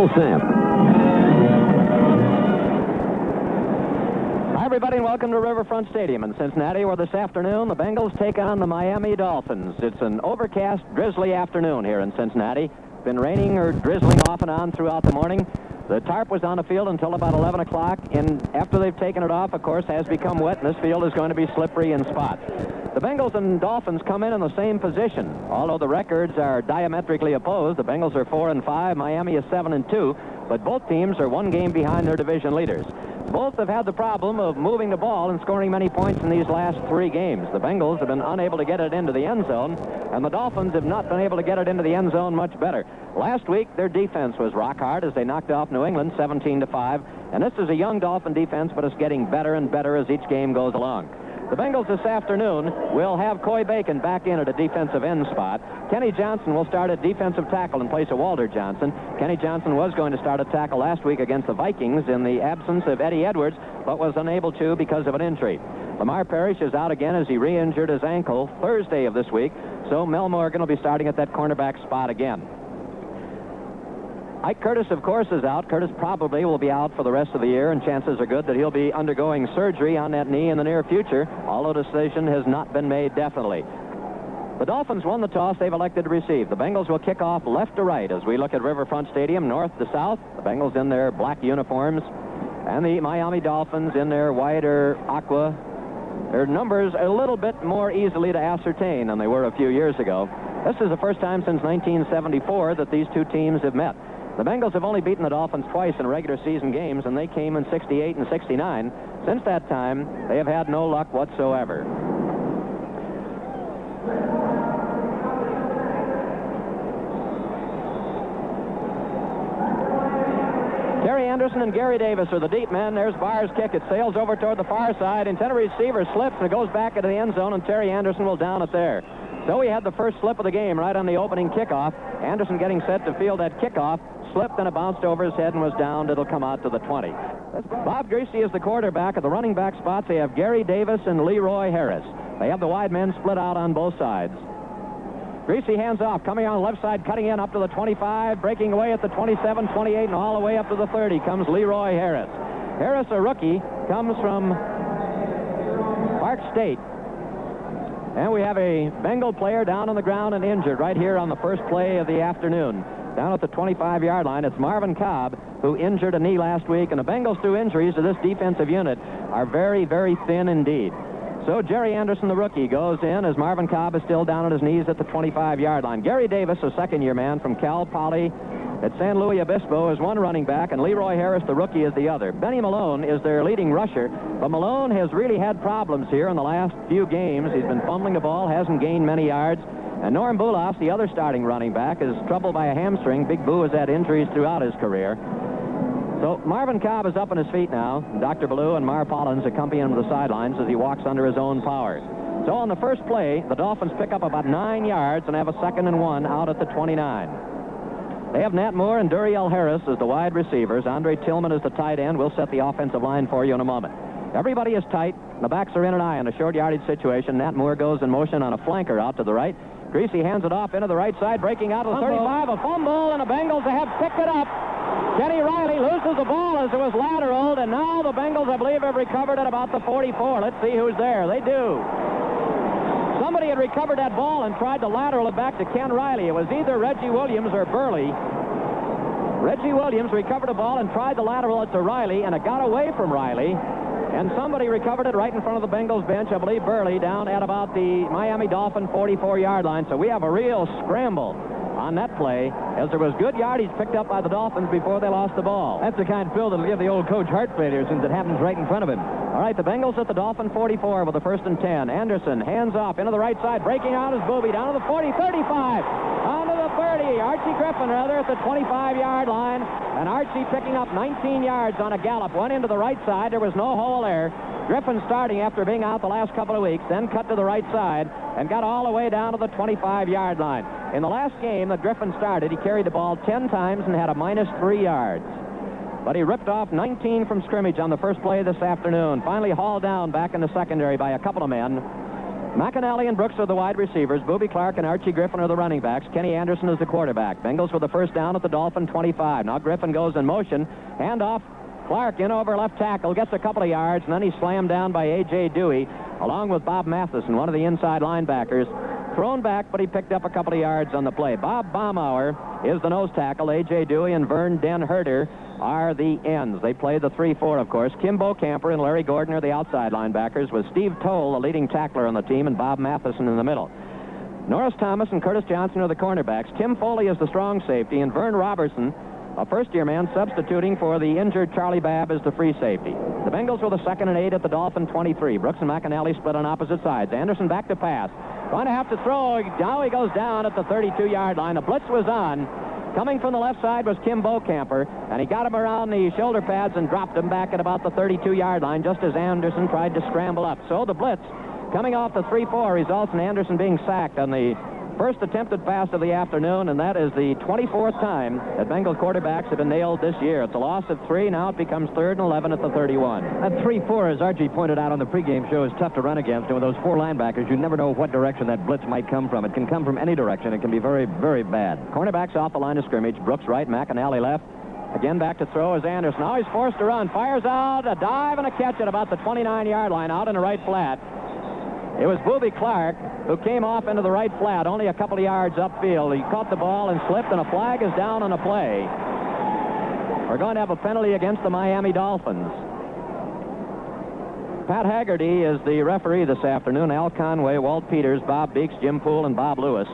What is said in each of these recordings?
Bill Samp. Hi, everybody, and welcome to Riverfront Stadium in Cincinnati, where this afternoon the Bengals take on the Miami Dolphins. It's an overcast, drizzly afternoon here in Cincinnati. It's been raining or drizzling off and on throughout the morning. The tarp was on the field until about 11 o'clock, and after they've taken it off, of course, has become wet, and this field is going to be slippery in spots. The Bengals and Dolphins come in the same position. Although the records are diametrically opposed, the Bengals are 4-5, Miami is 7-2, but both teams are one game behind their division leaders. Both have had the problem of moving the ball and scoring many points in these last 3 games. The Bengals have been unable to get it into the end zone, and the Dolphins have not been able to get it into the end zone much better. Last week, their defense was rock hard as they knocked off New England 17-5, and this is a young Dolphin defense, but it's getting better and better as each game goes along. The Bengals this afternoon will have Coy Bacon back in at a defensive end spot. Kenny Johnson will start at defensive tackle in place of Walter Johnson. Kenny Johnson was going to start at tackle last week against the Vikings in the absence of Eddie Edwards, but was unable to because of an injury. Lamar Parrish is out again as he re-injured his ankle Thursday of this week, so Mel Morgan will be starting at that cornerback spot again. Ike Curtis, of course, is out. Curtis probably will be out for the rest of the year, and chances are good that he'll be undergoing surgery on that knee in the near future, although the decision has not been made definitely. The Dolphins won the toss. They've elected to receive. The Bengals will kick off left to right as we look at Riverfront Stadium, north to south. The Bengals in their black uniforms, and the Miami Dolphins in their white or aqua. Their numbers a little bit more easily to ascertain than they were a few years ago. This is the first time since 1974 that these two teams have met. The Bengals have only beaten the Dolphins twice in regular season games, and they came in 68 and 69. Since that time, they have had no luck whatsoever. Terry Anderson and Gary Davis are the deep men. There's Barr's kick. It sails over toward the far side. Intended receiver slips, and it goes back into the end zone, and Terry Anderson will down it there. So we had the first slip of the game right on the opening kickoff. Anderson getting set to field that kickoff. Slipped, and it bounced over his head and was downed. It'll come out to the 20. Bob Greasy is the quarterback. At the running back spots, they have Gary Davis and Leroy Harris. They have the wide men split out on both sides. Greasy hands off, coming on the left side, cutting in up to the 25, breaking away at the 27, 28, and all the way up to the 30 comes Leroy Harris. Harris, a rookie, comes from Park State. And we have a Bengal player down on the ground and injured right here on the first play of the afternoon. Down at the 25-yard line, it's Marvin Cobb, who injured a knee last week, and the Bengals, through injuries to this defensive unit, are very, very thin indeed. So Jerry Anderson, the rookie, goes in as Marvin Cobb is still down on his knees at the 25-yard line. Gary Davis, a second-year man from Cal Poly at San Luis Obispo, is one running back, and Leroy Harris, the rookie, is the other. Benny Malone is their leading rusher, but Malone has really had problems here in the last few games. He's been fumbling the ball, hasn't gained many yards. And Norm Buloff, the other starting running back, is troubled by a hamstring. Big Boo has had injuries throughout his career. So Marvin Cobb is up on his feet now. Dr. Ballou and Mar Pollins accompany him to the sidelines as he walks under his own power. So on the first play, the Dolphins pick up about 9 yards and have a 2nd and 1 out at the 29. They have Nat Moore and Duriel Harris as the wide receivers. Andre Tillman is the tight end. We'll set the offensive line for you in a moment. Everybody is tight. The backs are in an eye in a short yardage situation. Nat Moore goes in motion on a flanker out to the right. Greasy hands it off into the right side, breaking out of the 35. A fumble, and the Bengals have picked it up. Kenny Riley loses the ball as it was lateraled, and now the Bengals, I believe, have recovered at about the 44. Let's see who's there. They do. Somebody had recovered that ball and tried to lateral it back to Ken Riley. It was either Reggie Williams or Burley. Reggie Williams recovered the ball and tried to lateral it to Riley, and it got away from Riley. And somebody recovered it right in front of the Bengals bench, I believe Burley, down at about the Miami Dolphin 44-yard line. So we have a real scramble on that play, as there was good yardage picked up by the Dolphins before they lost the ball. That's the kind of fill that'll give the old coach heart failure since it happens right in front of him. All right, the Bengals at the Dolphin 44 with the 1st and 10. Anderson hands off into the right side, breaking out his booby down to the 40, 35, down to the 30. Archie Griffin, rather, at the 25-yard line. And Archie picking up 19 yards on a gallop. Went into the right side. There was no hole there. Griffin starting after being out the last couple of weeks, then cut to the right side and got all the way down to the 25-yard line. In the last game that Griffin started, he carried the ball 10 times and had a -3 yards. But he ripped off 19 from scrimmage on the first play this afternoon. Finally hauled down back in the secondary by a couple of men. McAnally and Brooks are the wide receivers. Booby Clark and Archie Griffin are the running backs. Kenny Anderson is the quarterback. Bengals with the first down at the Dolphin 25. Now Griffin goes in motion. Handoff. Clark in over left tackle. Gets a couple of yards, and then he's slammed down by A.J. Dewey, along with Bob Matheson, one of the inside linebackers. Thrown back, but he picked up a couple of yards on the play. Bob Baumauer is the nose tackle. A.J. Dewey and Vern Den Herter are the ends. They play the 3-4, of course. Kim Camper and Larry Gordon are the outside linebackers, with Steve Toll, the leading tackler on the team, and Bob Matheson in the middle. Norris Thomas and Curtis Johnson are the cornerbacks. Tim Foley is the strong safety, and Vern Robertson, a first-year man, substituting for the injured Charlie Babb, is the free safety. The Bengals with a 2nd and 8 at the Dolphin 23. Brooks and McAnally split on opposite sides. Anderson back to pass. Going to have to throw. Now he goes down at the 32-yard line. The blitz was on. Coming from the left side was Kim Camper, and he got him around the shoulder pads and dropped him back at about the 32-yard line just as Anderson tried to scramble up. So the blitz coming off the 3-4 results in Anderson being sacked on the first attempted pass of the afternoon, and that is the 24th time that Bengal quarterbacks have been nailed this year. It's a loss of 3. Now it becomes 3rd and 11 at the 31. That 3-4, as Archie pointed out on the pregame show, is tough to run against. And with those 4 linebackers, you never know what direction that blitz might come from. It can come from any direction. It can be very, very bad. Cornerbacks off the line of scrimmage. Brooks right, McAnally left. Again back to throw is Anderson. Now he's forced to run. Fires out, a dive and a catch at about the 29-yard line out in the right flat. It was Booby Clark who came off into the right flat, only a couple of yards upfield. He caught the ball and slipped, and a flag is down on a play. We're going to have a penalty against the Miami Dolphins. Pat Haggerty is the referee this afternoon. Al Conway, Walt Peters, Bob Beeks, Jim Poole, and Bob Lewis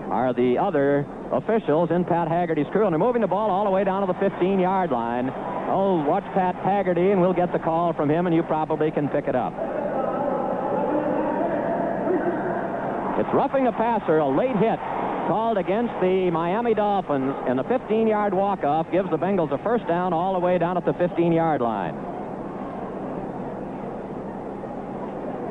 are the other officials in Pat Haggerty's crew, and they're moving the ball all the way down to the 15-yard line. Oh, watch Pat Haggerty, and we'll get the call from him, and you probably can pick it up. It's roughing a passer, a late hit called against the Miami Dolphins, and the 15-yard walk-off gives the Bengals a first down all the way down at the 15-yard line.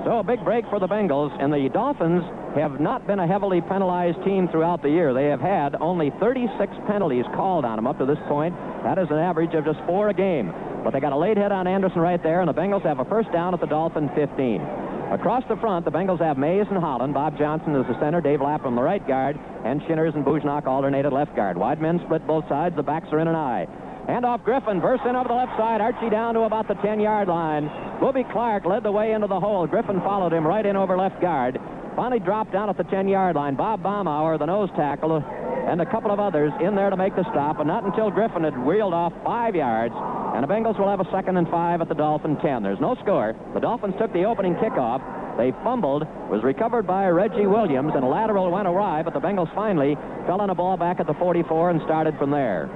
So a big break for the Bengals, and the Dolphins have not been a heavily penalized team throughout the year. They have had only 36 penalties called on them up to this point. That is an average of just 4 a game. But they got a late hit on Anderson right there, and the Bengals have a first down at the Dolphin 15. Across the front, the Bengals have Mays and Holland. Bob Johnson is the center, Dave Lapham the right guard, and Shinners and Bujnak alternated left guard. Wide men split both sides. The backs are in an eye. Handoff Griffin, bursts in over the left side. Archie down to about the 10-yard line. Booby Clark led the way into the hole. Griffin followed him right in over left guard. Finally dropped down at the 10-yard line. Bob Baumauer, the nose tackle, and a couple of others in there to make the stop, but not until Griffin had wheeled off 5 yards. And the Bengals will have a 2nd and 5 at the Dolphin 10. There's no score. The Dolphins took the opening kickoff. They fumbled, was recovered by Reggie Williams, and a lateral went awry, but the Bengals finally fell on a ball back at the 44 and started from there.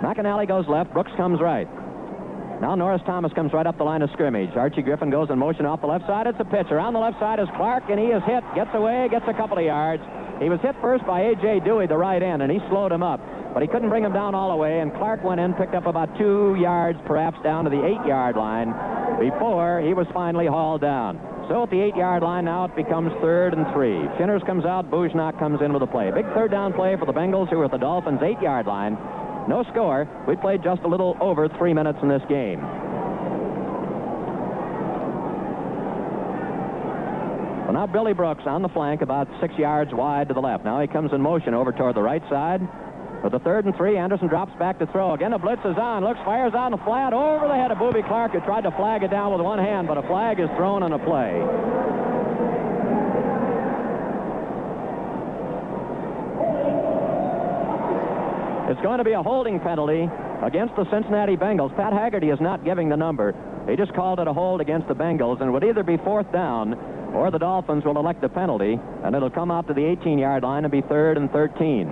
McAnally goes left, Brooks comes right. Now Norris Thomas comes right up the line of scrimmage. Archie Griffin goes in motion off the left side. It's a pitch. Around the left side is Clark, and he is hit. Gets away, gets a couple of yards. He was hit first by A.J. Dewey, the right end, and he slowed him up. But he couldn't bring him down all the way, and Clark went in, picked up about 2 yards, perhaps down to the 8-yard line, before he was finally hauled down. So at the 8-yard line now, it becomes 3rd and 3. Shinners comes out, Bujnak comes in with a play. Big 3rd down play for the Bengals, who are at the Dolphins' 8-yard line. No score. We played just a little over 3 minutes in this game. Well, now Billy Brooks on the flank, about 6 yards wide to the left. Now he comes in motion over toward the right side. With the 3rd and 3, Anderson drops back to throw. Again, the blitz is on. Looks, fires out in the flat over the head of Booby Clark, who tried to flag it down with one hand, but a flag is thrown on a play. It's going to be a holding penalty against the Cincinnati Bengals. Pat Haggerty is not giving the number. He just called it a hold against the Bengals, and it would either be 4th down or the Dolphins will elect a penalty, and it'll come out to the 18-yard line and be 3rd and 13.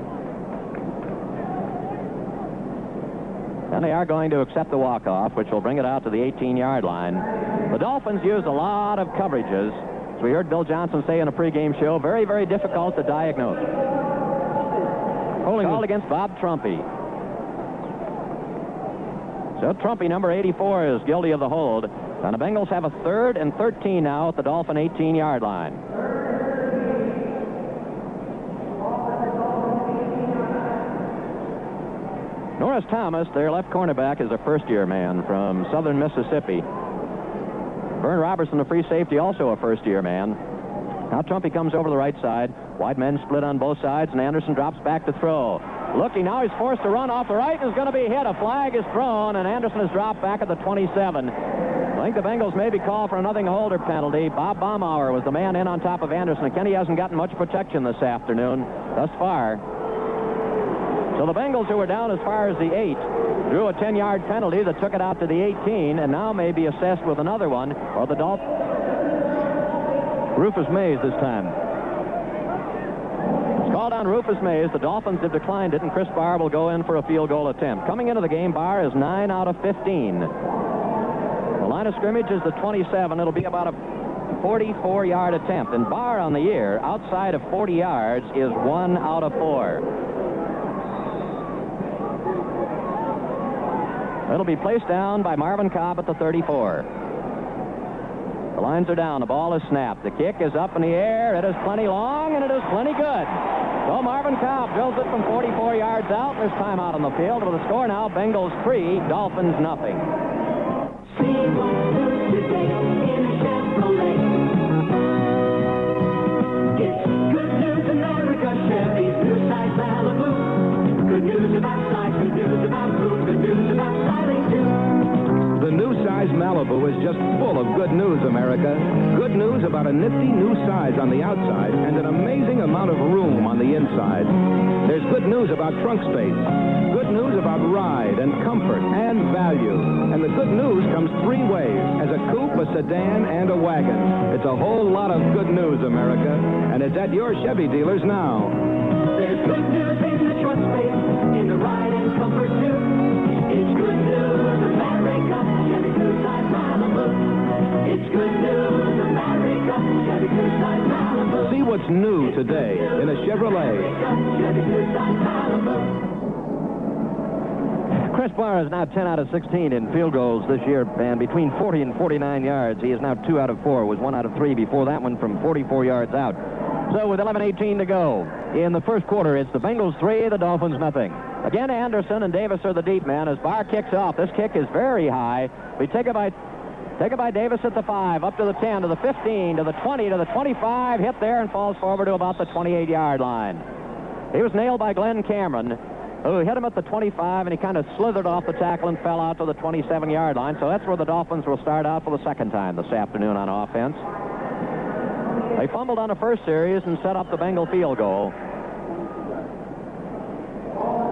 And they are going to accept the walk-off, which will bring it out to the 18-yard line. The Dolphins used a lot of coverages. As we heard Bill Johnson say in a pregame show, very, very difficult to diagnose. Holding called against Bob Trumpy. So Trumpy, number 84, is guilty of the hold. And the Bengals have a 3rd and 13 now at the Dolphin 18-yard line. Norris Thomas, their left cornerback, is a first-year man from southern Mississippi. Vern Robertson, the free safety, also a first-year man. Now Trumpy comes over the right side. Wide men split on both sides, and Anderson drops back to throw. Looking now, he's forced to run off the right and is going to be hit. A flag is thrown, and Anderson is dropped back at the 27. I think the Bengals may be called for a nothing holder penalty. Bob Baumauer was the man in on top of Anderson. Kenny hasn't gotten much protection this afternoon thus far. So the Bengals, who were down as far as the 8, drew a 10-yard penalty that took it out to the 18, and now may be assessed with another one, or the Dolphins. Rufus Mays this time. It's called on Rufus Mays. The Dolphins have declined it, and Chris Barr will go in for a field goal attempt. Coming into the game, Barr is 9 out of 15. The line of scrimmage is the 27. It'll be about a 44-yard attempt. And Barr on the year, outside of 40 yards, is 1 out of 4. It'll be placed down by Marvin Cobb at the 34. The lines are down. The ball is snapped. The kick is up in the air. It is plenty long, and it is plenty good. So Marvin Cobb drills it from 44 yards out. There's timeout on the field with a score now. Bengals 3, Dolphins nothing. See what's new today in Chevrolet. It's good news, America. Chevy's new size Malibu. Good news about size, good news about food, good news about styling too. The new size Malibu is just full of good news, America. Good news about a nifty new size on the outside and an amazing amount of room on the inside. There's good news about trunk space, good news about ride and comfort and value. And the good news comes 3 ways, as a coupe, a sedan, and a wagon. It's a whole lot of good news, America, and it's at your Chevy dealers now. There's good news in the trunk space, in the ride and comfort too. It's good news, America, Chevy new size Malibu. It's good news, America, Chevy new size Malibu. See what's new today in a Chevrolet. Chevy new size Malibu. Chris Barr is now 10 out of 16 in field goals this year, and between 40 and 49 yards, he is now 2 out of 4. Was 1 out of 3 before that one from 44 yards out. So with 11:18 to go in the first quarter, it's the Bengals 3, the Dolphins nothing. Again, Anderson and Davis are the deep men as Barr kicks off. This kick is very high. We take it by Davis at the 5, up to the 10, to the 15, to the 20, to the 25, hit there and falls forward to about the 28-yard line. He was nailed by Glenn Cameron, who hit him at the 25, and he kind of slithered off the tackle and fell out to the 27-yard line. So that's where the Dolphins will start out for the second time this afternoon on offense. They fumbled on the first series and set up the Bengal field goal.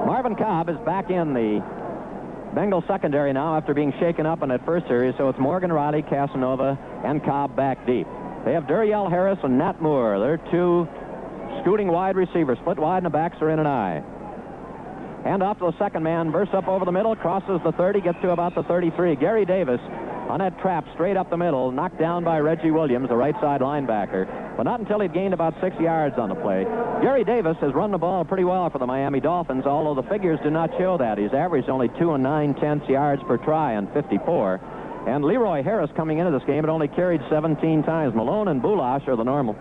Marvin Cobb is back in the Bengal secondary now after being shaken up in that first series, so it's Morgan Riley, Casanova, and Cobb back deep. They have Duriel Harris and Nat Moore. They're 2 scooting wide receivers. Split wide, and the backs are in an eye. Hand off to the second man, bursts up over the middle, crosses the 30, gets to about the 33. Gary Davis on that trap straight up the middle, knocked down by Reggie Williams, the right side linebacker, but not until he'd gained about 6 yards on the play. Gary Davis has run the ball pretty well for the Miami Dolphins, although the figures do not show that. He's averaged only 2 9/10 yards per try on 54. And Leroy Harris coming into this game had only carried 17 times. Malone and Bulash are the normal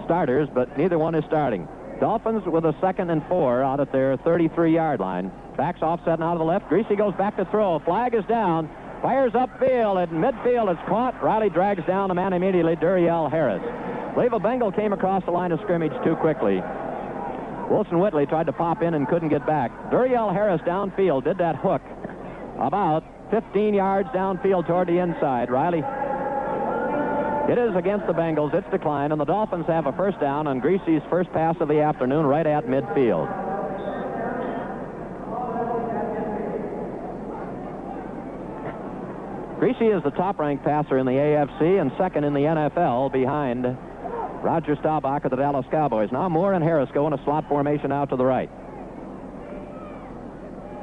starters, but neither one is starting. Dolphins with a 2nd and 4 out at their 33-yard line. Backs offset now to the left. Greasy goes back to throw. Flag is down. Fires upfield. At midfield, it's caught. Riley drags down the man immediately, Duriel Harris. Leva Bengal came across the line of scrimmage too quickly. Wilson Whitley tried to pop in and couldn't get back. Duriel Harris downfield did that hook about 15 yards downfield toward the inside. Riley. It is against the Bengals. It's declined, and the Dolphins have a first down on Greasy's first pass of the afternoon right at midfield. Greasy is the top-ranked passer in the AFC and second in the NFL behind Roger Staubach of the Dallas Cowboys. Now Moore and Harris go in a slot formation out to the right.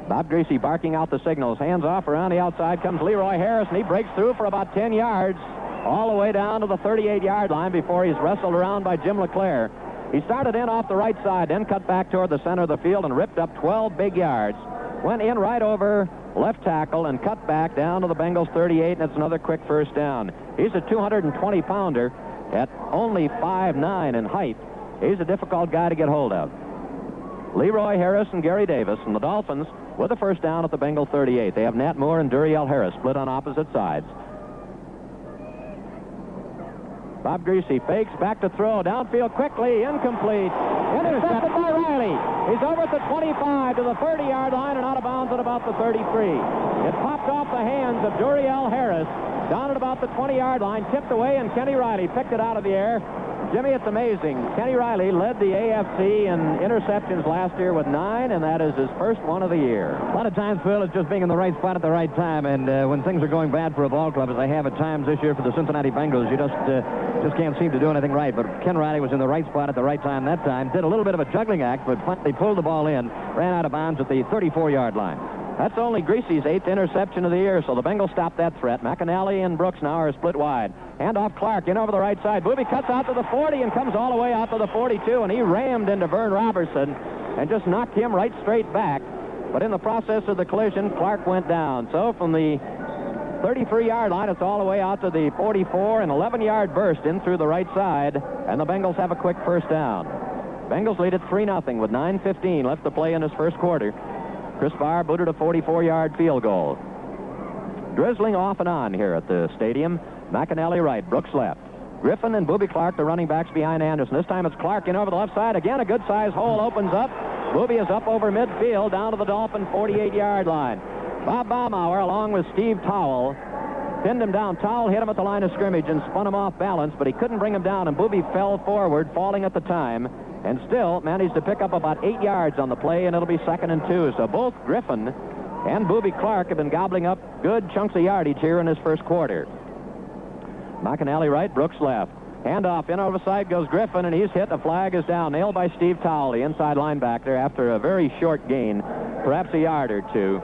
Bob Greasy barking out the signals. Hands off around the outside comes Leroy Harris, and he breaks through for about 10 yards. All the way down to the 38-yard line before he's wrestled around by Jim LeClaire. He started in off the right side, then cut back toward the center of the field and ripped up 12 big yards. Went in right over left tackle and cut back down to the Bengals 38, and it's another quick first down. He's a 220-pounder at only 5'9" in height. He's a difficult guy to get hold of. Leroy Harris and Gary Davis, and the Dolphins with a first down at the Bengal 38. They have Nat Moore and Duriel Harris split on opposite sides. Bob Greasy fakes, back to throw, downfield quickly, incomplete. Intercepted by Riley. He's over at the 25 to the 30-yard line and out of bounds at about the 33. It popped off the hands of Duriel Harris down at about the 20-yard line, tipped away, and Kenny Riley picked it out of the air. Jimmy, it's amazing. Kenny Riley led the AFC in interceptions last year with 9, and that is his first one of the year. A lot of times, Phil, it's just being in the right spot at the right time, and when things are going bad for a ball club, as they have at times this year for the Cincinnati Bengals, you just can't seem to do anything right. But Ken Riley was in the right spot at the right time that time, did a little bit of a juggling act, but finally pulled the ball in, ran out of bounds at the 34-yard line. That's only Greasy's 8th interception of the year, so the Bengals stopped that threat. McAnally and Brooks now are split wide. Hand off Clark, in over the right side. Booby cuts out to the 40 and comes all the way out to the 42, and he rammed into Vern Robertson and just knocked him right straight back. But in the process of the collision, Clark went down. So from the 33-yard line, it's all the way out to the 44, an 11-yard burst in through the right side, and the Bengals have a quick first down. Bengals lead at 3-0 with 9:15 left to play in this first quarter. Chris Barr booted a 44-yard field goal. Drizzling off and on here at the stadium. McAnally right, Brooks left. Griffin and Booby Clark, the running backs behind Anderson. This time it's Clark in over the left side. Again, a good-sized hole opens up. Booby is up over midfield down to the Dolphin 48-yard line. Bob Baumauer, along with Steve Towell, pinned him down. Towell hit him at the line of scrimmage and spun him off balance, but he couldn't bring him down, and Booby fell forward, falling at the time, and still managed to pick up about 8 yards on the play, and it'll be 2nd and 2. So both Griffin and Booby Clark have been gobbling up good chunks of yardage here in this first quarter. McAnally right, Brooks left. Handoff in over the side goes Griffin, and he's hit. The flag is down. Nailed by Steve Towell, the inside linebacker, after a very short gain, perhaps a yard or two.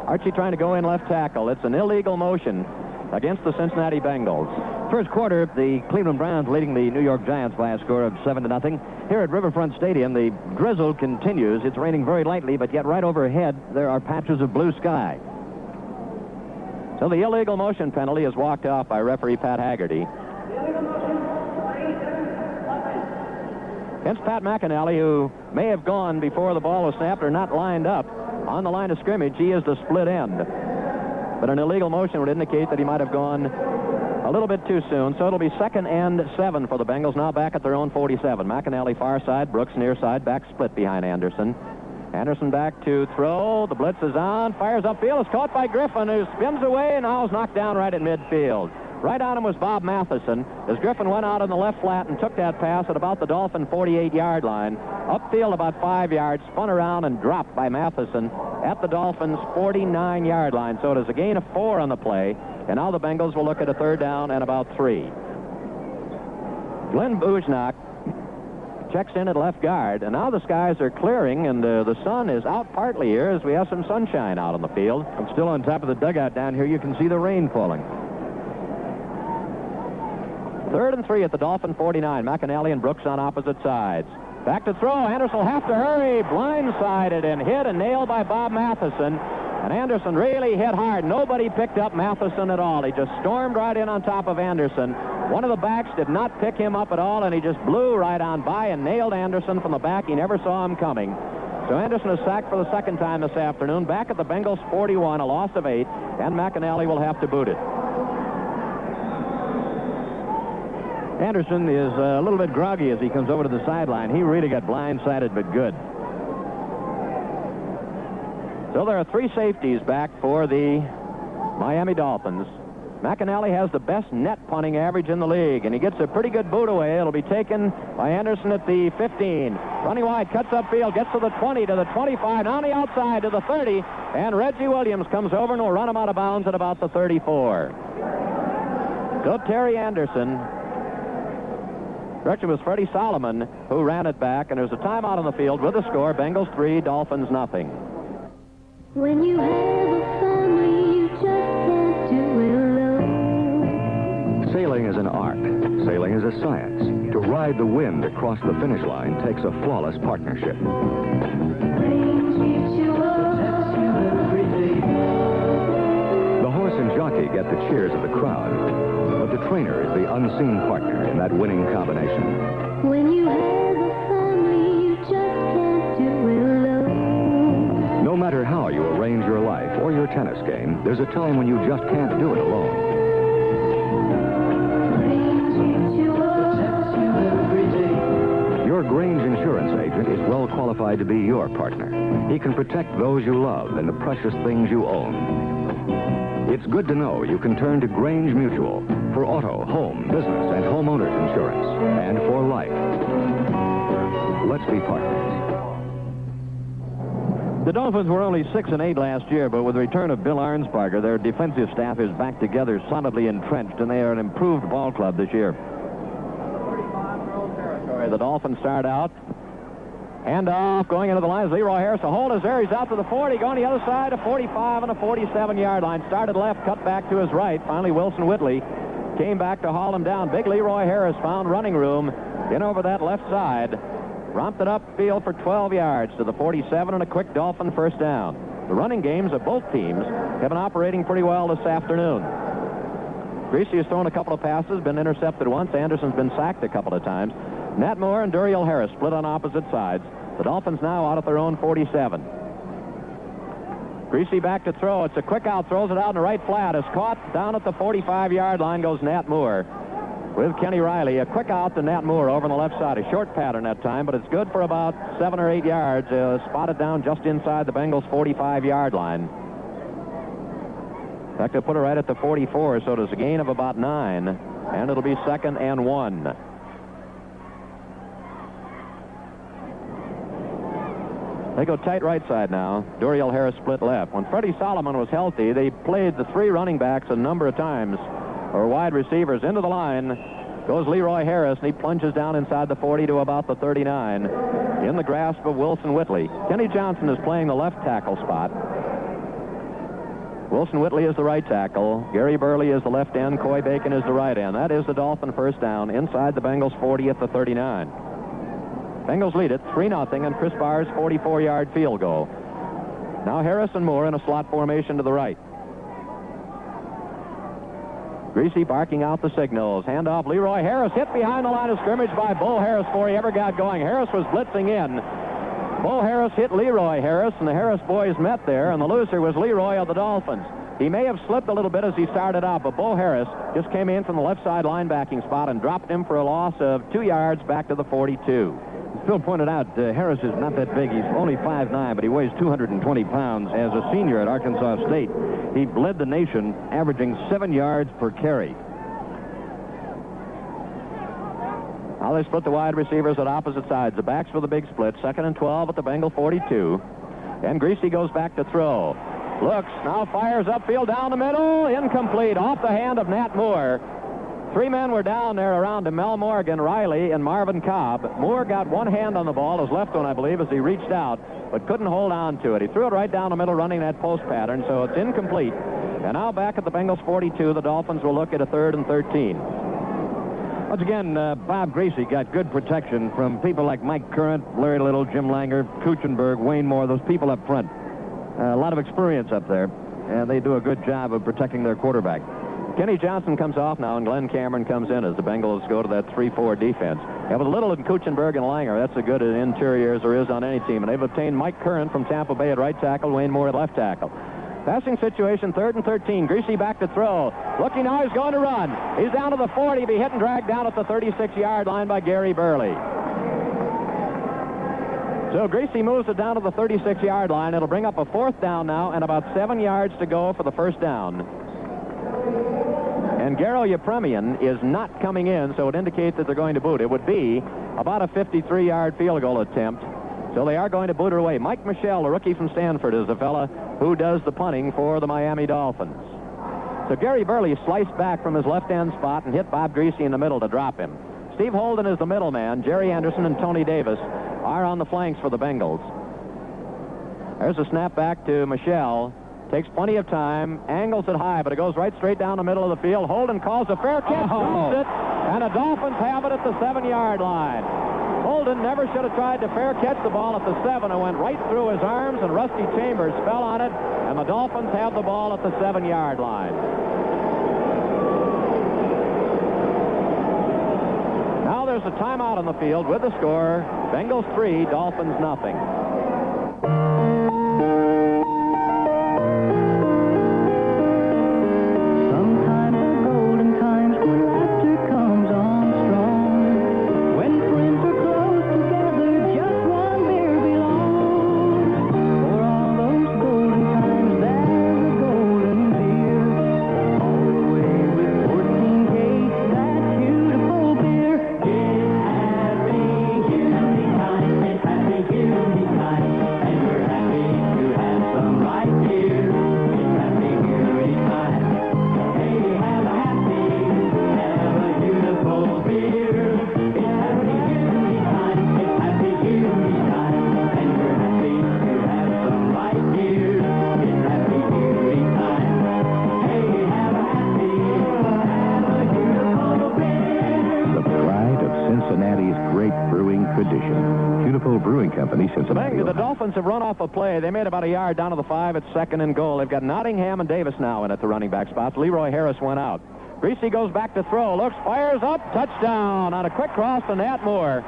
Archie trying to go in left tackle. It's an illegal motion against the Cincinnati Bengals. First quarter, the Cleveland Browns leading the New York Giants by a score of 7-0. Here at Riverfront Stadium, the drizzle continues. It's raining very lightly, but yet right overhead, there are patches of blue sky. So the illegal motion penalty is walked off by referee Pat Haggerty. Against Pat McAnally, who may have gone before the ball was snapped or not lined up on the line of scrimmage, he is the split end. But an illegal motion would indicate that he might have gone a little bit too soon. So it'll be 2nd and 7 for the Bengals, now back at their own 47. McAnally far side, Brooks near side, back split behind Anderson. Anderson back to throw. The blitz is on. Fires upfield. It's caught by Griffin, who spins away and now is knocked down right at midfield. Right on him was Bob Matheson as Griffin went out on the left flat and took that pass at about the Dolphin 48-yard line. Upfield about 5 yards, spun around and dropped by Matheson at the Dolphins 49-yard line. So it is a gain of 4 on the play, and now the Bengals will look at a 3rd down and about 3. Glenn Bujnak checks in at left guard, and now the skies are clearing, and the sun is out partly here as we have some sunshine out on the field. I'm still on top of the dugout down here. You can see the rain falling. 3rd and 3 at the Dolphin 49. McAnally and Brooks on opposite sides. Back to throw. Anderson will have to hurry. Blindsided and hit and nailed by Bob Matheson. And Anderson really hit hard. Nobody picked up Matheson at all. He just stormed right in on top of Anderson. One of the backs did not pick him up at all, and he just blew right on by and nailed Anderson from the back. He never saw him coming. So Anderson is sacked for the 2nd time this afternoon. Back at the Bengals 41, a loss of 8, and McAnally will have to boot it. Anderson is a little bit groggy as he comes over to the sideline. He really got blindsided, but good. So there are 3 safeties back for the Miami Dolphins. McAnally has the best net punting average in the league, and he gets a pretty good boot away. It'll be taken by Anderson at the 15. Running wide, cuts upfield, gets to the 20, to the 25, on the outside to the 30, and Reggie Williams comes over and will run him out of bounds at about the 34. So Terry Anderson. Direction was Freddie Solomon who ran it back, and there's a timeout on the field with the score, Bengals 3, Dolphins nothing. When you have a family, you just can't do it alone. Sailing is an art. Sailing is a science. To ride the wind across the finish line takes a flawless partnership. Rain keeps you up. The horse and jockey get the cheers of the crowd, but the trainer is the unseen partner in that winning combination. When you have a family, you just can't do it alone. No matter how you arrange your life or your tennis game, there's a time when you just can't do it alone. Rain keeps you insurance agent is well qualified to be your partner. He can protect those you love and the precious things you own. It's good to know you can turn to Grange Mutual for auto, home, business, and homeowners insurance, and for life. Let's be partners. The Dolphins were only 6-8 last year, but with the return of Bill Arnsparger, their defensive staff is back together, solidly entrenched, and they are an improved ball club this year. The Dolphins start out. Hand off, going into the lines. Leroy Harris, a hold is there. He's out to the 40, going the other side, a 45 and a 47-yard line. Started left, cut back to his right. Finally, Wilson Whitley came back to haul him down. Big Leroy Harris found running room in over that left side. Romped it upfield for 12 yards to the 47 and a quick Dolphin first down. The running games of both teams have been operating pretty well this afternoon. Greasy has thrown a couple of passes, been intercepted once. Anderson's been sacked a couple of times. Nat Moore and Duriel Harris split on opposite sides. The Dolphins now out at their own 47. Greasy back to throw. It's a quick out. Throws it out in the right flat. Is caught down at the 45-yard line goes Nat Moore with Kenny Riley. A quick out to Nat Moore over on the left side. A short pattern that time, but it's good for about 7 or 8 yards. Spotted down just inside the Bengals' 45-yard line. In fact, they put it right at the 44, so there's a gain of about 9, and it'll be 2nd and 1. They go tight right side now. Duriel Harris split left. When Freddie Solomon was healthy, they played the 3 running backs a number of times, or wide receivers. Into the line goes Leroy Harris, and he plunges down inside the 40 to about the 39 in the grasp of Wilson Whitley. Kenny Johnson is playing the left tackle spot. Wilson Whitley is the right tackle. Gary Burley is the left end. Coy Bacon is the right end. That is the Dolphin first down inside the Bengals 40 at the 39. Bengals lead it 3-0 and Chris Barr's 44-yard field goal. Now Harris and Moore in a slot formation to the right. Greasy barking out the signals. Handoff, Leroy Harris hit behind the line of scrimmage by Bo Harris before he ever got going. Harris was blitzing in. Bo Harris hit Leroy Harris, and the Harris boys met there, and the loser was Leroy of the Dolphins. He may have slipped a little bit as he started out, but Bo Harris just came in from the left side linebacking spot and dropped him for a loss of 2 yards back to the 42. Phil pointed out Harris is not that big. He's only 5'9", but he weighs 220 pounds. As a senior at Arkansas State, he led the nation, averaging 7 yards per carry. Now they split the wide receivers at opposite sides. The backs for the big split. 2nd and 12 at the Bengal 42. And Greasy goes back to throw. Looks, now fires upfield down the middle. Incomplete, off the hand of Nat Moore. 3 men were down there around him, Mel Morgan, Riley, and Marvin Cobb. Moore got one hand on the ball, his left one, I believe, as he reached out, but couldn't hold on to it. He threw it right down the middle running that post pattern, so it's incomplete. And now back at the Bengals 42, the Dolphins will look at a 3rd and 13. Once again, Bob Greasy got good protection from people like Mike Current, Larry Little, Jim Langer, Kuchenberg, Wayne Moore, those people up front. A lot of experience up there, and they do a good job of protecting their quarterback. Kenny Johnson comes off now, and Glenn Cameron comes in as the Bengals go to that 3-4 defense. Yeah, with Little and Kuchenberg and Langer, that's as good an interior as there is on any team. And they've obtained Mike Curran from Tampa Bay at right tackle, Wayne Moore at left tackle. Passing situation, 3rd and 13. Greasy back to throw. Looking now, he's going to run. He's down to the 40, be hit and dragged down at the 36-yard line by Gary Burley. So Greasy moves it down to the 36-yard line. It'll bring up a 4th down now and about 7 yards to go for the first down. And Garo Yepremian is not coming in, so it indicates that they're going to boot. It would be about a 53-yard field goal attempt, so they are going to boot it away. Mike Michelle, the rookie from Stanford, is the fella who does the punting for the Miami Dolphins. So Gary Burley sliced back from his left-end spot and hit Bob Greasy in the middle to drop him. Steve Holden is the middleman. Jerry Anderson and Tony Davis are on the flanks for the Bengals. There's a snap back to Michelle. Takes plenty of time, angles it high, but it goes right straight down the middle of the field. Holden calls a fair catch, drops it, and the Dolphins have it at the 7-yard line. Holden never should have tried to fair catch the ball at the 7. It went right through his arms, and Rusty Chambers fell on it, and the Dolphins have the ball at the 7-yard line. Now there's a timeout on the field with the score, Bengals 3, Dolphins nothing. When friends are close together, just Liverpool Brewing Company, Cincinnati. The Dolphins have run off a play. They made about a yard down to the 5. It's 2nd and goal. They've got Nottingham and Davis now in at the running back spots. Leroy Harris went out. Greasy goes back to throw. Looks, fires up. Touchdown on a quick cross to Nat Moore.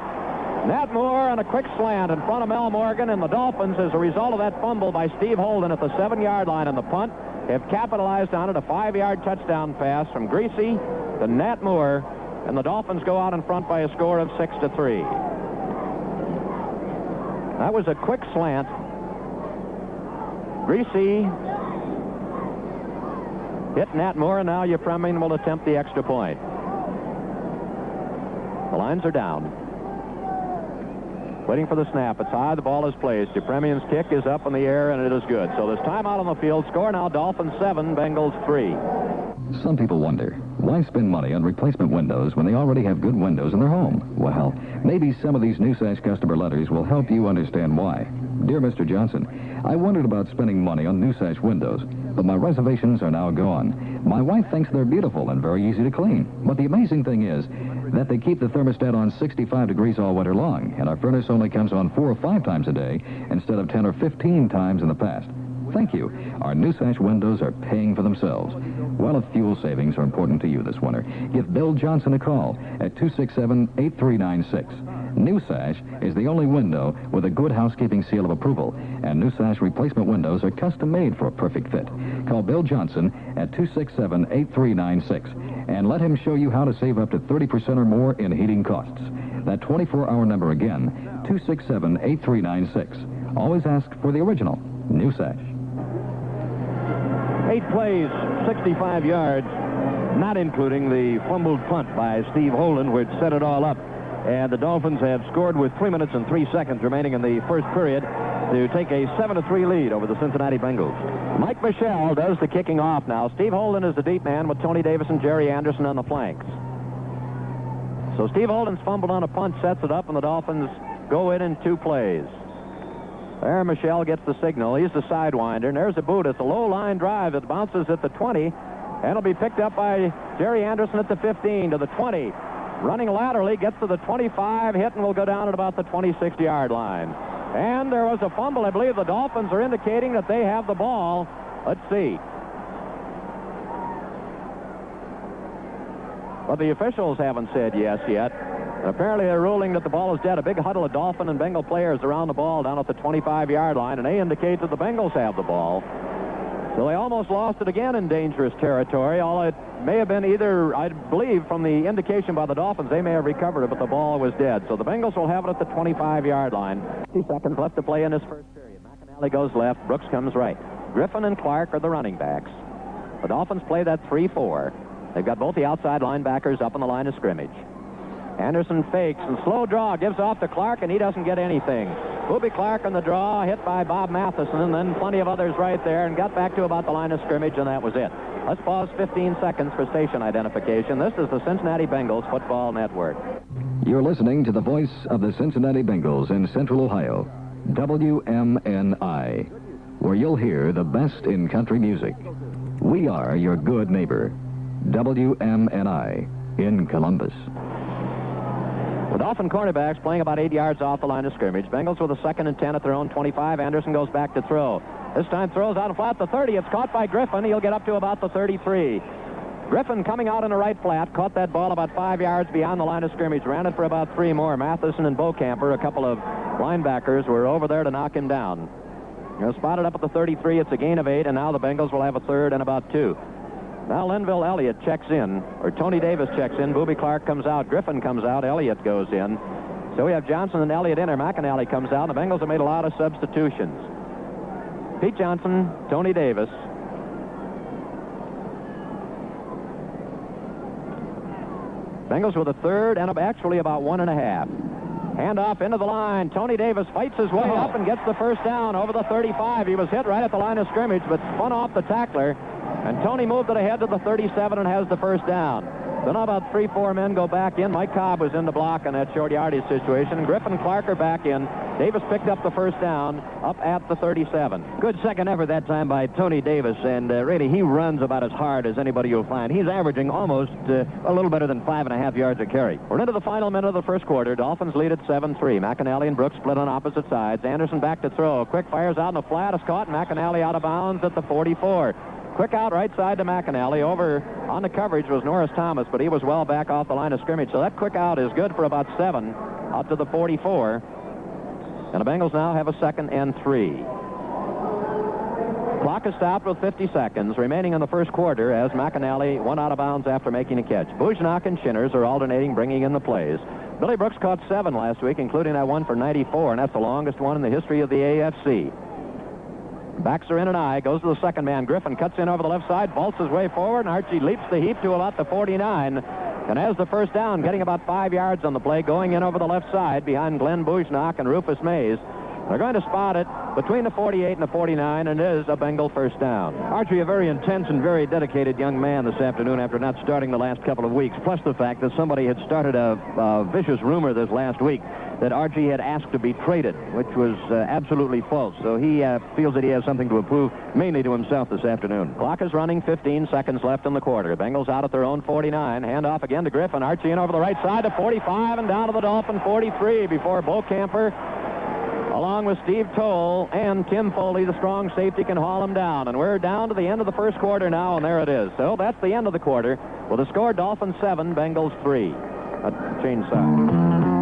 Nat Moore on a quick slant in front of Mel Morgan, and the Dolphins, as a result of that fumble by Steve Holden at the 7-yard line on the punt, have capitalized on it. A 5-yard touchdown pass from Greasy to Nat Moore, and the Dolphins go out in front by a score of 6-3. That was a quick slant. Greasy hit Nat Moore, and now Yepremian will attempt the extra point. The lines are down. Waiting for the snap. It's high. The ball is placed. Yepremian's kick is up in the air, and it is good. So there's timeout on the field. Score now, Dolphins 7, Bengals 3. Some people wonder, why spend money on replacement windows when they already have good windows in their home? Well, maybe some of these New Sash customer letters will help you understand why. Dear Mr. Johnson, I wondered about spending money on New Sash windows, but my reservations are now gone. My wife thinks they're beautiful and very easy to clean. But the amazing thing is that they keep the thermostat on 65 degrees all winter long, and our furnace only comes on 4 or 5 times a day instead of 10 or 15 times in the past. Thank you. Our New Sash windows are paying for themselves. Well, if fuel savings are important to you this winter, give Bill Johnson a call at 267-8396. New Sash is the only window with a good housekeeping seal of approval, and New Sash replacement windows are custom made for a perfect fit. Call Bill Johnson at 267-8396 and let him show you how to save up to 30% or more in heating costs. That 24-hour number again, 267-8396. Always ask for the original New Sash. 8 plays, 65 yards, not including the fumbled punt by Steve Holden, which set it all up. And the Dolphins have scored with 3 minutes and 3 seconds remaining in the first period to take a 7-3 lead over the Cincinnati Bengals. Mike Michel does the kicking off now. Steve Holden is the deep man with Tony Davis and Jerry Anderson on the flanks. So Steve Holden's fumbled on a punt, sets it up, and the Dolphins go in 2 plays. There Michel gets the signal. He's the sidewinder, and there's a boot. It's a low-line drive that bounces at the 20, and it'll be picked up by Jerry Anderson at the 15 to the 20. Running laterally, gets to the 25, hit, and will go down at about the 26-yard line. And there was a fumble. I believe the Dolphins are indicating that they have the ball. Let's see. But the officials haven't said yes yet. Apparently they're ruling that the ball is dead. A big huddle of Dolphin and Bengal players around the ball down at the 25-yard line, and they indicate that the Bengals have the ball. So they almost lost it again in dangerous territory. All it may have been either, I believe, from the indication by the Dolphins, they may have recovered it, but the ball was dead. So the Bengals will have it at the 25-yard line. 50 seconds left to play in this first period. McAnally goes left. Brooks comes right. Griffin and Clark are the running backs. The Dolphins play that 3-4. They've got both the outside linebackers up on the line of scrimmage. Anderson fakes and slow draw, gives off to Clark, and he doesn't get anything. Booby Clark on the draw, hit by Bob Matheson, and then plenty of others right there, and got back to about the line of scrimmage, and that was it. Let's pause 15 seconds for station identification. This is the Cincinnati Bengals Football Network. You're listening to the voice of the Cincinnati Bengals in Central Ohio, WMNI, where you'll hear the best in country music. We are your good neighbor, WMNI in Columbus. The Dolphin cornerbacks playing about 8 yards off the line of scrimmage. Bengals with a 2nd and 10 at their own 25. Anderson goes back to throw. This time throws out a flat the 30. It's caught by Griffin. He'll get up to about the 33. Griffin coming out in the right flat, caught that ball about 5 yards beyond the line of scrimmage, ran it for about 3 more. Matheson and Bocamper, a couple of linebackers, were over there to knock him down. Spotted up at the 33. It's a gain of 8, and now the Bengals will have a 3rd and about 2. Now Linville Elliott checks in, or Tony Davis checks in. Booby Clark comes out. Griffin comes out. Elliott goes in. So we have Johnson and Elliott in there. McAnally comes out. The Bengals have made a lot of substitutions. Pete Johnson, Tony Davis. Bengals with a 3rd and actually about 1.5. Handoff into the line. Tony Davis fights his way up and gets the first down over the 35. He was hit right at the line of scrimmage, but spun off the tackler. And Tony moved it ahead to the 37 and has the first down. So now about 3-4 men go back in. Mike Cobb was in the block on that short yardage situation. Griffin and Clark are back in. Davis picked up the first down up at the 37. Good second effort that time by Tony Davis, and really he runs about as hard as anybody you'll find. He's averaging almost a little better than 5.5 yards a carry. We're into the final minute of the first quarter. Dolphins lead at 7-3. McAnally and Brooks split on opposite sides. Anderson back to throw. Quick fires out in the flat. Is caught. McAnally out of bounds at the 44. Quick out right side to McAnally. Over on the coverage was Norris Thomas, but he was well back off the line of scrimmage. So that quick out is good for about 7 out to the 44. And the Bengals now have a 2nd and 3. Clock is stopped with 50 seconds remaining in the first quarter as McAnally went out of bounds after making a catch. Bujnak and Shinners are alternating, bringing in the plays. Billy Brooks caught 7 last week, including that one for 94, and that's the longest one in the history of the AFC. Backs are in an eye. Goes to the second man. Griffin cuts in over the left side, vaults his way forward, and Archie leaps the heap to about the 49 and has the first down, getting about 5 yards on the play, going in over the left side behind Glenn Bujnak and Rufus Mays. They're going to spot it between the 48 and the 49, and it is a Bengal first down. Archie, a very intense and very dedicated young man this afternoon after not starting the last couple of weeks, plus the fact that somebody had started a vicious rumor this last week that Archie had asked to be traded, which was absolutely false. So he feels that he has something to prove, mainly to himself this afternoon. Clock is running, 15 seconds left in the quarter. Bengals out at their own 49. Hand off again to Griffin. Archie in over the right side to 45 and down to the Dolphin 43 before Bo Camper, along with Steve Toll and Tim Foley, the strong safety, can haul him down. And we're down to the end of the first quarter now, and there it is. So that's the end of the quarter. With the score, Dolphins 7, Bengals 3. Change side.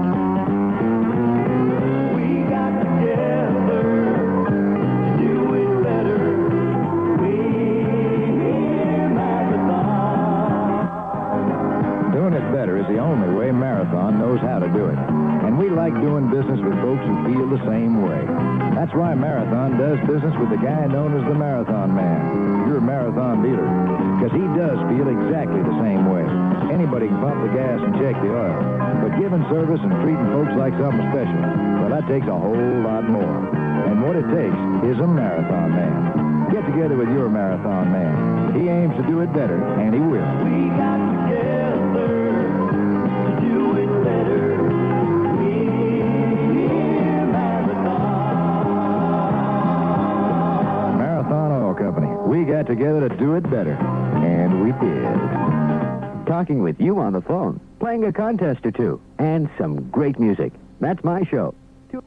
The only way Marathon knows how to do it. And we like doing business with folks who feel the same way. That's why Marathon does business with the guy known as the Marathon Man, your Marathon dealer, because he does feel exactly the same way. Anybody can pump the gas and check the oil, but giving service and treating folks like something special, well, that takes a whole lot more. And what it takes is a Marathon Man. Get together with your Marathon Man. He aims to do it better, and he will. We got together. We got together to do it better, and we did. Talking with you on the phone, playing a contest or two, and some great music. That's my show. Tuesday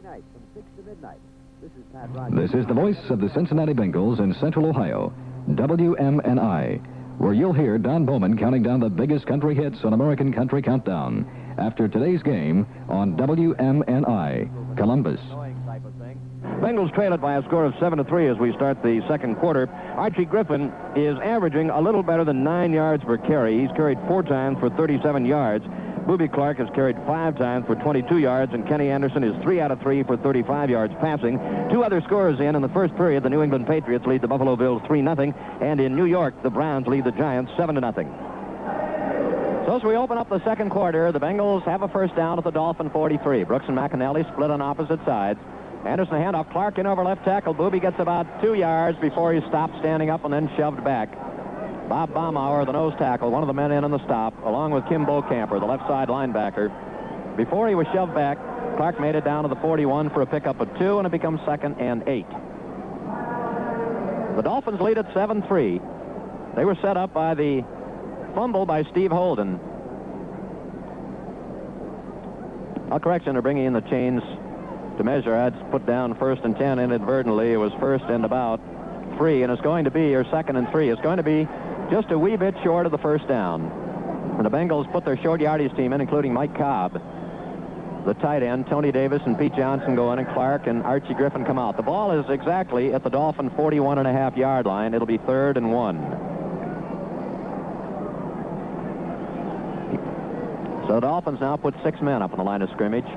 night from 6 to midnight. This is Pat Rogers. This is the voice of the Cincinnati Bengals in Central Ohio, WMNI, where you'll hear Don Bowman counting down the biggest country hits on American Country Countdown after today's game on WMNI, Columbus. Bengals trail it by a score of 7-3 as we start the second quarter. Archie Griffin is averaging a little better than 9 yards per carry. He's carried 4 times for 37 yards. Boobie Clark has carried 5 times for 22 yards, and Kenny Anderson is 3 out of 3 for 35 yards passing. 2 other scores in the first period. The New England Patriots lead the Buffalo Bills 3-0, and in New York, the Browns lead the Giants 7-0. So as we open up the second quarter, the Bengals have a first down at the Dolphin 43. Brooks and McAnally split on opposite sides. Anderson handoff. Clark in over left tackle. Boobie gets about 2 yards before he stopped standing up and then shoved back. Bob Baumauer, the nose tackle, one of the men in on the stop, along with Kim Bocamper, the left side linebacker. Before he was shoved back, Clark made it down to the 41 for a pickup of 2, and it becomes 2nd and 8. The Dolphins lead at 7-3. They were set up by the fumble by Steve Holden. Correction, they're bringing in the chains to measure. I'd put down 1st and 10 inadvertently. It was 1st and about 3, and it's going to be, or 2nd and 3. It's going to be just a wee bit short of the first down. And the Bengals put their short yardage team in, including Mike Cobb, the tight end. Tony Davis and Pete Johnson go in, and Clark and Archie Griffin come out. The ball is exactly at the Dolphin 41.5-yard line. It'll be 3rd and 1. So the Dolphins now put 6 men up on the line of scrimmage.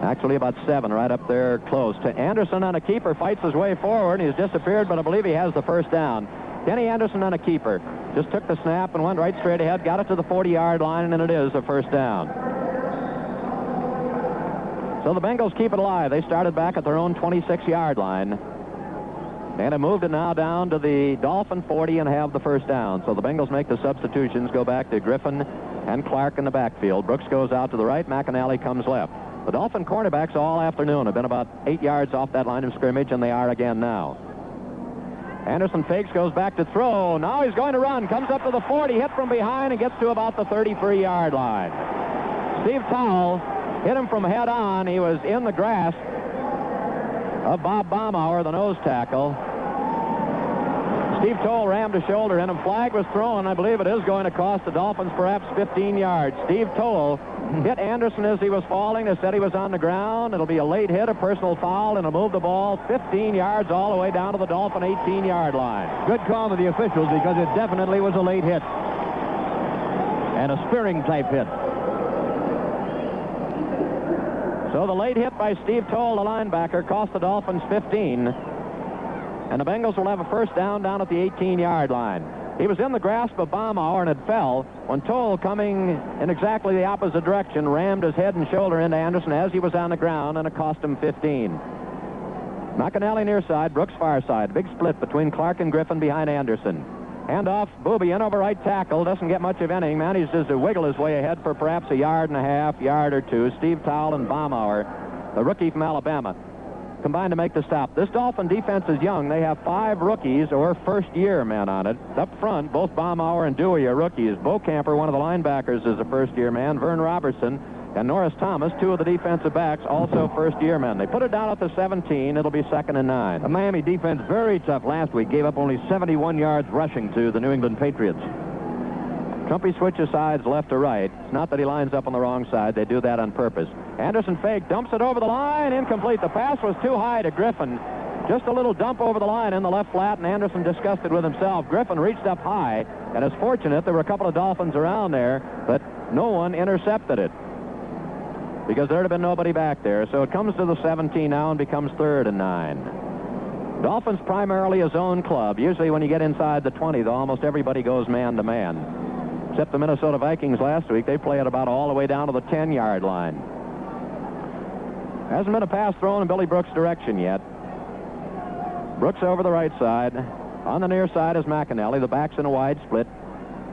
Actually, about 7 right up there close to Anderson on a keeper. Fights his way forward. He's disappeared, but I believe he has the first down. Kenny Anderson on a keeper. Just took the snap and went right straight ahead. Got it to the 40-yard line, and it is a first down. So the Bengals keep it alive. They started back at their own 26-yard line. And have moved it now down to the Dolphin 40 and have the first down. So the Bengals make the substitutions, go back to Griffin and Clark in the backfield. Brooks goes out to the right. McAnally comes left. The Dolphin cornerbacks all afternoon have been about 8 yards off that line of scrimmage, and they are again now. Anderson fakes, goes back to throw. Now he's going to run. Comes up to the 40, hit from behind, and gets to about the 33-yard line. Steve Towle hit him from head on. He was in the grasp of Bob Baumauer, the nose tackle. Steve Toll rammed a shoulder in him. Flag was thrown. I believe it is going to cost the Dolphins perhaps 15 yards. Steve Toll hit Anderson as he was falling. They said he was on the ground. It'll be a late hit, a personal foul, and it'll move the ball 15 yards all the way down to the Dolphin 18-yard line. Good call to the officials because it definitely was a late hit. And a spearing-type hit. So the late hit by Steve Toll, the linebacker, cost the Dolphins 15. And the Bengals will have a first down at the 18-yard line. He was in the grasp of Baumauer and it fell when Toll, coming in exactly the opposite direction, rammed his head and shoulder into Anderson as he was on the ground, and it cost him 15. McAnally near side, Brooks far side. Big split between Clark and Griffin behind Anderson. Handoff, Booby in over right tackle. Doesn't get much of anything. Manages to wiggle his way ahead for perhaps a yard and a half, yard or two. Steve Towle and Baumauer, the rookie from Alabama, combined to make the stop. This Dolphin defense is young. They have 5 rookies or first-year men on it. Up front, both Baumauer and Dewey are rookies. Bo Camper, one of the linebackers, is a first-year man. Vern Robertson and Norris Thomas, 2 of the defensive backs, also first-year men. They put it down at the 17. It'll be 2nd and 9. The Miami defense very tough last week. Gave up only 71 yards rushing to the New England Patriots. Trumpy switches sides left to right. It's not that he lines up on the wrong side. They do that on purpose. Anderson fake, dumps it over the line, incomplete. The pass was too high to Griffin. Just a little dump over the line in the left flat, and Anderson disgusted with himself. Griffin reached up high, and it's fortunate there were a couple of Dolphins around there, but no one intercepted it because there'd have been nobody back there. So it comes to the 17 now and becomes 3rd and 9. Dolphins primarily a zone club. Usually when you get inside the 20, though, almost everybody goes man-to-man. Except the Minnesota Vikings last week. They play it about all the way down to the 10-yard line. Hasn't been a pass thrown in Billy Brooks' direction yet. Brooks over the right side. On the near side is McAnally. The back's in a wide split.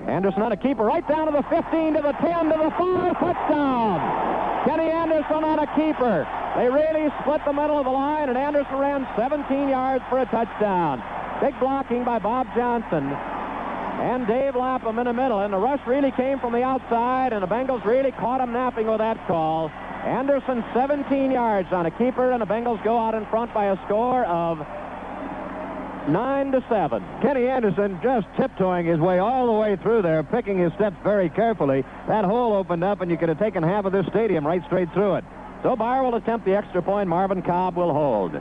Anderson on a keeper right down to the 15, to the 10, to the 5. Touchdown! Kenny Anderson on a keeper. They really split the middle of the line, and Anderson ran 17 yards for a touchdown. Big blocking by Bob Johnson and Dave Lapham in the middle, and the rush really came from the outside, and the Bengals really caught him napping with that call. Anderson 17 yards on a keeper, and the Bengals go out in front by a score of 9-7. Kenny Anderson just tiptoeing his way all the way through there, picking his steps very carefully. That hole opened up, and you could have taken half of this stadium right straight through it. So Byer will attempt the extra point. Marvin Cobb will hold.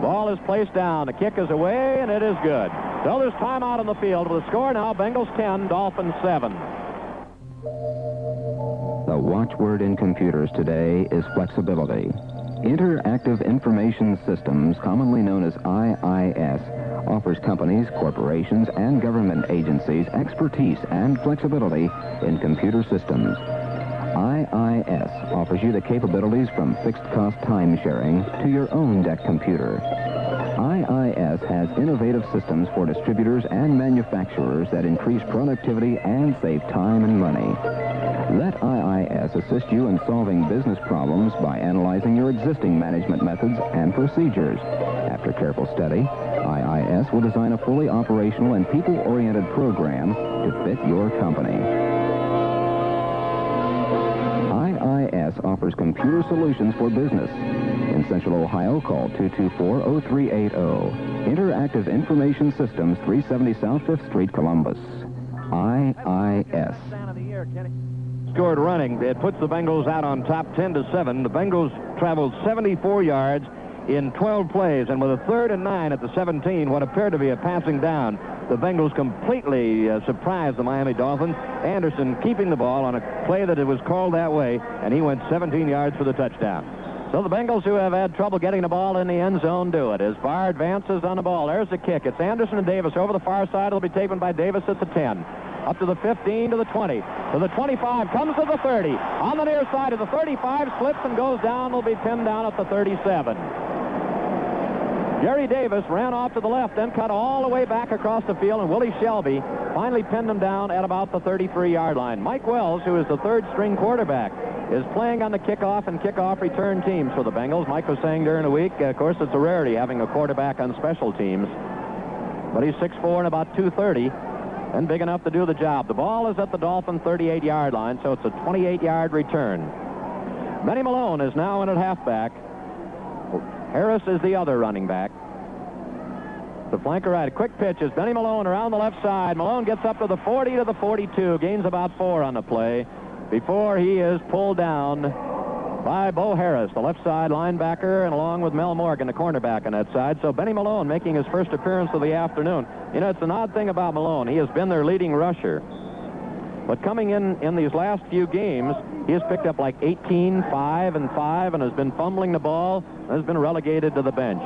Ball is placed down. The kick is away, and it is good. So there's timeout on the field with a score now, Bengals 10, Dolphins 7. The watchword in computers today is flexibility. Interactive Information Systems, commonly known as IIS, offers companies, corporations, and government agencies expertise and flexibility in computer systems. IIS offers you the capabilities from fixed-cost time sharing to your own deck computer. IIS has innovative systems for distributors and manufacturers that increase productivity and save time and money. Let IIS assist you in solving business problems by analyzing your existing management methods and procedures. After careful study, IIS will design a fully operational and people-oriented program to fit your company. IIS offers computer solutions for business. In Central Ohio, call 224-0380. Interactive Information Systems, 370 South 5th Street, Columbus. IIS. Scored running. It puts the Bengals out on top 10-7. The Bengals traveled 74 yards in 12 plays, and with a 3rd and 9 at the 17, what appeared to be a passing down, the Bengals completely surprised the Miami Dolphins. Anderson keeping the ball on a play that it was called that way, and he went 17 yards for the touchdown. So the Bengals, who have had trouble getting the ball in the end zone, do it. As Barr advances on the ball, there's the kick. It's Anderson and Davis over the far side. It'll be taken by Davis at the 10. Up to the 15, to the 20, to the 25, comes to the 30. On the near side of the 35, slips and goes down. Will be pinned down at the 37. Gary Davis ran off to the left, then cut all the way back across the field, and Willie Shelby finally pinned him down at about the 33-yard line. Mike Wells, who is the third-string quarterback, is playing on the kickoff and kickoff return teams for the Bengals. Mike was saying during the week, of course, it's a rarity having a quarterback on special teams. But he's 6'4" and about 230 and big enough to do the job. The ball is at the Dolphin 38-yard line, so it's a 28-yard return. Benny Malone is now in at halfback. Harris is the other running back. The flanker right. A quick pitch is Benny Malone around the left side. Malone gets up to the 40 to the 42, gains about 4 on the play before he is pulled down by Bo Harris, the left side linebacker, and along with Mel Morgan, the cornerback on that side. So Benny Malone making his first appearance of the afternoon. You know, it's an odd thing about Malone. He has been their leading rusher. But coming in these last few games, he has picked up like 18, 5, and 5, and has been fumbling the ball and has been relegated to the bench.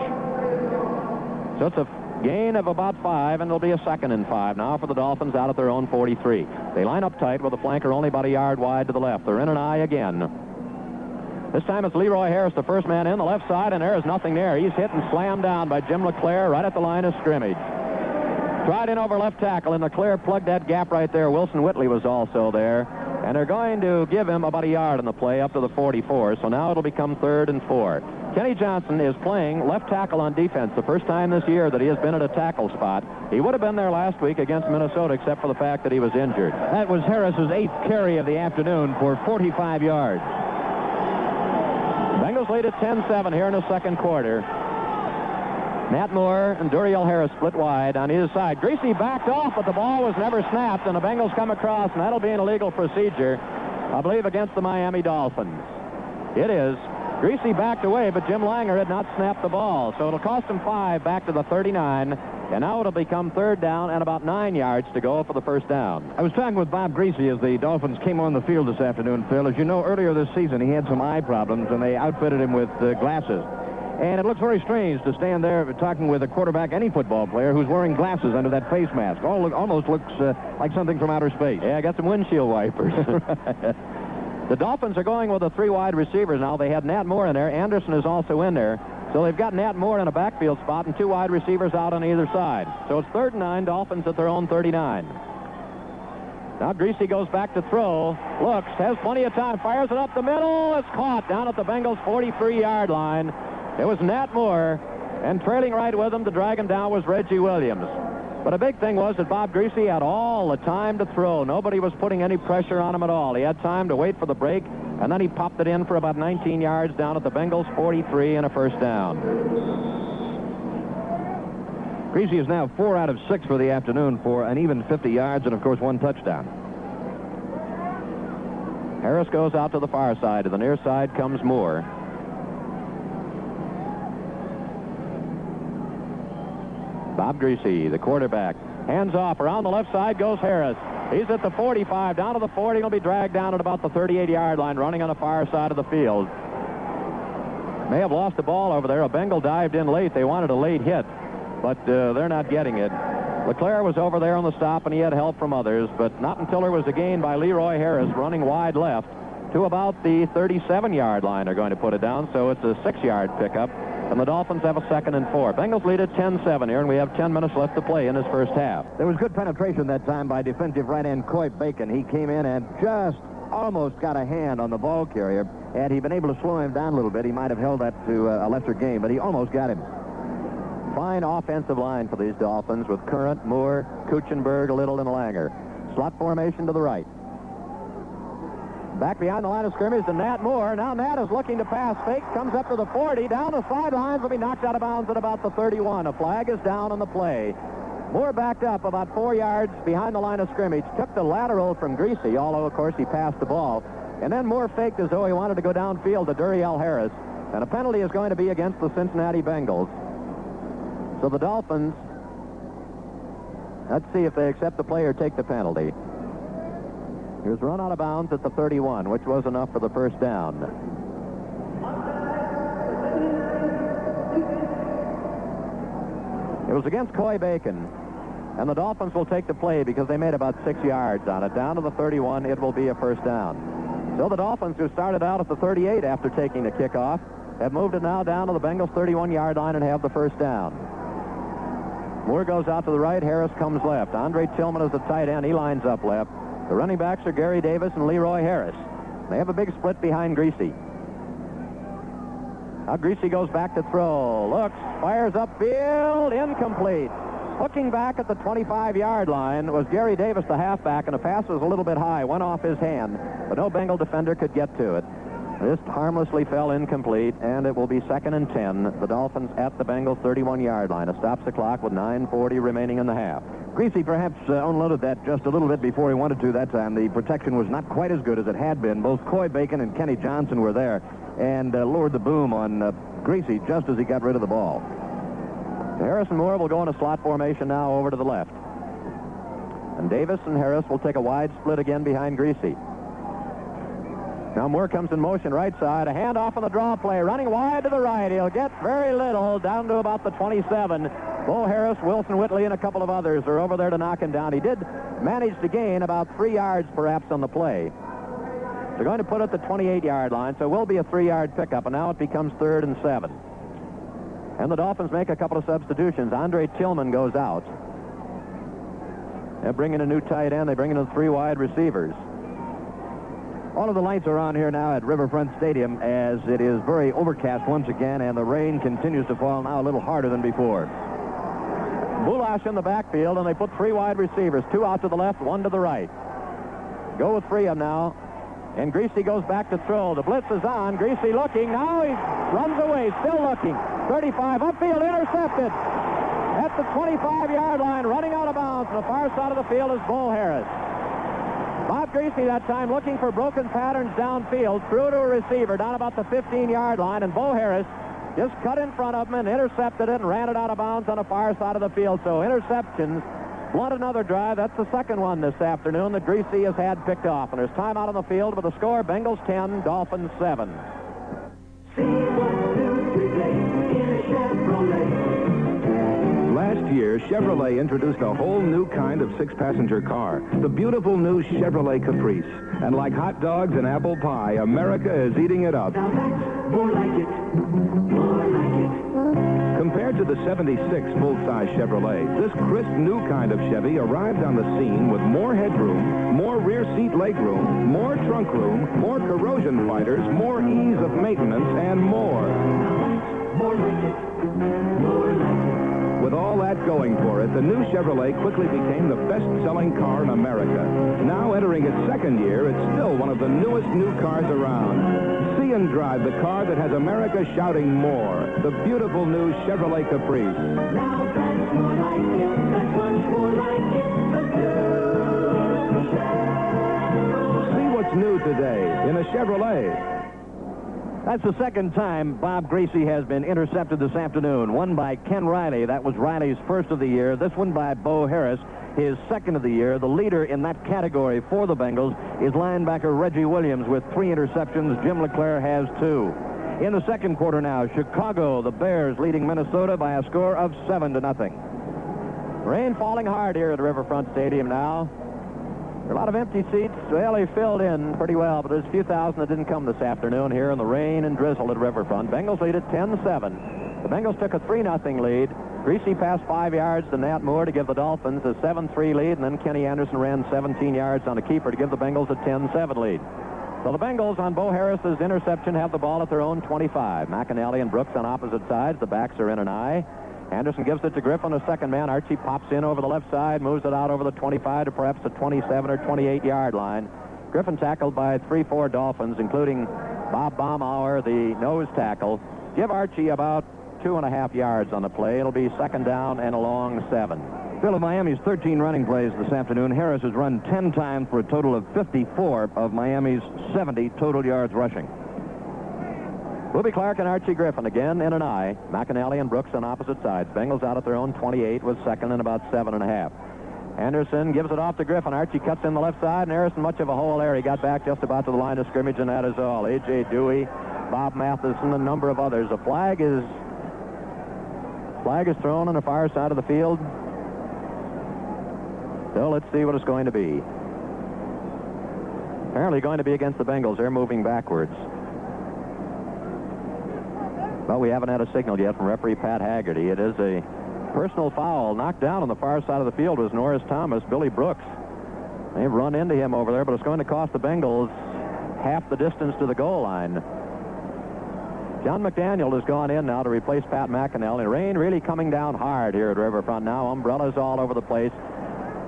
So it's a gain of about 5, and it'll be a 2nd and 5 now for the Dolphins out at their own 43. They line up tight with the flanker only about a yard wide to the left. They're in an eye again. This time it's Leroy Harris, the first man in the left side, and there is nothing there. He's hit and slammed down by Jim LeClaire right at the line of scrimmage. Tried in over left tackle, and LeClaire plugged that gap right there. Wilson Whitley was also there. And they're going to give him about a yard on the play up to the 44, so now it'll become 3rd and 4. Kenny Johnson is playing left tackle on defense, the first time this year that he has been at a tackle spot. He would have been there last week against Minnesota, except for the fact that he was injured. That was Harris's 8th carry of the afternoon for 45 yards. Bengals lead at 10-7 here in the second quarter. Nat Moore and Duriel Harris split wide on either side. Greasy backed off, but the ball was never snapped, and the Bengals come across, and that'll be an illegal procedure, I believe, against the Miami Dolphins. It is. Greasy backed away, but Jim Langer had not snapped the ball, so it'll cost him 5 back to the 39, and now it'll become 3rd down and about 9 yards to go for the first down. I was talking with Bob Greasy as the Dolphins came on the field this afternoon, Phil. As you know, earlier this season he had some eye problems, and they outfitted him with glasses. And it looks very strange to stand there talking with a quarterback, any football player, who's wearing glasses under that face mask. Almost looks like something from outer space. Yeah, I got some windshield wipers. The Dolphins are going with the 3 wide receivers now. They had Nat Moore in there. Anderson is also in there. So they've got Nat Moore in a backfield spot and 2 wide receivers out on either side. So it's 3rd and 9, Dolphins at their own 39. Now Greasy goes back to throw. Looks, has plenty of time, fires it up the middle. It's caught down at the Bengals' 43-yard line. It was Nat Moore, and trailing right with him to drag him down was Reggie Williams. But a big thing was that Bob Greasy had all the time to throw. Nobody was putting any pressure on him at all. He had time to wait for the break, and then he popped it in for about 19 yards down at the Bengals' 43 and a first down. Greasy is now 4 out of 6 for the afternoon for an even 50 yards and, of course, 1 touchdown. Harris goes out to the far side. To the near side comes Moore. Bob Greasy, the quarterback, hands off. Around the left side goes Harris. He's at the 45, down to the 40. He'll be dragged down at about the 38-yard line, running on the far side of the field. May have lost the ball over there. A Bengal dived in late. They wanted a late hit, but they're not getting it. LeClaire was over there on the stop, and he had help from others, but not until there was a gain by Leroy Harris running wide left to about the 37-yard line. They're going to put it down, so it's a 6-yard pickup. And the Dolphins have a 2nd and 4. Bengals lead at 10-7 here, and we have 10 minutes left to play in this first half. There was good penetration that time by defensive right end Coy Bacon. He came in and just almost got a hand on the ball carrier. Had he been able to slow him down a little bit, he might have held that to a lesser game, but he almost got him. Fine offensive line for these Dolphins with Current, Moore, Kuchenberg, Little, and Langer. Slot formation to the right. Back behind the line of scrimmage to Nat Moore. Now Nat is looking to pass. Fake, comes up to the 40, down the sidelines, will be knocked out of bounds at about the 31. A flag is down on the play. Moore backed up about 4 yards behind the line of scrimmage, took the lateral from Greasy, although, of course, he passed the ball. And then Moore faked as though he wanted to go downfield to Duriel Harris. And a penalty is going to be against the Cincinnati Bengals. So the Dolphins, let's see if they accept the play or take the penalty. Here's run out of bounds at the 31, which was enough for the first down. It was against Coy Bacon, and the Dolphins will take the play because they made about 6 yards on it. Down to the 31, it will be a first down. So the Dolphins, who started out at the 38 after taking the kickoff, have moved it now down to the Bengals 31-yard line and have the first down. Moore goes out to the right. Harris comes left. Andre Tillman is the tight end. He lines up left. The running backs are Gary Davis and Leroy Harris. They have a big split behind Greasy. Now Greasy goes back to throw. Looks, fires upfield, incomplete. Looking back at the 25-yard line was Gary Davis, the halfback, and the pass was a little bit high, went off his hand, but no Bengal defender could get to it. This harmlessly fell incomplete, and it will be 2nd and 10. The Dolphins at the Bengals 31-yard line. It stops the clock with 9:40 remaining in the half. Greasy perhaps unloaded that just a little bit before he wanted to that time. The protection was not quite as good as it had been. Both Coy Bacon and Kenny Johnson were there and lowered the boom on Greasy just as he got rid of the ball. Harris and Moore will go in a slot formation now over to the left. And Davis and Harris will take a wide split again behind Greasy. Now Moore comes in motion right side. A handoff on the draw play. Running wide to the right. He'll get very little, down to about the 27. Bo Harris, Wilson Whitley, and a couple of others are over there to knock him down. He did manage to gain about 3 yards perhaps on the play. They're going to put it at the 28-yard line, so it will be a 3-yard pickup, and now it becomes 3rd and 7. And the Dolphins make a couple of substitutions. Andre Tillman goes out. They bring in a new tight end. They bring in the 3 wide receivers. All of the lights are on here now at Riverfront Stadium as it is very overcast once again, and the rain continues to fall now a little harder than before. Bulash in the backfield, and they put 3 wide receivers, 2 out to the left, 1 to the right. Go with 3 of them now. And Greasy goes back to throw. The blitz is on. Greasy looking. Now he runs away, still looking. 35 upfield, intercepted. At the 25-yard line, running out of bounds. On the far side of the field is Bo Harris. Bob Greasy that time looking for broken patterns downfield, threw to a receiver down about the 15-yard line, and Bo Harris just cut in front of him and intercepted it and ran it out of bounds on the far side of the field. So interceptions blunt another drive. That's the second one this afternoon that Greasy has had picked off. And there's time out on the field with a score, Bengals 10, Dolphins 7. See what's new today in a Chevrolet. Last year, Chevrolet introduced a whole new kind of 6-passenger car, the beautiful new Chevrolet Caprice. And like hot dogs and apple pie, America is eating it up. Now that's more like it. More like it. Compared to the 76 full-size Chevrolet, this crisp new kind of Chevy arrived on the scene with more headroom, more rear seat legroom, more trunk room, more corrosion fighters, more ease of maintenance, and more. More like it. More like it. With all that going for it, the new Chevrolet quickly became the best-selling car in America. Now entering its second year, it's still one of the newest new cars around. See and drive the car that has America shouting more, the beautiful new Chevrolet Caprice. Now that's more like it. That's much more like it. The new Chevrolet. See what's new today in a Chevrolet. That's the second time Bob Greasy has been intercepted this afternoon. One by Ken Riley. That was Riley's first of the year. This one by Bo Harris, his second of the year. The leader in that category for the Bengals is linebacker Reggie Williams with 3 interceptions. Jim LeClaire has 2. In the second quarter now, Chicago, the Bears leading Minnesota by a score of 7-0. Rain falling hard here at Riverfront Stadium now. There are a lot of empty seats. Well, they filled in pretty well, but there's a few thousand that didn't come this afternoon here in the rain and drizzle at Riverfront. Bengals lead at 10-7. The Bengals took a 3-0 lead. Greasy passed 5 yards to Nat Moore to give the Dolphins a 7-3 lead, and then Kenny Anderson ran 17 yards on a keeper to give the Bengals a 10-7 lead. So the Bengals on Bo Harris's interception have the ball at their own 25. McAnally and Brooks on opposite sides. The backs are in an eye. Anderson gives it to Griffin, the second man. Archie pops in over the left side, moves it out over the 25 to perhaps the 27 or 28-yard line. Griffin tackled by 3-4 Dolphins, including Bob Baumauer, the nose tackle. Give Archie about 2.5 yards on the play. It'll be second down and a long 7. Phil, of Miami's 13 running plays this afternoon, Harris has run 10 times for a total of 54 of Miami's 70 total yards rushing. Boobie Clark and Archie Griffin again in an eye. McAnally and Brooks on opposite sides. Bengals out at their own 28 with second and about 7.5. Anderson gives it off to Griffin. Archie cuts in the left side, and Harrison much of a hole there. He got back just about to the line of scrimmage, and that is all. A.J. Dewey, Bob Matheson, a number of others. The flag is thrown on the far side of the field. So let's see what it's going to be. Apparently going to be against the Bengals. They're moving backwards. Well, we haven't had a signal yet from referee Pat Haggerty. It is a personal foul. Knocked down on the far side of the field was Norris Thomas, Billy Brooks. They've run into him over there, but it's going to cost the Bengals half the distance to the goal line. John McDaniel has gone in now to replace Pat McInally. Rain really coming down hard here at Riverfront now. Umbrellas all over the place.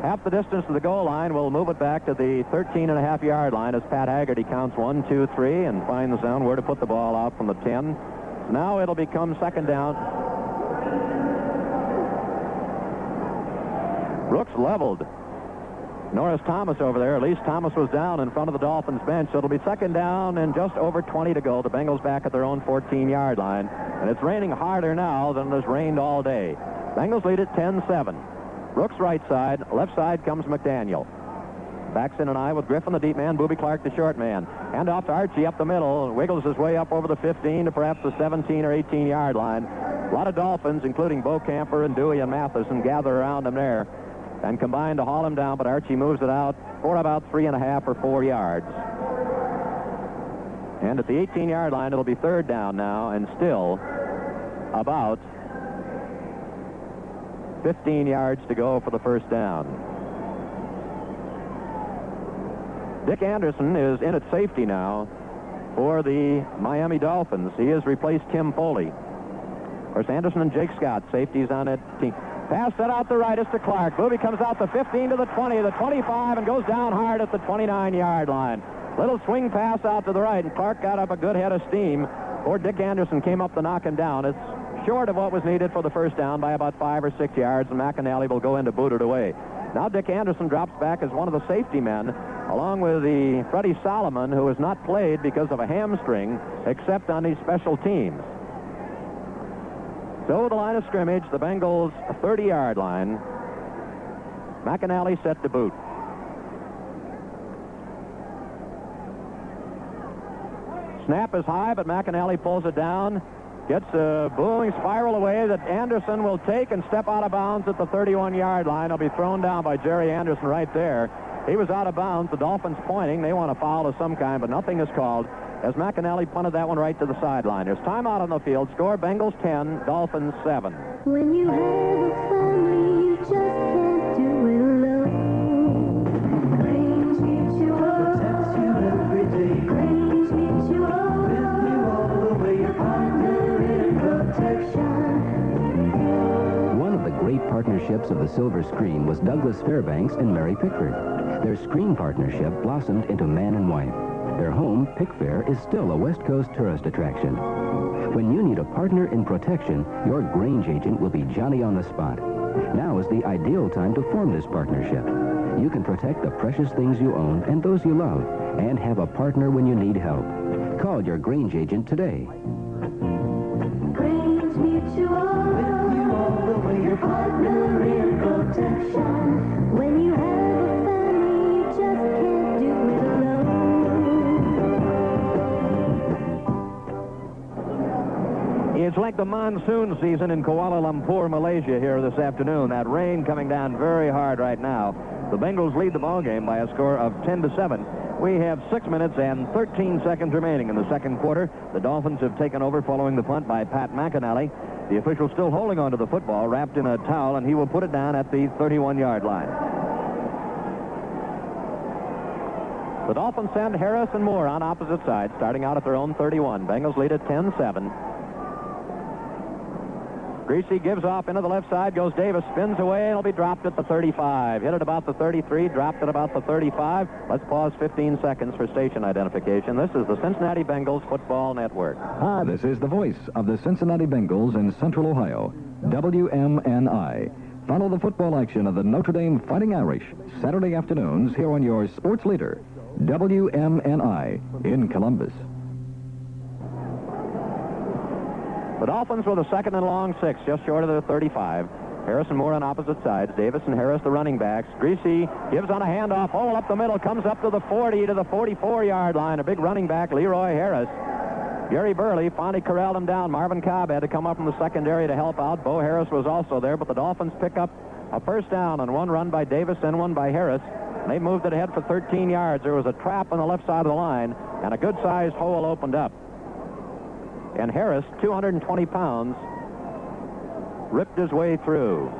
Half the distance to the goal line. We'll move it back to the 13.5-yard line as Pat Haggerty counts 1, 2, 3 and finds down where to put the ball out from the 10. Now it'll become second down. Brooks leveled Norris Thomas over there. At least Thomas was down in front of the Dolphins bench. So it'll be second down and just over 20 to go. The Bengals back at their own 14-yard line. And it's raining harder now than it has rained all day. Bengals lead at 10-7. Brooks right side. Left side comes McDaniel. Backs in an eye with Griffin, the deep man. Booby Clark, the short man. Hand off to Archie up the middle. Wiggles his way up over the 15 to perhaps the 17 or 18-yard line. A lot of Dolphins, including Bo Camper and Dewey and Matheson, gather around him there and combine to haul him down, but Archie moves it out for about 3.5 or 4 yards. And at the 18-yard line, it'll be third down now, and still about 15 yards to go for the first down. Dick Anderson is in at safety now for the Miami Dolphins. He has replaced Tim Foley. Of course, Anderson and Jake Scott, safeties on that team. Pass set out the right is to Clark. Booby comes out the 15 to the 20, the 25, and goes down hard at the 29-yard line. Little swing pass out to the right, and Clark got up a good head of steam. Or Dick Anderson came up to knock him down. It's short of what was needed for the first down by about 5 or 6 yards, and McInally will go in to boot it away. Now Dick Anderson drops back as one of the safety men, along with the Freddie Solomon, who has not played because of a hamstring, except on these special teams. So the line of scrimmage, the Bengals' 30-yard line. McInally set to boot. Snap is high, but McInally pulls it down. Gets a booming spiral away that Anderson will take and step out of bounds at the 31-yard line. He'll be thrown down by Jerry Anderson right there. He was out of bounds. The Dolphins pointing. They want a foul of some kind, but nothing is called as McInally punted that one right to the sideline. There's timeout on the field. Score Bengals 10, Dolphins 7. When you have a family, you just can't do it alone. Grange Mutual protects you every day. Grange Mutual with you all the way. Your partner in protection. One of the great partnerships of the silver screen was Douglas Fairbanks and Mary Pickford. Their screen partnership blossomed into man and wife. Their home, Pickfair, is still a West Coast tourist attraction. When you need a partner in protection, your Grange agent will be Johnny on the spot. Now is the ideal time to form this partnership. You can protect the precious things you own and those you love, and have a partner when you need help. Call your Grange agent today. Grange Mutual with you all the way. Your partner in protection. When you have a family, you just can't do it alone. It's like the monsoon season in Kuala Lumpur, Malaysia here this afternoon. That rain coming down very hard right now. The Bengals lead the ball game by a score of 10-7. We have 6 minutes and 13 seconds remaining in the second quarter. The Dolphins have taken over following the punt by Pat McInally. The official still holding onto the football, wrapped in a towel, and he will put it down at the 31-yard line. The Dolphins send Harris and Moore on opposite sides, starting out at their own 31. Bengals lead at 10-7. Greasy gives off into the left side, goes Davis, spins away, and will be dropped at the 35. Hit at about the 33, dropped at about the 35. Let's pause 15 seconds for station identification. This is the Cincinnati Bengals Football Network. This is the voice of the Cincinnati Bengals in Central Ohio, WMNI. Follow the football action of the Notre Dame Fighting Irish, Saturday afternoons here on your sports leader, WMNI, in Columbus. The Dolphins with a second and long 6, just short of the 35. Harris and Moore on opposite sides. Davis and Harris, the running backs. Greasy gives on a handoff, all up the middle, comes up to the 40, to the 44-yard line. A big running back, Leroy Harris. Gary Burley finally corralled him down. Marvin Cobb had to come up from the secondary to help out. Bo Harris was also there, but the Dolphins pick up a first down on one run by Davis and one by Harris. They moved it ahead for 13 yards. There was a trap on the left side of the line, and a good-sized hole opened up. And Harris, 220 pounds, ripped his way through.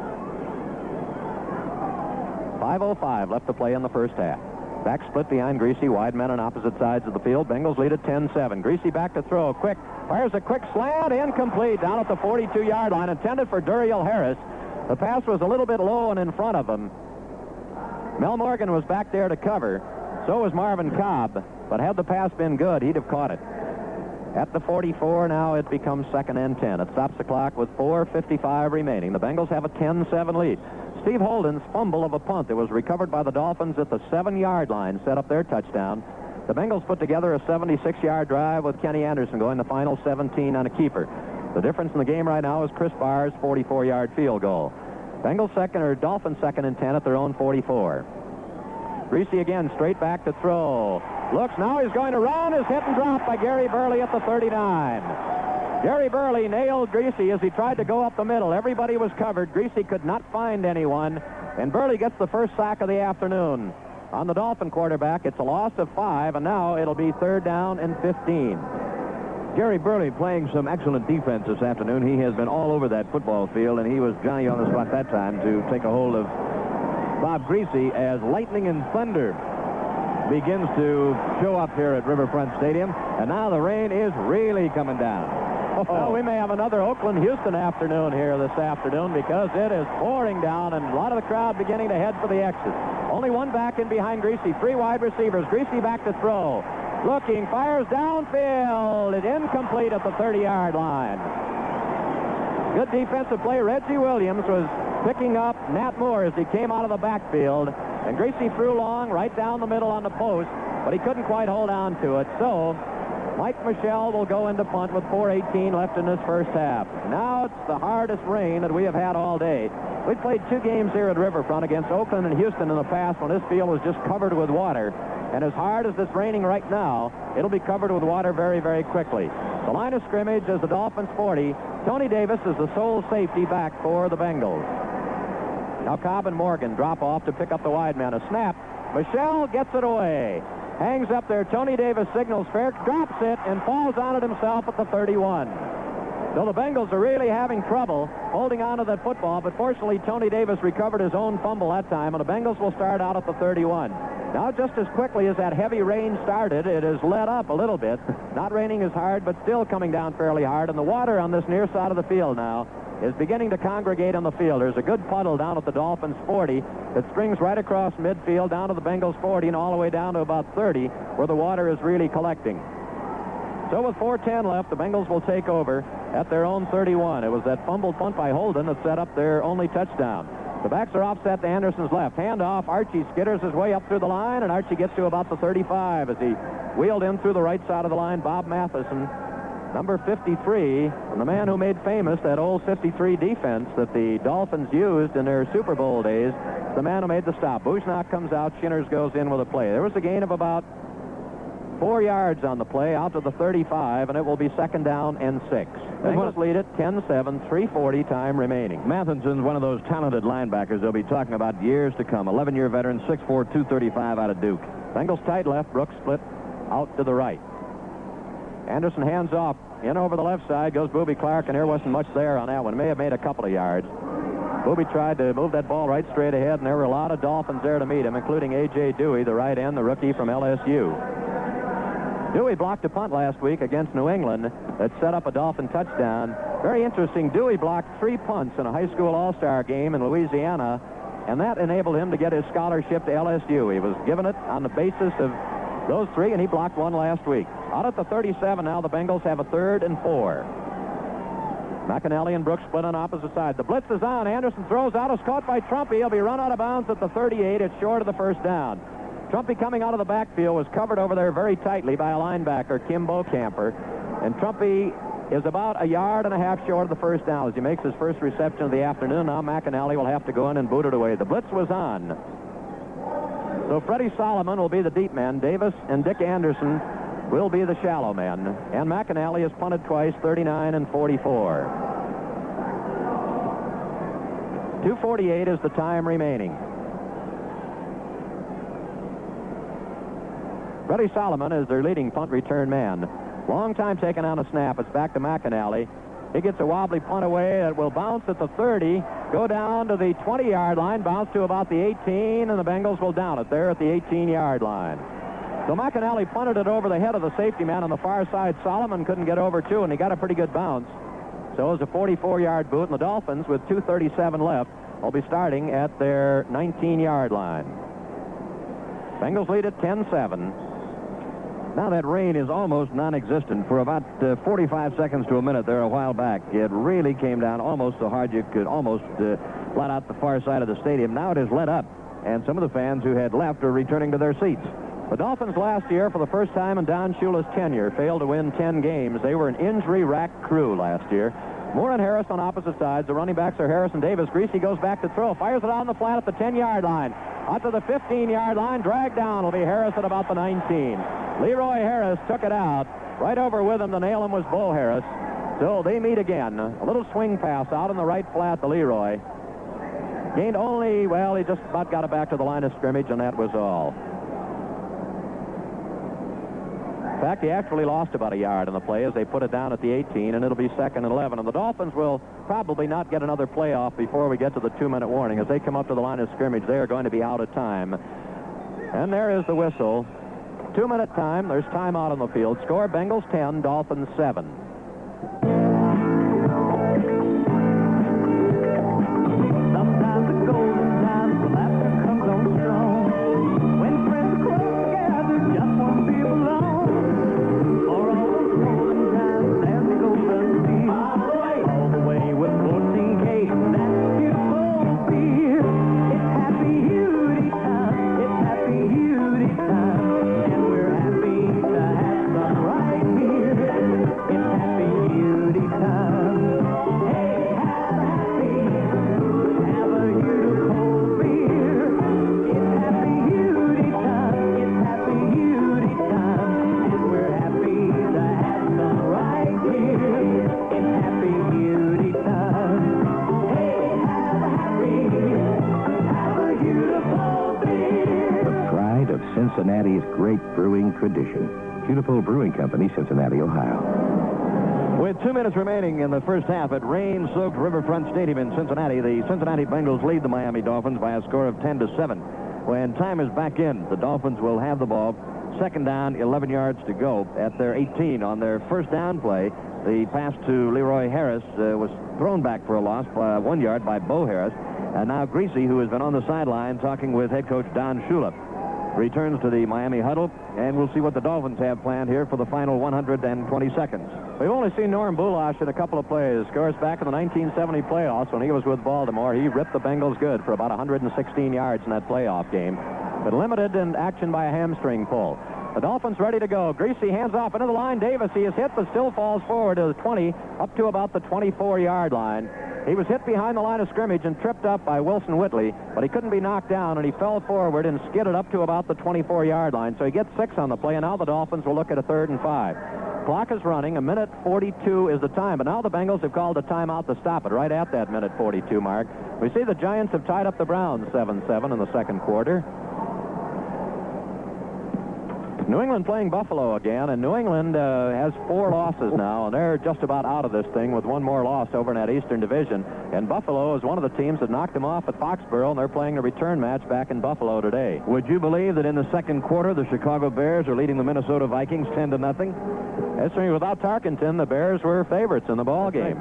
5:05 left to play in the first half. Back split behind Greasy, wide men on opposite sides of the field. Bengals lead at 10-7. Greasy back to throw. Quick, fires a quick slant, incomplete, down at the 42-yard line, intended for Duriel Harris. The pass was a little bit low and in front of him. Mel Morgan was back there to cover. So was Marvin Cobb, but had the pass been good, he'd have caught it. At the 44, now it becomes 2nd and 10. It stops the clock with 4:55 remaining. The Bengals have a 10-7 lead. Steve Holden's fumble of a punt that was recovered by the Dolphins at the 7-yard line set up their touchdown. The Bengals put together a 76-yard drive with Kenny Anderson going the final 17 on a keeper. The difference in the game right now is Chris Barr's 44-yard field goal. Dolphins 2nd and 10 at their own 44. Greasy again, straight back to throw. Looks, now he's going to run. Is hit and dropped by Gary Burley at the 39. Gary Burley nailed Greasy as he tried to go up the middle. Everybody was covered. Greasy could not find anyone, and Burley gets the first sack of the afternoon. On the Dolphin quarterback, it's a loss of 5, and now it'll be 3rd down and 15. Gary Burley playing some excellent defense this afternoon. He has been all over that football field, and he was Johnny on the spot that time to take a hold of Bob Greasy as lightning and thunder begins to show up here at Riverfront Stadium. And now the rain is really coming down. Well, we may have another Oakland-Houston afternoon here this afternoon because it is pouring down and a lot of the crowd beginning to head for the exit. Only one back in behind Greasy. 3 wide receivers. Greasy back to throw. Looking, fires downfield. It's incomplete at the 30-yard line. Good defensive play. Reggie Williams was picking up Nat Moore as he came out of the backfield. And Greasy threw long right down the middle on the post, but he couldn't quite hold on to it. So Mike Michelle will go into punt with 4:18 left in this first half. Now it's the hardest rain that we have had all day. We played 2 games here at Riverfront against Oakland and Houston in the past when this field was just covered with water. And as hard as it's raining right now, it'll be covered with water very, very quickly. The line of scrimmage is the Dolphins 40. Tony Davis is the sole safety back for the Bengals. Now Cobb and Morgan drop off to pick up the wide man. A snap. Michelle gets it away. Hangs up there. Tony Davis signals fair, drops it, and falls on it himself at the 31. So the Bengals are really having trouble holding on to that football, but fortunately Tony Davis recovered his own fumble that time, and the Bengals will start out at the 31. Now, just as quickly as that heavy rain started, it has let up a little bit. Not raining as hard, but still coming down fairly hard, and the water on this near side of the field now is beginning to congregate on the field. There's a good puddle down at the Dolphins 40 that strings right across midfield down to the Bengals 40 and all the way down to about 30 where the water is really collecting. So with 4:10 left, the Bengals will take over at their own 31. It was that fumbled punt by Holden that set up their only touchdown. The backs are offset to Anderson's left. Handoff. Archie skitters his way up through the line, and Archie gets to about the 35 as he wheeled in through the right side of the line. Bob Matheson, number 53, and the man who made famous that old 53 defense that the Dolphins used in their Super Bowl days, the man who made the stop. Bujnak comes out. Shinners goes in with a play. There was a gain of about 4 yards on the play out to the 35, and it will be 2nd down and 6. Bengals lead it 10-7, 3:40 time remaining. Matheson's one of those talented linebackers they'll be talking about years to come. 11-year veteran, 6'4", 235 out of Duke. Bengals tight left. Brooks split out to the right. Anderson hands off. In over the left side goes Booby Clark, and there wasn't much there on that one. May have made a couple of yards. Booby tried to move that ball right straight ahead, and there were a lot of Dolphins there to meet him, including A.J. Dewey, the right end, the rookie from LSU. Dewey blocked a punt last week against New England that set up a Dolphin touchdown. Very interesting. Dewey blocked 3 punts in a high school all-star game in Louisiana, and that enabled him to get his scholarship to LSU. He was given it on the basis of those 3, and he blocked 1 last week. Out at the 37 now, the Bengals have a 3rd and 4. McAnally and Brooks split on opposite side. The blitz is on. Anderson throws out. It's caught by Trumpy. He'll be run out of bounds at the 38. It's short of the first down. Trumpy coming out of the backfield was covered over there very tightly by a linebacker, Kim Bocamper. And Trumpy is about 1.5 yards short of the first down as he makes his first reception of the afternoon. Now McAnally will have to go in and boot it away. The blitz was on. So Freddie Solomon will be the deep man. Davis and Dick Anderson will be the shallow men. And McAnally has punted twice, 39 and 44. 2:48 is the time remaining. Freddie Solomon is their leading punt return man. Long time taking on a snap. It's back to McAnally. He gets a wobbly punt away that will bounce at the 30, go down to the 20-yard line, bounce to about the 18, and the Bengals will down it there at the 18-yard line. So McAnally punted it over the head of the safety man on the far side. Solomon couldn't get over, too, and he got a pretty good bounce. So it was a 44-yard boot, and the Dolphins, with 2:37 left, will be starting at their 19-yard line. Bengals lead at 10-7. Now that rain is almost non-existent. For about 45 seconds to a minute there a while back, it really came down almost so hard you could almost flat out the far side of the stadium. Now it has let up, and some of the fans who had left are returning to their seats. The Dolphins last year, for the first time in Don Shula's tenure, failed to win 10 games. They were an injury-racked crew last year. Moore and Harris on opposite sides. The running backs are Harris and Davis. Greasy goes back to throw. Fires it on the flat at the 10-yard line. Out to the 15-yard line. Dragged down will be Harris at about the 19. Leroy Harris took it out. Right over with him to nail him was Bo Harris. So they meet again. A little swing pass out on the right flat to Leroy. Gained only, well, he just about got it back to the line of scrimmage, and that was all. In fact, he actually lost about a yard in the play as they put it down at the 18, and it'll be 2nd and 11. And the Dolphins will probably not get another playoff before we get to the 2-minute warning. As they come up to the line of scrimmage, they are going to be out of time. And there is the whistle. 2-minute time. There's timeout on the field. Score, Bengals 10, Dolphins 7. Sometimes the golden times will laughter comes on strong. When friends are close together, just won't be alone. For all those golden times, there's the golden sea. All the way with 14K, that's beautiful beer. It's happy beauty time. It's happy beauty time. And we're happy to have some right here. It's happy beauty time. Hey, have a happy, have a beautiful beer. It's happy beauty time. It's happy beauty time. And we're happy to have some right here. It's happy beauty time. Hey, have a happy, have a beautiful beer. The pride of Cincinnati's great brewing tradition. Beautiful Brewing Company, Cincinnati, Ohio. With 2 minutes remaining in the first half at rain-soaked Riverfront Stadium in Cincinnati, the Cincinnati Bengals lead the Miami Dolphins by a score of 10-7. When time is back in, the Dolphins will have the ball. 2nd down, 11 yards to go at their 18. On their first down play, the pass to Leroy Harris was thrown back for a loss by 1 yard by Bo Harris. And now Greasy, who has been on the sideline talking with head coach Don Shula, returns to the Miami huddle, and we'll see what the Dolphins have planned here for the final 120 seconds. We've only seen Norm Bulash in a couple of plays. Scores back in the 1970 playoffs when he was with Baltimore. He ripped the Bengals good for about 116 yards in that playoff game, but limited in action by a hamstring pull. The Dolphins ready to go. Greasy hands off into the line. Davis, he is hit, but still falls forward to the 20, up to about the 24-yard line. He was hit behind the line of scrimmage and tripped up by Wilson Whitley, but he couldn't be knocked down, and he fell forward and skidded up to about the 24-yard line. So he gets 6 on the play, and now the Dolphins will look at a 3rd and 5. Clock is running. 1:42 is the time, but now the Bengals have called a timeout to stop it right at that 1:42 mark. We see the Giants have tied up the Browns 7-7 in the second quarter. New England playing Buffalo again, and New England has 4 losses now, and they're just about out of this thing with 1 more loss over in that Eastern Division. And Buffalo is one of the teams that knocked them off at Foxborough, and they're playing a return match back in Buffalo today. Would you believe that in the second quarter, the Chicago Bears are leading the Minnesota Vikings 10-0? That's right. Without Tarkenton, the Bears were favorites in the ball game.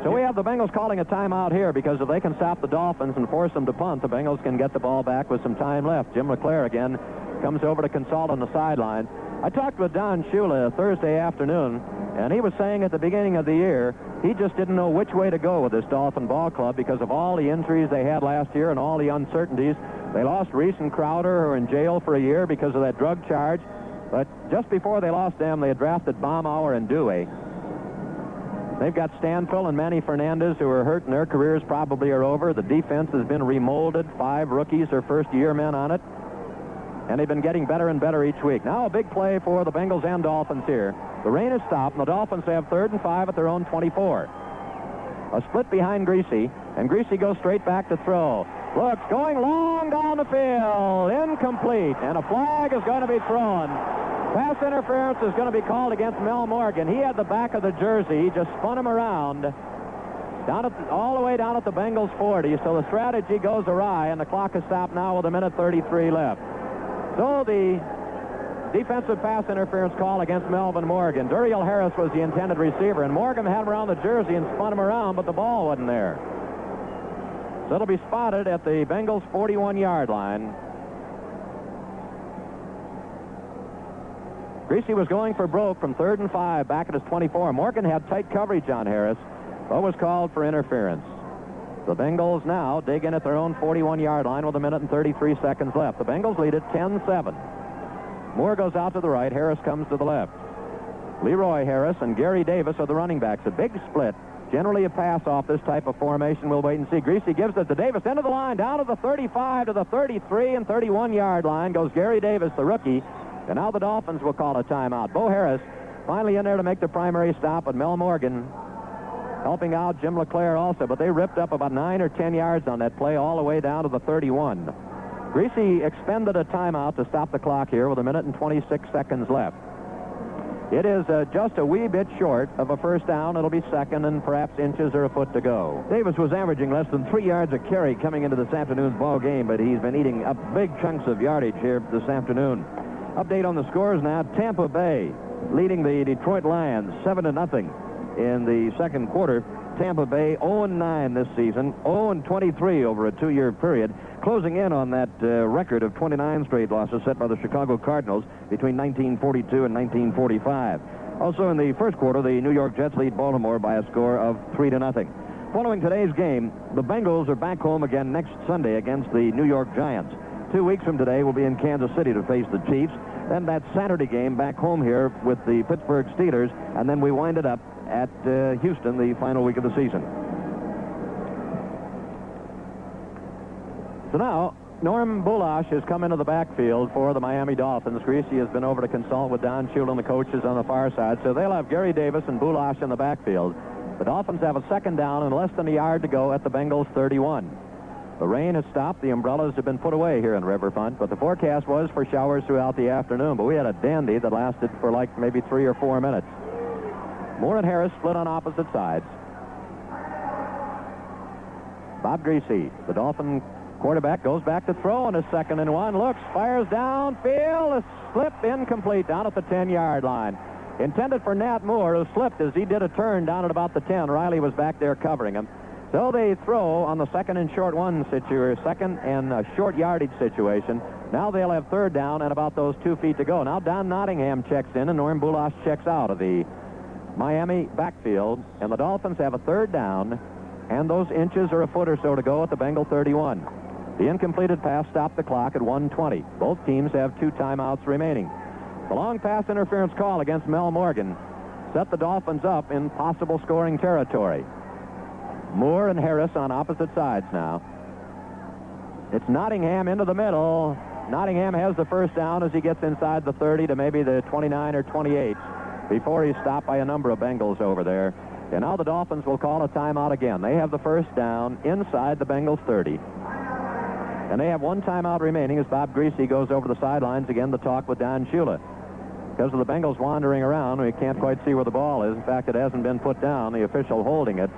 So we have the Bengals calling a timeout here, because if they can stop the Dolphins and force them to punt, the Bengals can get the ball back with some time left. Jim LeClaire again comes over to consult on the sideline. I talked with Don Shula Thursday afternoon, and he was saying at the beginning of the year he just didn't know which way to go with this Dolphin ball club because of all the injuries they had last year and all the uncertainties. They lost Reese and Crowder, who are in jail for a year because of that drug charge. But just before they lost them, they had drafted Baumauer and Dewey. They've got Stanfill and Manny Fernandez, who are hurt, and their careers probably are over. The defense has been remolded. 5 rookies are first-year men on it. And they've been getting better and better each week. Now a big play for the Bengals and Dolphins here. The rain has stopped, and the Dolphins have 3rd and 5 at their own 24. A split behind Greasy, and Greasy goes straight back to throw. Looks, going long down the field, incomplete, and a flag is going to be thrown. Pass interference is going to be called against Mel Morgan. He had the back of the jersey. He just spun him around all the way down at the Bengals 40. So the strategy goes awry, and the clock is stopped now with 1:33 left. So the defensive pass interference call against Melvin Morgan. Duriel Harris was the intended receiver, and Morgan had him around the jersey and spun him around, but the ball wasn't there. So it'll be spotted at the Bengals 41-yard line. Greasy was going for broke from 3rd and 5 back at his 24. Morgan had tight coverage on Harris, but was called for interference. The Bengals now dig in at their own 41-yard line with 1:33 left. The Bengals lead it 10-7. Moore goes out to the right. Harris comes to the left. Leroy Harris and Gary Davis are the running backs. A big split. Generally a pass off this type of formation. We'll wait and see. Greasy gives it to Davis. Into the line. Down to the 35, to the 33 and 31-yard line goes Gary Davis, the rookie. And now the Dolphins will call a timeout. Bo Harris finally in there to make the primary stop, but Mel Morgan helping out Jim LeClaire also. But they ripped up about 9 or 10 yards on that play all the way down to the 31. Greasy expended a timeout to stop the clock here with 1:26 left. It is just a wee bit short of a first down. It'll be second and perhaps inches or a foot to go. Davis was averaging less than 3 yards a carry coming into this afternoon's ball game, but he's been eating up big chunks of yardage here this afternoon. Update on the scores now. Tampa Bay leading the Detroit Lions 7-0 in the second quarter. Tampa Bay 0-9 this season, 0-23 over a 2-year period, closing in on that record of 29 straight losses set by the Chicago Cardinals between 1942 and 1945. Also in the first quarter, the New York Jets lead Baltimore by a score of 3-0. Following today's game, the Bengals are back home again next Sunday against the New York Giants. 2 weeks from today, we'll be in Kansas City to face the Chiefs. Then that Saturday game back home here with the Pittsburgh Steelers, and then we wind it up at Houston the final week of the season. So now, Norm Bulash has come into the backfield for the Miami Dolphins. Greasy has been over to consult with Don Shula and the coaches on the far side, so they'll have Gary Davis and Bulash in the backfield. The Dolphins have a second down and less than a yard to go at the Bengals 31. The rain has stopped. The umbrellas have been put away here in Riverfront, but the forecast was for showers throughout the afternoon. But we had a dandy that lasted for like maybe 3 or 4 minutes. Moore and Harris split on opposite sides. Bob Greasy, the Dolphin quarterback, goes back to throw on his 2nd and 1. Looks, fires downfield. A slip incomplete down at the 10-yard line. Intended for Nat Moore, who slipped as he did a turn down at about the 10. Riley was back there covering him. So they throw on the 2nd and short 1 situation, 2nd and short yardage situation. Now they'll have 3rd down and about those 2 feet to go. Now Don Nottingham checks in and Norm Bulash checks out of the Miami backfield. And the Dolphins have a 3rd down and those inches or a foot or so to go at the Bengal 31. The incompleted pass stopped the clock at 1:20. Both teams have 2 timeouts remaining. The long pass interference call against Mel Morgan set the Dolphins up in possible scoring territory. Moore and Harris on opposite sides now. It's Nottingham into the middle. Nottingham has the first down as he gets inside the 30 to maybe the 29 or 28 before he's stopped by a number of Bengals over there. And now the Dolphins will call a timeout again. They have the first down inside the Bengals 30. And they have 1 timeout remaining as Bob Greasy goes over the sidelines again to talk with Don Shula. Because of the Bengals wandering around, we can't quite see where the ball is. In fact, it hasn't been put down. The official holding it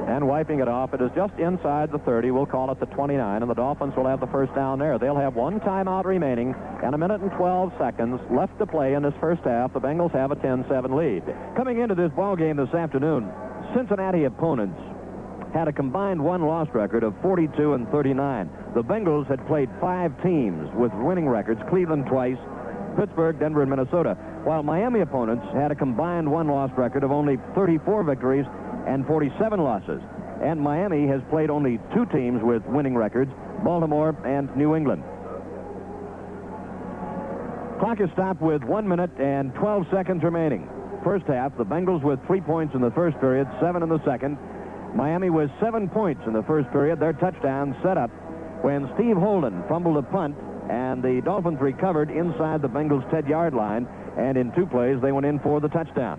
and wiping it off. It is just inside the 30. We'll call it the 29, and the Dolphins will have the first down there. They'll have 1 timeout remaining and 1:12 left to play in this first half. The Bengals have a 10-7 lead. Coming into this ball game this afternoon, Cincinnati opponents had a combined 1-loss record of 42-39. The Bengals had played 5 teams with winning records, Cleveland twice, Pittsburgh, Denver, and Minnesota, while Miami opponents had a combined 1-loss record of only 34 victories and 47 losses. And Miami has played only 2 teams with winning records, Baltimore and New England. Clock is stopped with 1 minute and 12 seconds remaining. First half, the Bengals with 3 points in the first period, 7 in the second. Miami with 7 points in the first period. Their touchdown set up when Steve Holden fumbled a punt, and the Dolphins recovered inside the Bengals' 10-yard line, and in 2 plays, they went in for the touchdown.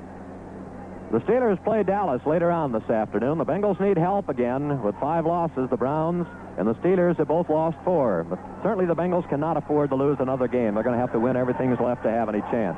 The Steelers play Dallas later on this afternoon. The Bengals need help again with 5 losses. The Browns and the Steelers have both lost 4. But certainly the Bengals cannot afford to lose another game. They're going to have to win everything that's left to have any chance.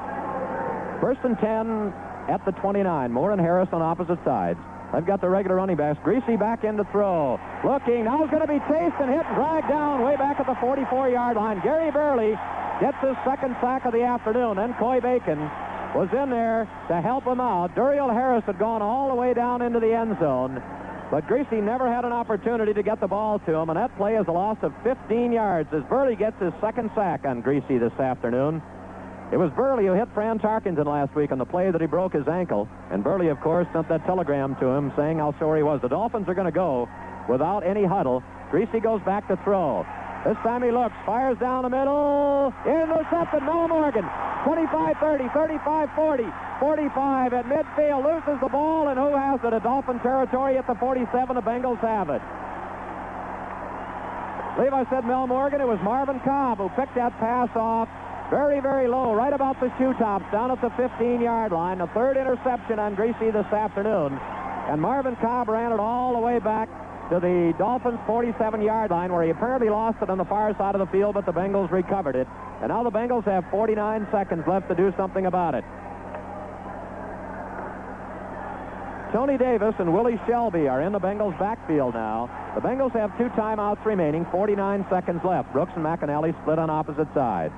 1st and 10 at the 29. Moore and Harris on opposite sides. They've got the regular running backs. Greasy back in to throw. Looking. Now he's going to be chased and hit and dragged down way back at the 44-yard line. Gary Burley gets his 2nd sack of the afternoon. Then Coy Bacon was in there to help him out. Duriel Harris had gone all the way down into the end zone, but Greasy never had an opportunity to get the ball to him, and that play is a loss of 15 yards as Burley gets his 2nd sack on Greasy this afternoon. It was Burley who hit Fran Tarkenton last week on the play that he broke his ankle, and Burley, of course, sent that telegram to him saying how sore he was. The Dolphins are going to go without any huddle. Greasy goes back to throw. This time he looks, fires down the middle, intercepted. Mel Morgan, 25-30, 35-40, 45 at midfield, loses the ball, and who has it? A Dolphin territory at the 47. The Bengals have it. I believe I said Mel Morgan. It was Marvin Cobb who picked that pass off very, very low, right about the shoe tops, down at the 15-yard line. The 3rd interception on Greasy this afternoon. And Marvin Cobb ran it all the way back to the Dolphins' 47-yard line, where he apparently lost it on the far side of the field, but the Bengals recovered it. And now the Bengals have 49 seconds left to do something about it. Tony Davis and Willie Shelby are in the Bengals' backfield now. The Bengals have 2 timeouts remaining, 49 seconds left. Brooks and McAnally split on opposite sides.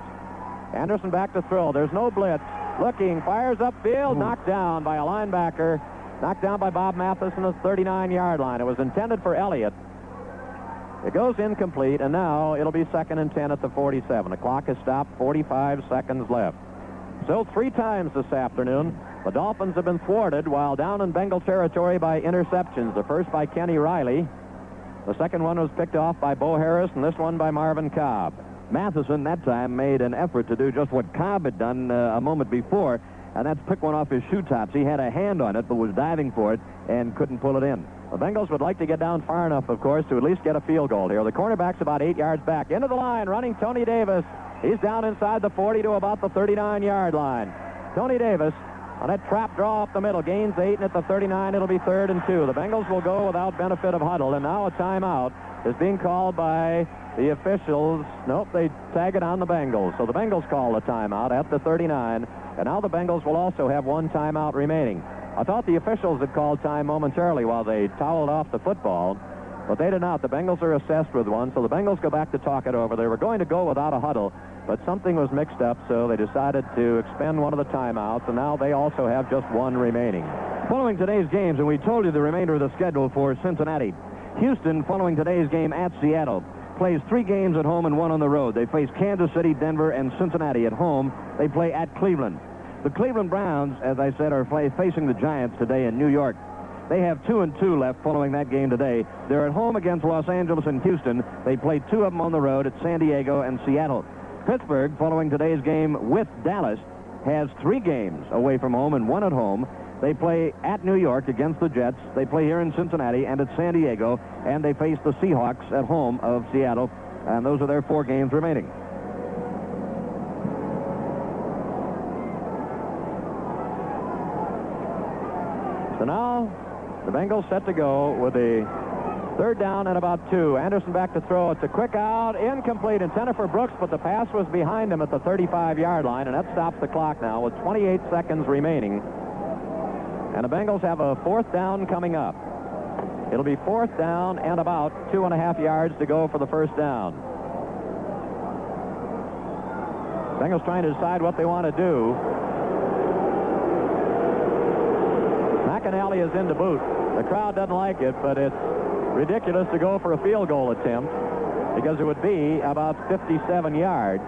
Anderson back to throw. There's no blitz. Looking, fires upfield, knocked down by a linebacker. Knocked down by Bob Mathis on the 39-yard line. It was intended for Elliott. It goes incomplete, and now it'll be 2nd and 10 at the 47. The clock has stopped, 45 seconds left. So 3 times this afternoon, the Dolphins have been thwarted while down in Bengal territory by interceptions. The first by Kenny Riley. The second one was picked off by Bo Harris, and this one by Marvin Cobb. Matheson that time made an effort to do just what Cobb had done a moment before, and that's pick one off his shoe tops. He had a hand on it, but was diving for it and couldn't pull it in. The Bengals would like to get down far enough, of course, to at least get a field goal here. The cornerback's about 8 yards back. Into the line, running Tony Davis. He's down inside the 40 to about the 39-yard line. Tony Davis on that trap draw up the middle. Gains 8, and at the 39, it'll be 3rd and 2. The Bengals will go without benefit of huddle, and now a timeout is being called by the officials. Nope, they tag it on the Bengals. So the Bengals call the timeout at the 39, and now the Bengals will also have 1 timeout remaining. I thought the officials had called time momentarily while they toweled off the football, but they did not. The Bengals are assessed with 1, so the Bengals go back to talk it over. They were going to go without a huddle, but something was mixed up, so they decided to expend one of the timeouts, and now they also have just 1 remaining. Following today's games, and we told you the remainder of the schedule for Cincinnati. Houston, following today's game at Seattle, plays 3 games at home and 1 on the road. They face Kansas City, Denver, and Cincinnati at home. They play at Cleveland. The Cleveland Browns, as I said, are facing the Giants today in New York. They have 2 and 2 left following that game today. They're at home against Los Angeles and Houston. They play 2 of them on the road at San Diego and Seattle. Pittsburgh, following today's game with Dallas, has 3 games away from home and 1 at home. They play at New York against the Jets. They play here in Cincinnati and at San Diego, and they face the Seahawks at home of Seattle, and those are their 4 games remaining. So now the Bengals set to go with a 3rd down and about 2. Anderson back to throw. It's a quick out, incomplete, intended for Brooks, but the pass was behind him at the 35-yard line, and that stops the clock now with 28 seconds remaining. And the Bengals have a 4th down coming up. It'll be 4th down and about 2.5 yards to go for the 1st down. Bengals trying to decide what they want to do. McAnally is in to boot. The crowd doesn't like it, but it's ridiculous to go for a field goal attempt because it would be about 57 yards.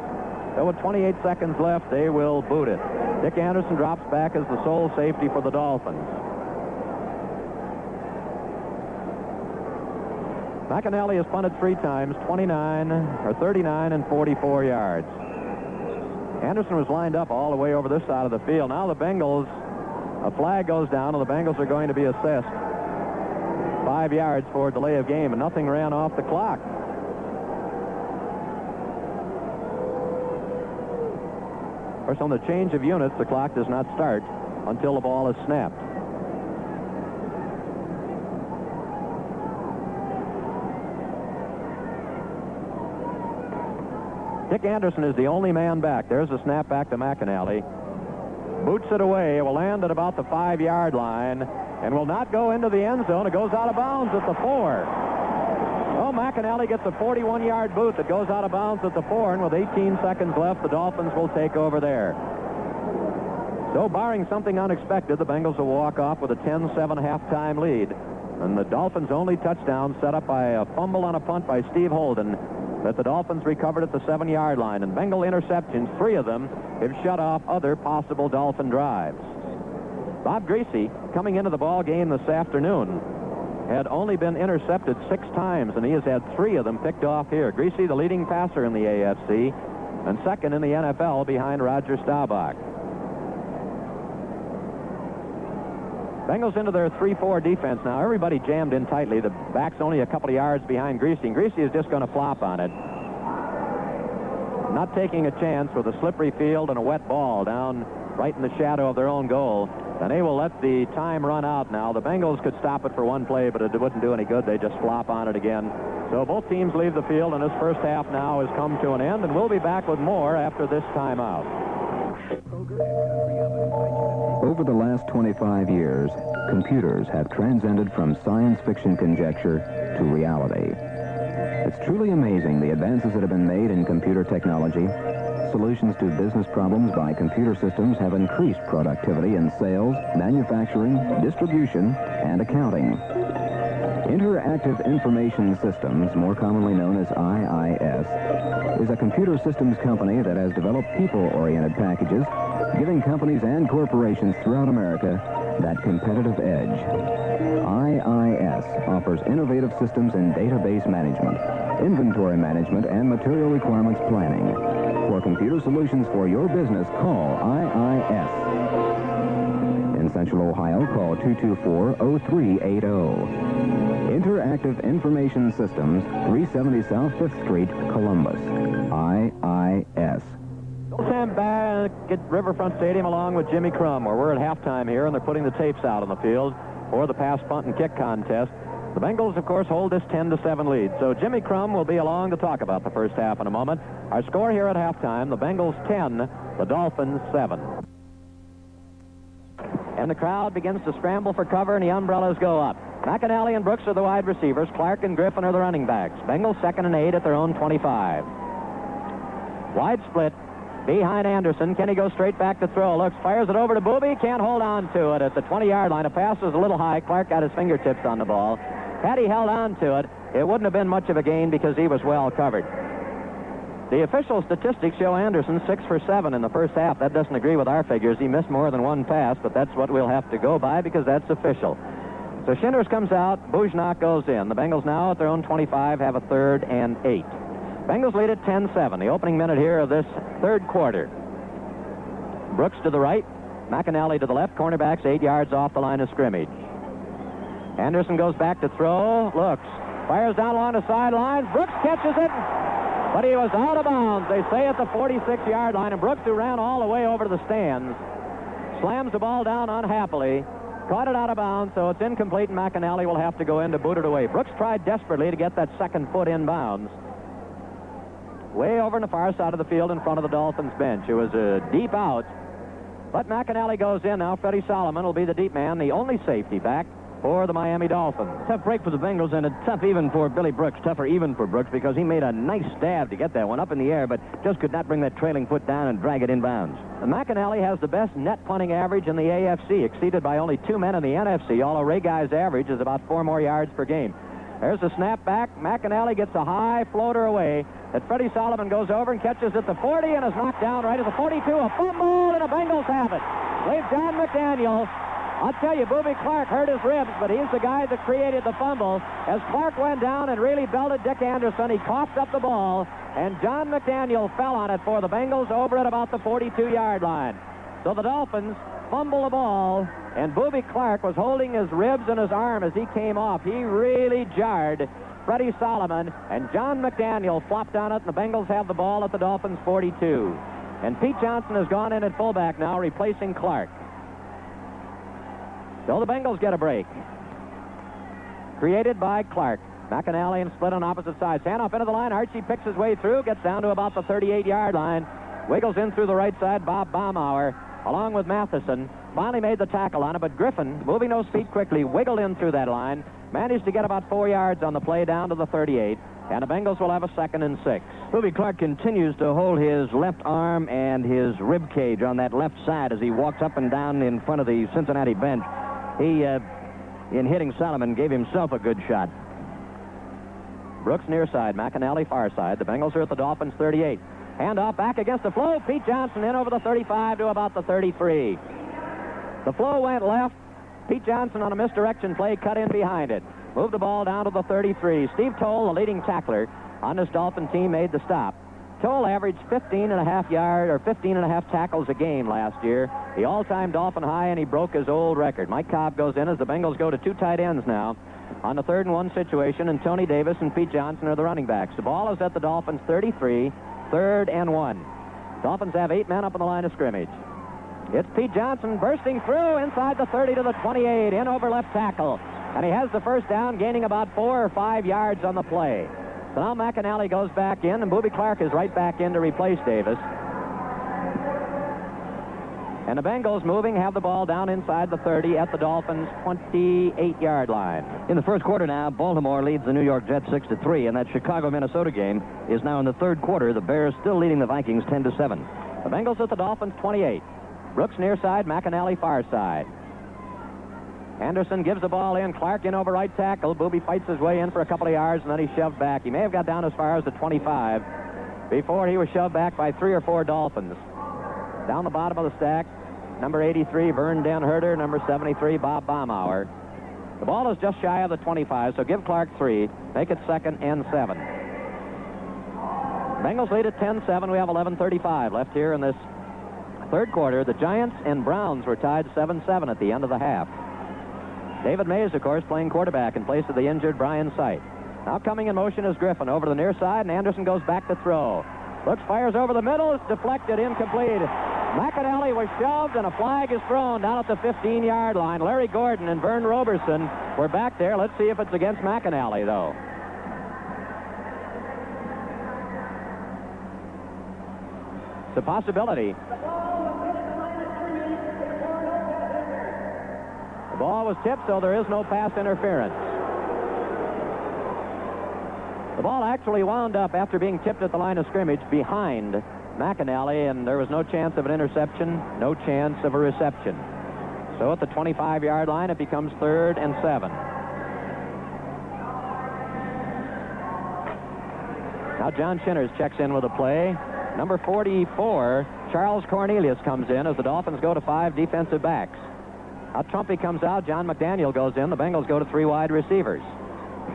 So with 28 seconds left, they will boot it. Dick Anderson drops back as the sole safety for the Dolphins. McAnally has punted 3 times, 39 and 44 yards. Anderson was lined up all the way over this side of the field. Now the Bengals, a flag goes down, and the Bengals are going to be assessed 5 yards for delay of game, and nothing ran off the clock. Of course, on the change of units, the clock does not start until the ball is snapped. Dick Anderson is the only man back. There's a snap back to McAnally. Boots it away. It will land at about the 5-yard line and will not go into the end zone. It goes out of bounds at the 4. Oh, McAnally gets a 41-yard boot that goes out of bounds at the 4, and with 18 seconds left, the Dolphins will take over there. So, barring something unexpected, the Bengals will walk off with a 10-7 halftime lead. And the Dolphins' only touchdown set up by a fumble on a punt by Steve Holden that the Dolphins recovered at the 7-yard line. And Bengal interceptions, 3 of them, have shut off other possible Dolphin drives. Bob Greasy, coming into the ball game this afternoon, had only been intercepted 6 times, and he has had 3 of them picked off here. Greasy, the leading passer in the AFC, and second in the NFL behind Roger Staubach. Bengals into their 3-4 defense now. Everybody jammed in tightly. The back's only a couple of yards behind Greasy, and Greasy is just going to flop on it. Not taking a chance with a slippery field and a wet ball down right in the shadow of their own goal. And they will let the time run out now. The Bengals could stop it for one play, but it wouldn't do any good. They just flop on it again. So both teams leave the field, and this first half now has come to an end, and we'll be back with more after this timeout. Over the last 25 years, computers have transcended from science fiction conjecture to reality. It's truly amazing the advances that have been made in computer technology. Solutions to business problems by computer systems have increased productivity in sales, manufacturing, distribution, and accounting. Interactive Information Systems, more commonly known as IIS, is a computer systems company that has developed people-oriented packages, giving companies and corporations throughout America that competitive edge. IIS offers innovative systems in database management, inventory management, and material requirements planning. For computer solutions for your business, call IIS. In Central Ohio, call 224-0380. Interactive Information Systems, 370 South 5th Street, Columbus. IIS. Samp back at Riverfront Stadium along with Jimmy Crum, where we're at halftime here, and they're putting the tapes out on the field for the pass, punt, and kick contest. The Bengals, of course, hold this 10-7 lead. So Jimmy Crum will be along to talk about the first half in a moment. Our score here at halftime, the Bengals 10, the Dolphins 7. And the crowd begins to scramble for cover, and the umbrellas go up. McAnally and Brooks are the wide receivers. Clark and Griffin are the running backs. Bengals 2nd and 8 at their own 25. Wide split behind Anderson. Can he go straight back to throw? Looks, fires it over to Booby. Can't hold on to it at the 20-yard line. A pass was a little high. Clark got his fingertips on the ball. Had he held on to it, it wouldn't have been much of a gain because he was well covered. The official statistics show Anderson 6 for 7 in the first half. That doesn't agree with our figures. He missed more than one pass, but that's what we'll have to go by because that's official. So Shinders comes out. Bujnak goes in. The Bengals now at their own 25 have a 3rd and 8. Bengals lead at 10-7. The opening minute here of this third quarter. Brooks to the right. McAnally to the left. Cornerbacks 8 yards off the line of scrimmage. Anderson goes back to throw. Looks. Fires down along the sidelines. Brooks catches it. But he was out of bounds, they say, at the 46-yard line. And Brooks, who ran all the way over to the stands, slams the ball down unhappily. Caught it out of bounds, so it's incomplete, and McAnally will have to go in to boot it away. Brooks tried desperately to get that second foot in bounds. Way over on the far side of the field in front of the Dolphins bench. It was a deep out. But McAnally goes in now. Freddie Solomon will be the deep man, the only safety back for the Miami Dolphins. Tough break for the Bengals, and a tough even for Billy Brooks. Tougher even for Brooks because he made a nice stab to get that one up in the air, but just could not bring that trailing foot down and drag it inbounds. And McAnally has the best net punting average in the AFC, exceeded by only 2 men in the NFC, although Ray Guy's average is about 4 more yards per game. There's a snap back. McAnally gets a high floater away. That Freddie Solomon goes over and catches at the 40 and is knocked down right at the 42. A fumble, and the Bengals have it. Leave John McDaniel. I'll tell you, Booby Clark hurt his ribs, but he's the guy that created the fumble. As Clark went down and really belted Dick Anderson, he coughed up the ball, and John McDaniel fell on it for the Bengals over at about the 42-yard line. So the Dolphins fumble the ball, and Booby Clark was holding his ribs and his arm as he came off. He really jarred Freddie Solomon, and John McDaniel flopped on it, and the Bengals have the ball at the Dolphins' 42. And Pete Johnson has gone in at fullback now, replacing Clark. So the Bengals get a break. Created by Clark. McAnally and split on opposite sides. Handoff into the line. Archie picks his way through, gets down to about the 38-yard line. Wiggles in through the right side. Bob Baumauer, along with Matheson, finally made the tackle on it, but Griffin, moving those feet quickly, wiggled in through that line, managed to get about 4 yards on the play down to the 38, and the Bengals will have a 2nd and 6. Booby Clark continues to hold his left arm and his rib cage on that left side as he walks up and down in front of the Cincinnati bench. He, in hitting Solomon, gave himself a good shot. Brooks near side, McAnally far side. The Bengals are at the Dolphins' 38. Hand off back against the flow. Pete Johnson in over the 35 to about the 33. The flow went left. Pete Johnson on a misdirection play cut in behind it. Moved the ball down to the 33. Steve Toll, the leading tackler on this Dolphin team, made the stop. Toll averaged 15 and a half tackles a game last year, the all-time Dolphin high, and he broke his old record. Mike Cobb goes in as the Bengals go to 2 tight ends now on the 3rd and 1 situation, and Tony Davis and Pete Johnson are the running backs. The ball is at the Dolphins' 33, 3rd and 1. Dolphins have 8 men up on the line of scrimmage. It's Pete Johnson bursting through inside the 30 to the 28, in over left tackle. And he has the first down, gaining about 4 or 5 yards on the play. So now McAnally goes back in, and Booby Clark is right back in to replace Davis. And the Bengals moving, have the ball down inside the 30 at the Dolphins' 28-yard line. In the first quarter now, Baltimore leads the New York Jets 6-3, and that Chicago-Minnesota game is now in the 3rd quarter. The Bears still leading the Vikings 10-7. The Bengals at the Dolphins' 28. Brooks near side, McAnally far side. Anderson gives the ball in. Clark in over right tackle. Booby fights his way in for a couple of yards, and then he's shoved back. He may have got down as far as the 25 before he was shoved back by 3 or 4 Dolphins. Down the bottom of the stack, number 83, Vern Den Herder, number 73, Bob Baumauer. The ball is just shy of the 25, so give Clark 3. Make it 2nd and 7. Bengals lead at 10-7. We have 11:35 left here in this 3rd quarter. The Giants and Browns were tied 7-7 at the end of the half. David Mays, of course, playing quarterback in place of the injured Brian Sight. Now coming in motion is Griffin over the near side, and Anderson goes back to throw. Looks, fires over the middle. It's deflected, incomplete. McAnally was shoved, and a flag is thrown down at the 15-yard line. Larry Gordon and Vern Roberson were back there. Let's see if it's against McAnally, though. It's a possibility. The ball was tipped, so there is no pass interference. The ball actually wound up after being tipped at the line of scrimmage behind McAnally, and there was no chance of an interception, no chance of a reception. So at the 25-yard line, it becomes 3rd and 7. Now John Shinners checks in with a play. Number 44, Charles Cornelius, comes in as the Dolphins go to 5 defensive backs. Now Trumpy comes out, John McDaniel goes in. The Bengals go to 3 wide receivers.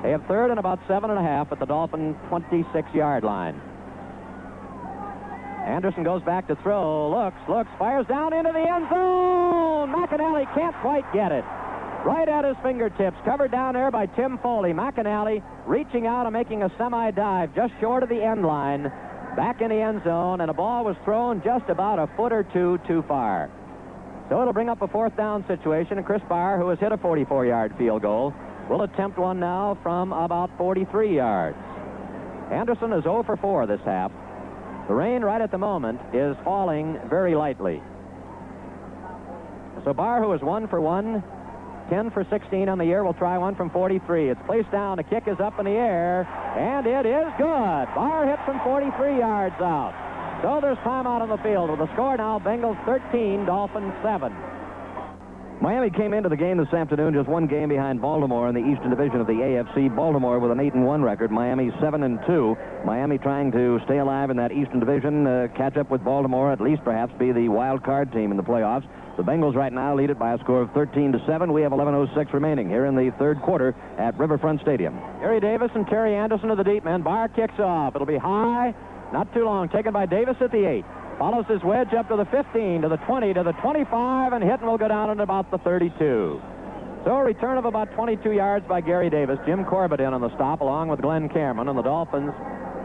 They have 3rd and about 7.5 at the Dolphin 26-yard line. Anderson goes back to throw, looks, fires down into the end zone. McAnally can't quite get it. Right at his fingertips, covered down there by Tim Foley. McAnally reaching out and making a semi-dive just short of the end line, back in the end zone, and a ball was thrown just about a foot or two too far. So it'll bring up a 4th down situation, and Chris Barr, who has hit a 44-yard field goal, will attempt one now from about 43 yards. Anderson is 0 for 4 this half. The rain right at the moment is falling very lightly. So Barr, who is 1 for 1, 10 for 16 on the year, will try one from 43. It's placed down. The kick is up in the air, and it is good. Barr hit from 43 yards out. So there's timeout on the field with the score now, Bengals 13, Dolphins 7. Miami came into the game this afternoon just 1 game behind Baltimore in the Eastern Division of the AFC. Baltimore with an 8-1 record. Miami 7-2. Miami trying to stay alive in that Eastern Division, catch up with Baltimore, at least perhaps be the wild card team in the playoffs. The Bengals right now lead it by a score of 13-7. We have 11:06 remaining here in the 3rd quarter at Riverfront Stadium. Gary Davis and Terry Anderson are the deep men. Barr kicks off. It'll be high, not too long. Taken by Davis at the 8. Follows his wedge up to the 15, to the 20, to the 25, and hit and will go down at about the 32. So a return of about 22 yards by Gary Davis. Jim Corbett in on the stop along with Glenn Cameron, and the Dolphins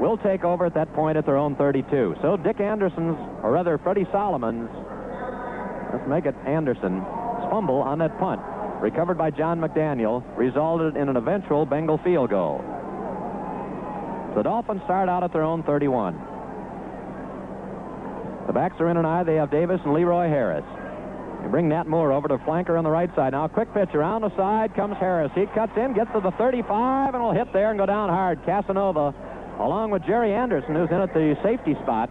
will take over at that point at their own 32. So Dick Anderson's, or rather Freddie Solomon's, let's make it Anderson, fumble on that punt, recovered by John McDaniel, resulted in an eventual Bengal field goal. The Dolphins start out at their own 31. The backs are in and I. They have Davis and Leroy Harris. They bring Nat Moore over to flanker on the right side. Now a quick pitch around the side comes Harris. He cuts in, gets to the 35, and will hit there and go down hard. Casanova, along with Jerry Anderson, who's in at the safety spot,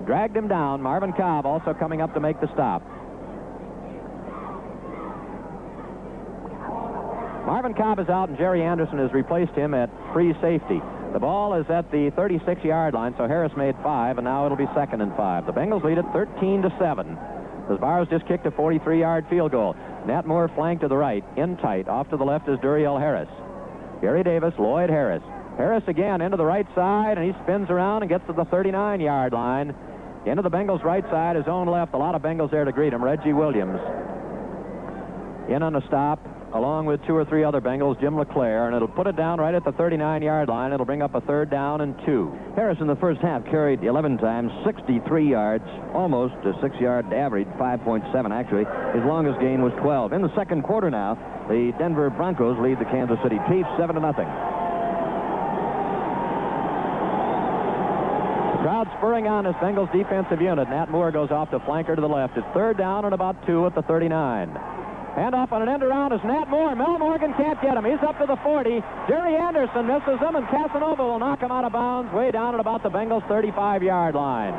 dragged him down. Marvin Cobb also coming up to make the stop. Marvin Cobb is out, and Jerry Anderson has replaced him at free safety. The ball is at the 36-yard line, so Harris made 5, and now it'll be 2nd and 5. The Bengals lead it 13-7. As Barrows just kicked a 43-yard field goal. Nat Moore flanked to the right, in tight. Off to the left is Duriel Harris. Gary Davis, Lloyd Harris. Harris again into the right side, and he spins around and gets to the 39-yard line. Into the Bengals' right side, his own left. A lot of Bengals there to greet him. Reggie Williams in on the stop, along with 2 or 3 other Bengals, Jim LeClaire, and it'll put it down right at the 39-yard line. It'll bring up a 3rd down and 2. Harris in the first half carried 11 times, 63 yards, almost a 6-yard average, 5.7 actually. His longest gain was 12. In the second quarter now, the Denver Broncos lead the Kansas City Chiefs 7-0. The crowd spurring on this Bengals defensive unit. Nat Moore goes off to flanker to the left. It's 3rd down and about 2 at the 39. Handoff on an end around is Nat Moore. Mel Morgan can't get him. He's up to the 40. Jerry Anderson misses him, and Casanova will knock him out of bounds way down at about the Bengals' 35-yard line.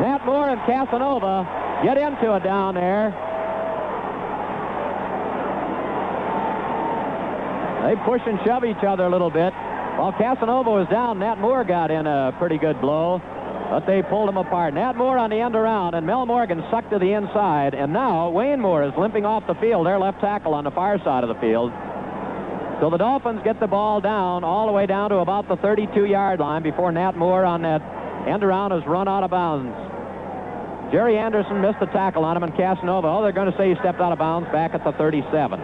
Nat Moore and Casanova get into it down there. They push and shove each other a little bit. While Casanova was down, Nat Moore got in a pretty good blow, but they pulled him apart. Nat Moore on the end around, and Mel Morgan sucked to the inside, and now Wayne Moore is limping off the field, their left tackle on the far side of the field. So the Dolphins get the ball down all the way down to about the 32-yard line before Nat Moore on that end around is run out of bounds. Jerry Anderson missed the tackle on him, and Casanova, they're going to say he stepped out of bounds back at the 37.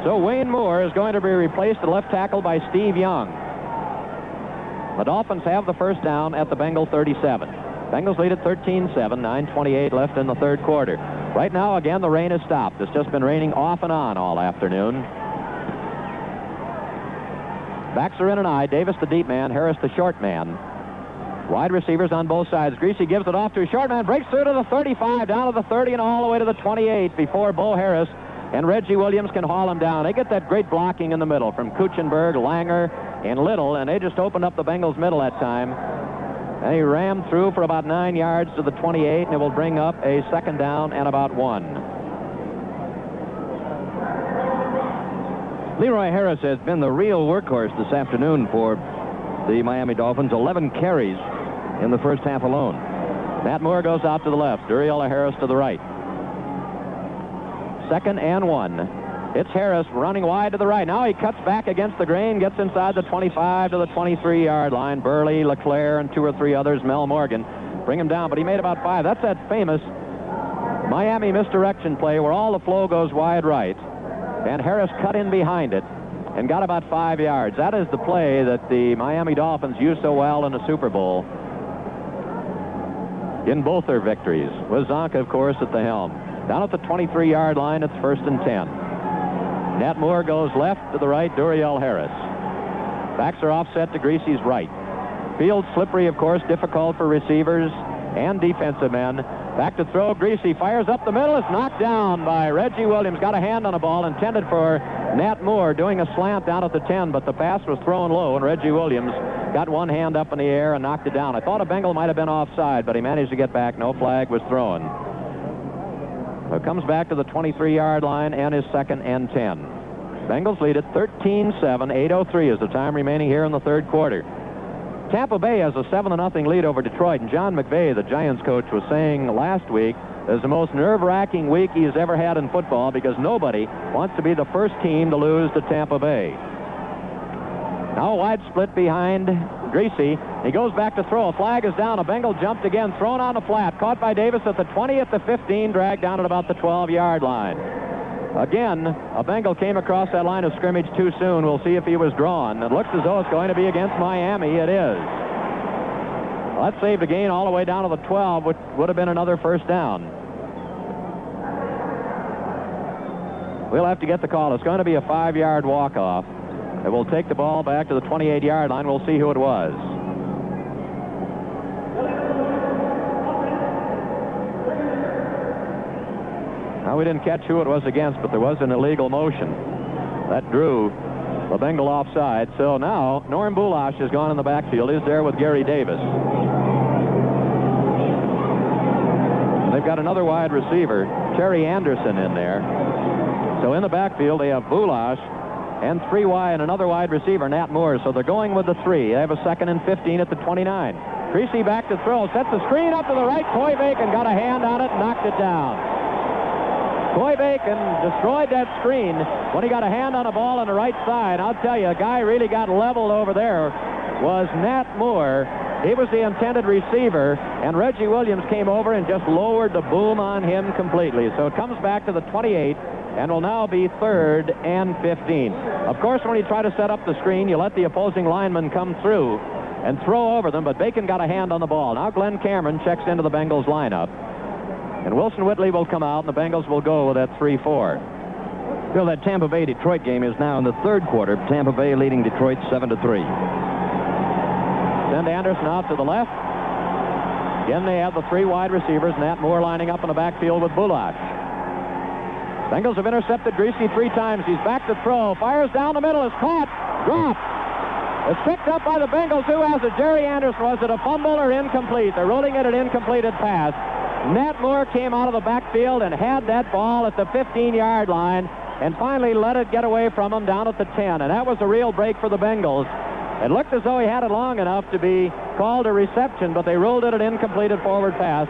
So Wayne Moore is going to be replaced at left tackle by Steve Young. The Dolphins have the first down at the Bengal 37. Bengals lead at 13-7, 9:28 left in the third quarter. Right now, again, the rain has stopped. It's just been raining off and on all afternoon. Backs are in and I. Davis the deep man, Harris the short man. Wide receivers on both sides. Greasy gives it off to a short man, breaks through to the 35, down to the 30, and all the way to the 28 before Bo Harris and Reggie Williams can haul him down. They get that great blocking in the middle from Kuchenberg, Langer, and Little, and they just opened up the Bengals' middle that time. And he rammed through for about 9 yards to the 28, and it will bring up a second down and about 1. Leroy Harris has been the real workhorse this afternoon for the Miami Dolphins. 11 carries in the first half alone. Nat Moore goes out to the left. Duriel Harris to the right. 2nd and 1. It's Harris running wide to the right. Now he cuts back against the grain, gets inside the 25 to the 23-yard line. Burley, LeClaire, and 2 or 3 others, Mel Morgan, bring him down, but he made about 5. That's that famous Miami misdirection play where all the flow goes wide right, and Harris cut in behind it and got about 5 yards. That is the play that the Miami Dolphins used so well in the Super Bowl in both their victories, with Zonka, of course, at the helm. Down at the 23-yard line, it's 1st and 10. Nat Moore goes left to the right, Duriel Harris. Backs are offset to Greasy's right. Field slippery, of course, difficult for receivers and defensive men. Back to throw, Greasy fires up the middle. It's knocked down by Reggie Williams. Got a hand on a ball intended for Nat Moore doing a slant down at the 10, but the pass was thrown low, and Reggie Williams got one hand up in the air and knocked it down. I thought a Bengal might have been offside, but he managed to get back. No flag was thrown. So it comes back to the 23-yard line and is 2nd and 10. Bengals lead it 13-7, 8:03 is the time remaining here in the third quarter. Tampa Bay has a 7-0 lead over Detroit, and John McVay, the Giants coach, was saying last week is the most nerve-wracking week he's ever had in football because nobody wants to be the first team to lose to Tampa Bay. Now a wide split behind Greasy. He goes back to throw. A flag is down. A Bengal jumped again, thrown on the flat. Caught by Davis at the 20, at the 15, dragged down at about the 12-yard line. Again, a Bengal came across that line of scrimmage too soon. We'll see if he was drawn. It looks as though it's going to be against Miami. It is. Well, that saved a gain all the way down to the 12, which would have been another first down. We'll have to get the call. It's going to be a 5-yard walk-off. They will take the ball back to the 28-yard line. We'll see who it was. Now, we didn't catch who it was against, but there was an illegal motion. That drew the Bengal offside. So now, Norm Bulash has gone in the backfield. He's there with Gary Davis. And they've got another wide receiver, Terry Anderson, in there. So in the backfield, they have Bulash and 3 wide, another wide receiver, Nat Moore. So they're going with the 3. They have a 2nd and 15 at the 29. Creasy back to throw, sets the screen up to the right. Coy Bacon got a hand on it and knocked it down. Coy Bacon destroyed that screen when he got a hand on a ball on the right side. I'll tell you, a guy really got leveled over there was Nat Moore. He was the intended receiver, and Reggie Williams came over and just lowered the boom on him completely. So it comes back to the 28 and will now be 3rd and 15. Of course, when you try to set up the screen, you let the opposing lineman come through and throw over them, but Bacon got a hand on the ball. Now Glenn Cameron checks into the Bengals lineup. And Wilson Whitley will come out, and the Bengals will go with that 3-4. Bill, that Tampa Bay-Detroit game is now in the 3rd quarter. Tampa Bay leading Detroit 7-3. Send Anderson out to the left. Again, they have the 3 wide receivers. Nat Moore lining up in the backfield with Bulash. Bengals have intercepted Greasy 3 times. He's back to throw. Fires down the middle. Is caught. Dropped. It's picked up by the Bengals. Who has it? Jerry Anderson. Was it a fumble or incomplete? They're ruling it an incompleted pass. Nat Moore came out of the backfield and had that ball at the 15-yard line and finally let it get away from him down at the 10. And that was a real break for the Bengals. It looked as though he had it long enough to be called a reception, but they ruled it an incompleted forward pass.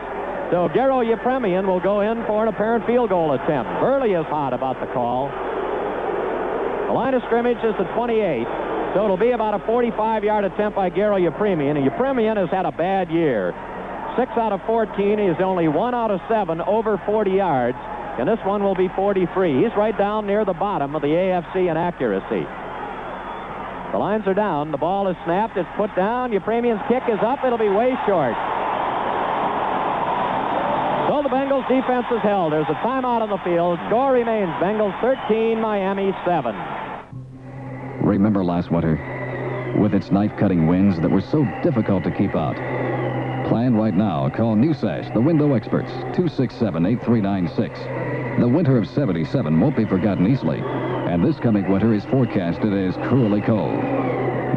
So Gero Yepremian will go in for an apparent field goal attempt. Burley is hot about the call. The line of scrimmage is the 28, so it'll be about a 45-yard attempt by Gero Yepremian. And Yepremian has had a bad year. 6 out of 14. He's only 1 out of 7 over 40 yards, and this one will be 43. He's right down near the bottom of the AFC in accuracy. The lines are down. The ball is snapped. It's put down. Yepremian's kick is up. It'll be way short. So the Bengals defense is held. There's a timeout on the field. Score remains Bengals 13, Miami 7. Remember last winter? With its knife-cutting winds that were so difficult to keep out. Plan right now. Call New Sash, the window experts, 267-8396. The winter of 77 won't be forgotten easily, and this coming winter is forecasted as cruelly cold.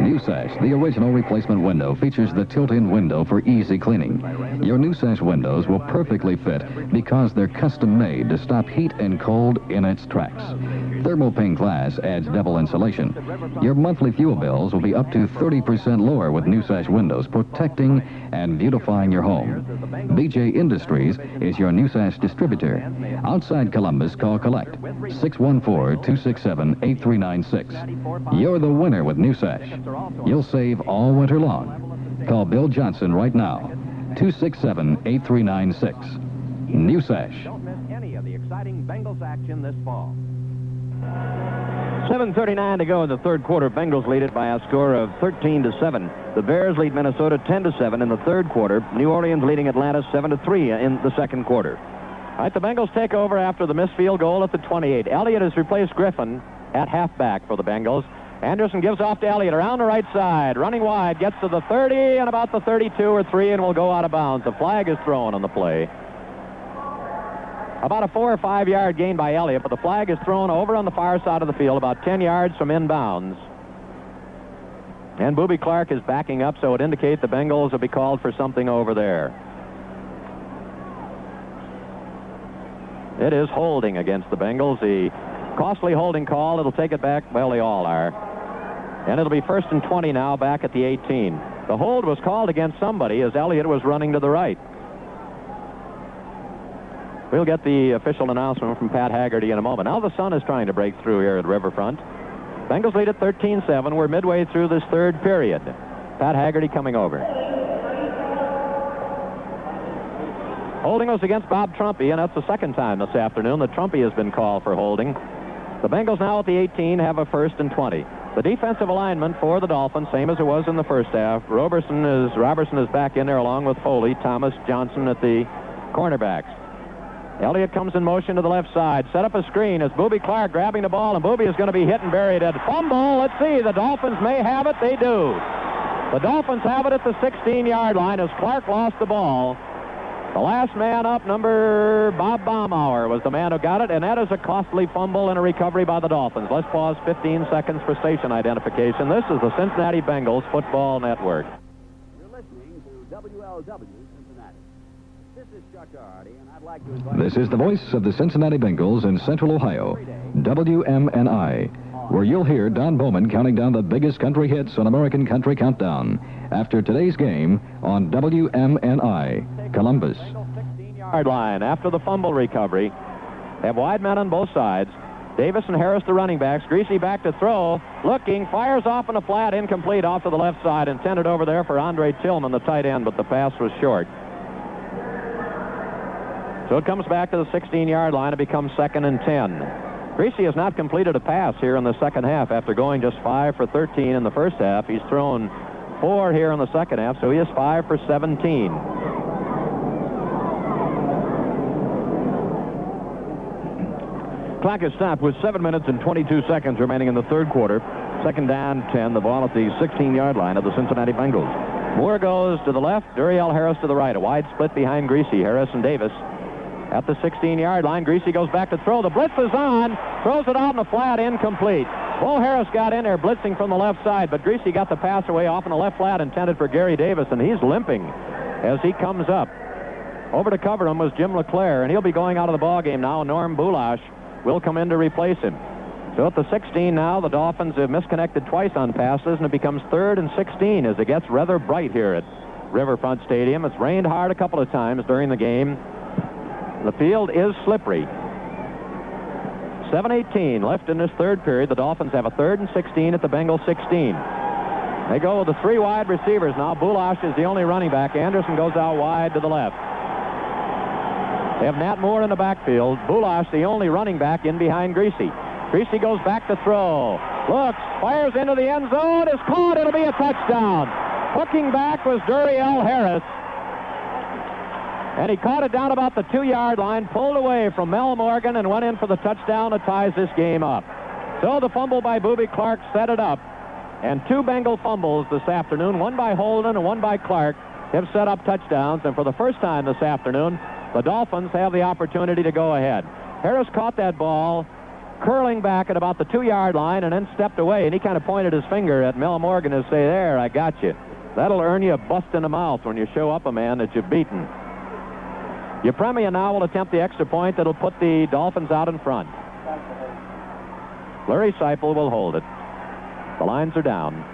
New Sash, the original replacement window, features the tilt-in window for easy cleaning. Your New Sash windows will perfectly fit because they're custom-made to stop heat and cold in its tracks. Thermopane glass adds double insulation. Your monthly fuel bills will be up to 30% lower with New Sash windows, protecting and beautifying your home. BJ Industries is your New Sash distributor. Outside Columbus, call Collect, 614-267-8396. You're the winner with New Sash. You'll save all winter long. Call Bill Johnson right now, 267-8396. New Sash. Don't miss any of the exciting Bengals action this fall. 7:39 to go in the 3rd quarter. Bengals lead it by a score of 13-7. The Bears lead Minnesota 10-7 in the 3rd quarter. New Orleans leading Atlanta 7-3 in the 2nd quarter. All right, the Bengals take over after the missed field goal at the 28. Elliott has replaced Griffin at halfback for the Bengals. Anderson gives off to Elliott around the right side, running wide, gets to the 30 and about the 32 or 3 and will go out of bounds. The flag is thrown on the play. About a 4 or 5 yard gain by Elliott, but the flag is thrown over on the far side of the field, about 10 yards from inbounds. And Booby Clark is backing up, so it indicates the Bengals will be called for something over there. It is holding against the Bengals. The costly holding call. It'll take it back. Well, they all are. And it'll be 1st and 20 now back at the 18. The hold was called against somebody as Elliott was running to the right. We'll get the official announcement from Pat Haggerty in a moment. Now the sun is trying to break through here at Riverfront. Bengals lead at 13-7. We're midway through this 3rd period. Pat Haggerty coming over. Holding was against Bob Trumpy, and that's the 2nd time this afternoon that Trumpy has been called for holding. The Bengals now at the 18 have a 1st and 20. The defensive alignment for the Dolphins, same as it was in the first half. Robertson is back in there along with Foley, Thomas, Johnson at the cornerbacks. Elliott comes in motion to the left side. Set up a screen. It's Boobie Clark grabbing the ball, and Boobie is going to be hit and buried at fumble. Let's see. The Dolphins may have it. They do. The Dolphins have it at the 16-yard line as Clark lost the ball. The last man up, number Bob Baumauer, was the man who got it, and that is a costly fumble and a recovery by the Dolphins. Let's pause 15 seconds for station identification. This is the Cincinnati Bengals Football Network. You're listening to WLW Cincinnati. This is Chuck Doherty, and I'd like to invite... This is the voice of the Cincinnati Bengals in Central Ohio, WMNI, where you'll hear Don Bowman counting down the biggest country hits on American Country Countdown after today's game on WMNI, Columbus. 16-yard line after the fumble recovery. They have wide men on both sides. Davis and Harris, the running backs. Greasy back to throw. Looking, fires off in a flat, incomplete off to the left side, intended over there for Andre Tillman, the tight end, but the pass was short. So it comes back to the 16-yard line. It becomes 2nd and 10. Greasy has not completed a pass here in the second half after going just 5 for 13 in the first half. He's thrown 4 here in the second half, so he is 5 for 17. Clock is stopped with 7 minutes and 22 seconds remaining in the third quarter. 2nd down, 10. The ball at the 16-yard line of the Cincinnati Bengals. Moore goes to the left, Duriel Harris to the right. A wide split behind Greasy. Harris and Davis at the 16-yard line. Greasy goes back to throw. The blitz is on. Throws it out in the flat, incomplete. Bo Harris got in there blitzing from the left side, but Greasy got the pass away off in the left flat intended for Gary Davis, and he's limping as he comes up. Over to cover him was Jim LeClaire, and he'll be going out of the ball game now. Norm Bulash will come in to replace him. So at the 16 now, the Dolphins have misconnected twice on passes, and it becomes 3rd and 16 as it gets rather bright here at Riverfront Stadium. It's rained hard a couple of times during the game. The field is slippery. 7:18 left in this third period. The Dolphins have a 3rd and 16 at the Bengals 16. They go with the 3 wide receivers now. Bulash is the only running back. Anderson goes out wide to the left. They have Nat Moore in the backfield. Bulash, the only running back, in behind Greasy. Greasy goes back to throw. Looks, fires into the end zone, is caught. It'll be a touchdown. Hooking back was Duriel Harris. And he caught it down about the 2-yard line, pulled away from Mel Morgan, and went in for the touchdown that ties this game up. So the fumble by Boobie Clark set it up. And 2 Bengal fumbles this afternoon, one by Holden and one by Clark, have set up touchdowns. And for the first time this afternoon, the Dolphins have the opportunity to go ahead. Harris caught that ball, curling back at about the 2-yard line, and then stepped away, and he kind of pointed his finger at Mel Morgan to say, "There, I got you." That'll earn you a bust in the mouth when you show up a man that you've beaten. Yepremia now will attempt the extra point that'll put the Dolphins out in front. Larry Seipel will hold it. The lines are down.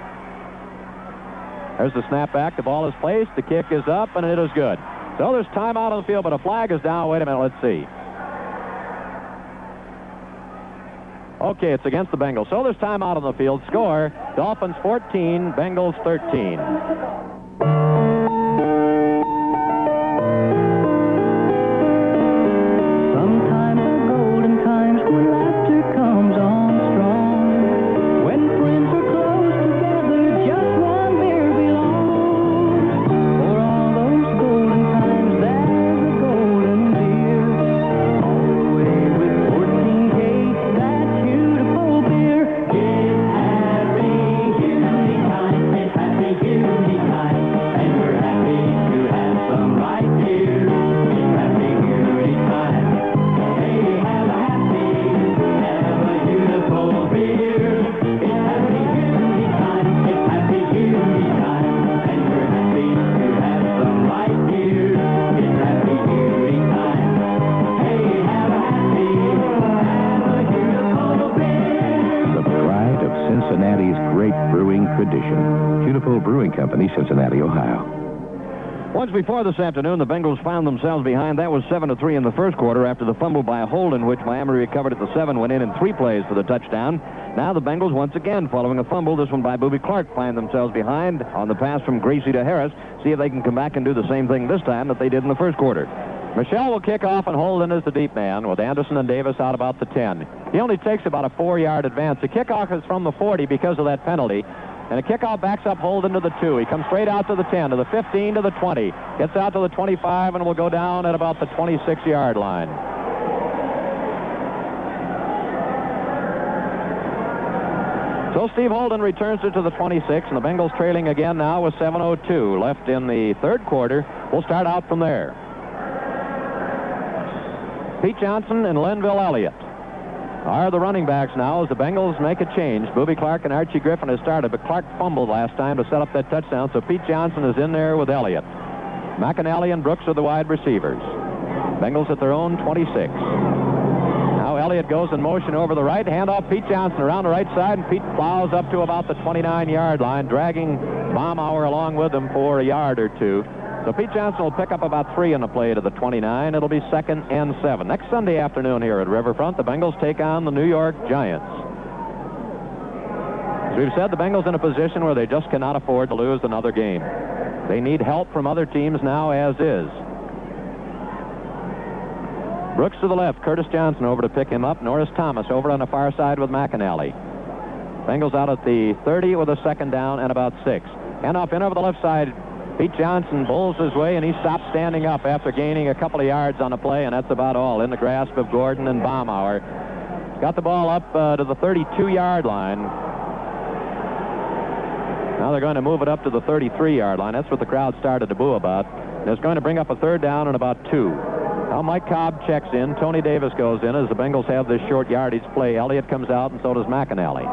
There's the snap back. The ball is placed. The kick is up, and it is good. So there's time out on the field, but a flag is down. Wait a minute, let's see. Okay, it's against the Bengals. So there's time out on the field. Score, Dolphins 14, Bengals 13. Sometimes are golden times when laughter comes on strong. When friends are close together, just one beer belongs. For all those golden times, there's a golden beer. Always with 14 cakes, that beautiful beer. It's happy Judy time, it's happy Judy time, and we're happy to have some right here. It's happy Judy time. Hey, have a beautiful beer. It's happy Judy time, it's happy Judy time, and we're happy to have some right here. It's happy Judy time. Hey, have a beautiful beer. The pride of Cincinnati's great brewing tradition. Beautiful Brewing Company, Cincinnati, Ohio. Once before this afternoon, the Bengals found themselves behind. That was 7-3 in the first quarter after the fumble by Holden, which Miami recovered at the 7, went in 3 plays for the touchdown. Now the Bengals, once again, following a fumble, this one by Boobie Clark, find themselves behind on the pass from Greasy to Harris. See if they can come back and do the same thing this time that they did in the first quarter. Michelle will kick off, and Holden is the deep man with Anderson and Davis out about the 10. He only takes about a 4-yard advance. The kickoff is from the 40 because of that penalty. And the kickoff backs up Holden to the 2. He comes straight out to the 10, to the 15, to the 20. Gets out to the 25, and will go down at about the 26-yard line. So Steve Holden returns it to the 26, and the Bengals trailing again now with 7:02 left in the third quarter. We'll start out from there. Pete Johnson and Linville Elliott are the running backs now as the Bengals make a change. Booby Clark and Archie Griffin has started, but Clark fumbled last time to set up that touchdown, so Pete Johnson is in there with Elliott. McAnally and Brooks are the wide receivers. Bengals at their own 26. Now Elliott goes in motion over the right, handoff Pete Johnson around the right side, and Pete plows up to about the 29-yard line, dragging Baumauer along with him for a yard or two. So Pete Johnson will pick up about 3 on the play to the 29. It'll be 2nd and 7. Next Sunday afternoon here at Riverfront, the Bengals take on the New York Giants. As we've said, the Bengals in a position where they just cannot afford to lose another game. They need help from other teams now as is. Brooks to the left, Curtis Johnson over to pick him up, Norris Thomas over on the far side with McAnally. Bengals out at the 30 with a 2nd down and about 6. And off in over the left side, Pete Johnson bowls his way, and he stops standing up after gaining a couple of yards on the play, and that's about all. In the grasp of Gordon and Baumauer. Got the ball up to the 32-yard line. Now they're going to move it up to the 33-yard line. That's what the crowd started to boo about. And it's going to bring up a 3rd down and about 2. Now Mike Cobb checks in. Tony Davis goes in as the Bengals have this short yardage play. Elliott comes out, and so does McAnally.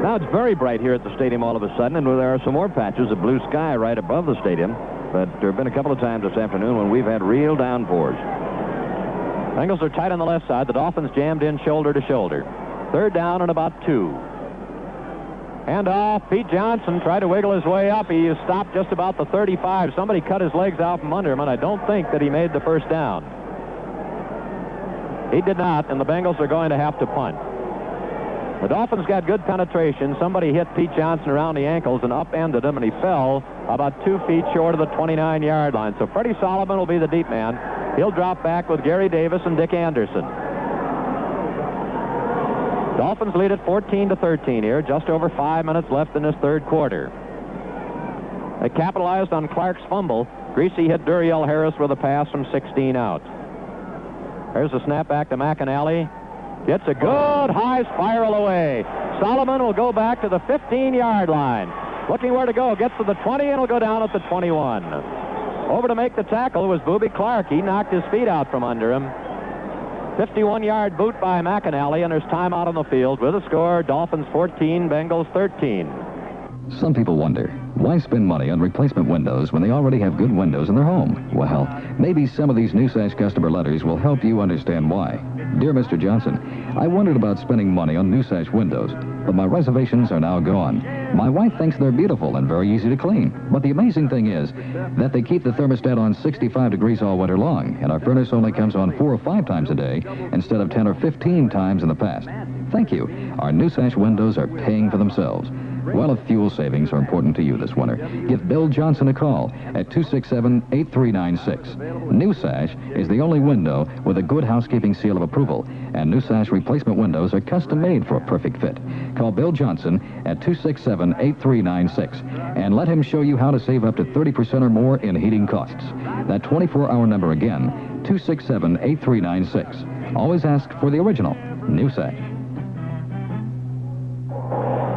Now it's very bright here at the stadium all of a sudden, and there are some more patches of blue sky right above the stadium. But there have been a couple of times this afternoon when we've had real downpours. Bengals are tight on the left side. The Dolphins jammed in shoulder to shoulder. 3rd down and about 2. And off. Pete Johnson tried to wiggle his way up. He stopped just about the 35. Somebody cut his legs out from under him, and I don't think that he made the 1st down. He did not, and the Bengals are going to have to punt. The Dolphins got good penetration. Somebody hit Pete Johnson around the ankles and upended him, and he fell about 2 feet short of the 29-yard line. So Freddie Solomon will be the deep man. He'll drop back with Gary Davis and Dick Anderson. Dolphins lead at 14-13 here. Just over 5 minutes left in this third quarter. They capitalized on Clark's fumble. Greasy hit Duriel Harris with a pass from 16 out. There's a snap back to McAnally. Gets a good high spiral away. Solomon will go back to the 15-yard line. Looking where to go. Gets to the 20 and will go down at the 21. Over to make the tackle was Booby Clark. He knocked his feet out from under him. 51-yard boot by McAnally, and there's time out on the field with a score, Dolphins 14, Bengals 13. Some people wonder, why spend money on replacement windows when they already have good windows in their home? Well, maybe some of these New Sash customer letters will help you understand why. Dear Mr. Johnson, I wondered about spending money on New Sash windows, but my reservations are now gone. My wife thinks they're beautiful and very easy to clean, but the amazing thing is that they keep the thermostat on 65 degrees all winter long, and our furnace only comes on 4 or 5 times a day instead of 10 or 15 times in the past. Thank you. Our New Sash windows are paying for themselves. Well, if fuel savings are important to you this winter, give Bill Johnson a call at 267-8396. New Sash is the only window with a good housekeeping seal of approval, and New Sash replacement windows are custom-made for a perfect fit. Call Bill Johnson at 267-8396 and let him show you how to save up to 30% or more in heating costs. That 24-hour number again, 267-8396. Always ask for the original New Sash.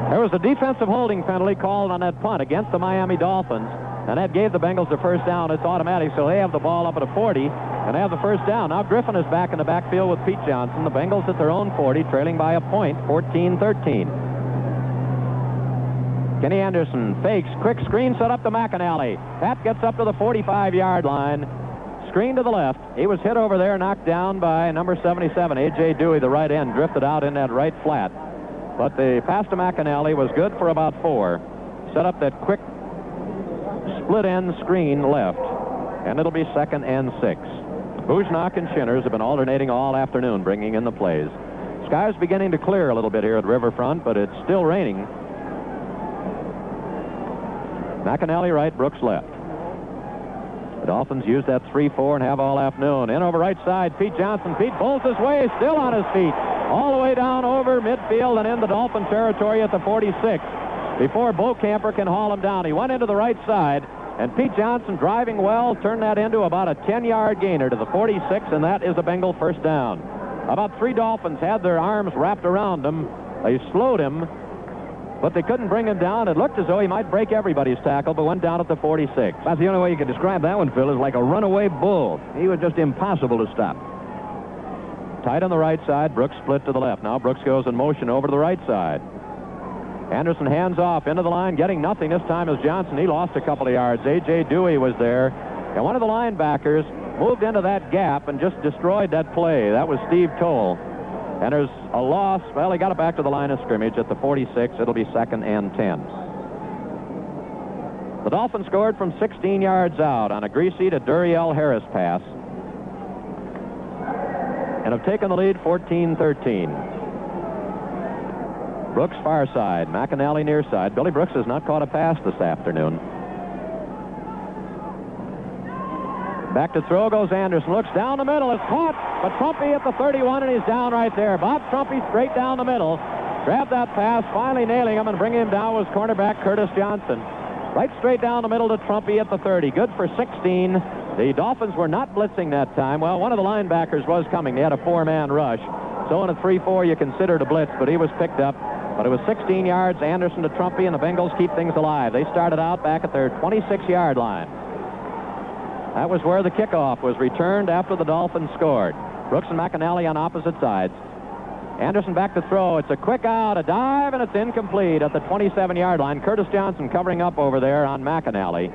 There was a defensive holding penalty called on that punt against the Miami Dolphins, and that gave the Bengals the first down. It's automatic, so they have the ball up at a 40, and they have the first down. Now Griffin is back in the backfield with Pete Johnson. The Bengals at their own 40, trailing by a point, 14-13. Kenny Anderson fakes, quick screen set up to McAnally. Pat gets up to the 45-yard line. Screen to the left. He was hit over there, knocked down by number 77, A.J. Dewey, the right end, drifted out in that right flat. But the pass to McAnally was good for about 4. Set up that quick split-end screen left, and it'll be 2nd and 6. Bujnak and Shinners have been alternating all afternoon, bringing in the plays. Sky's beginning to clear a little bit here at Riverfront, but it's still raining. McAnally right, Brooks left. The Dolphins use that 3-4 and have all afternoon. In over right side, Pete Johnson. Pete pulls his way, still on his feet, all the way down over midfield and in the Dolphin territory at the 46. Before Beaucamper can haul him down, he went into the right side, and Pete Johnson, driving well, turned that into about a 10-yard gainer to the 46, and that is a Bengal first down. About 3 Dolphins had their arms wrapped around him. They slowed him, but they couldn't bring him down. It looked as though he might break everybody's tackle, but went down at the 46. That's the only way you could describe that one, Phil, is like a runaway bull. He was just impossible to stop. Tight on the right side, Brooks split to the left. Now Brooks goes in motion over to the right side. Anderson hands off into the line, getting nothing this time is Johnson. He lost a couple of yards. A.J. Dewey was there, and one of the linebackers moved into that gap and just destroyed that play. That was Steve Toll. And there's a loss. Well, he got it back to the line of scrimmage at the 46. It'll be 2nd and 10. The Dolphins scored from 16 yards out on a greasy to Duriel Harris pass and have taken the lead 14-13. Brooks far side, McAnally near side. Billy Brooks has not caught a pass this afternoon. Back to throw goes Anderson. Looks down the middle. It's caught. But Trumpy at the 31, and he's down right there. Bob Trumpy straight down the middle. Grabbed that pass, finally nailing him, and bringing him down was cornerback Curtis Johnson. Right straight down the middle to Trumpy at the 30. Good for 16. The Dolphins were not blitzing that time. Well, one of the linebackers was coming. They had a 4-man rush. So in a 3-4, you considered a blitz, but he was picked up. But it was 16 yards, Anderson to Trumpy, and the Bengals keep things alive. They started out back at their 26-yard line. That was where the kickoff was returned after the Dolphins scored. Brooks and McAnally on opposite sides. Anderson back to throw. It's a quick out, a dive, and it's incomplete at the 27-yard line. Curtis Johnson covering up over there on McAnally.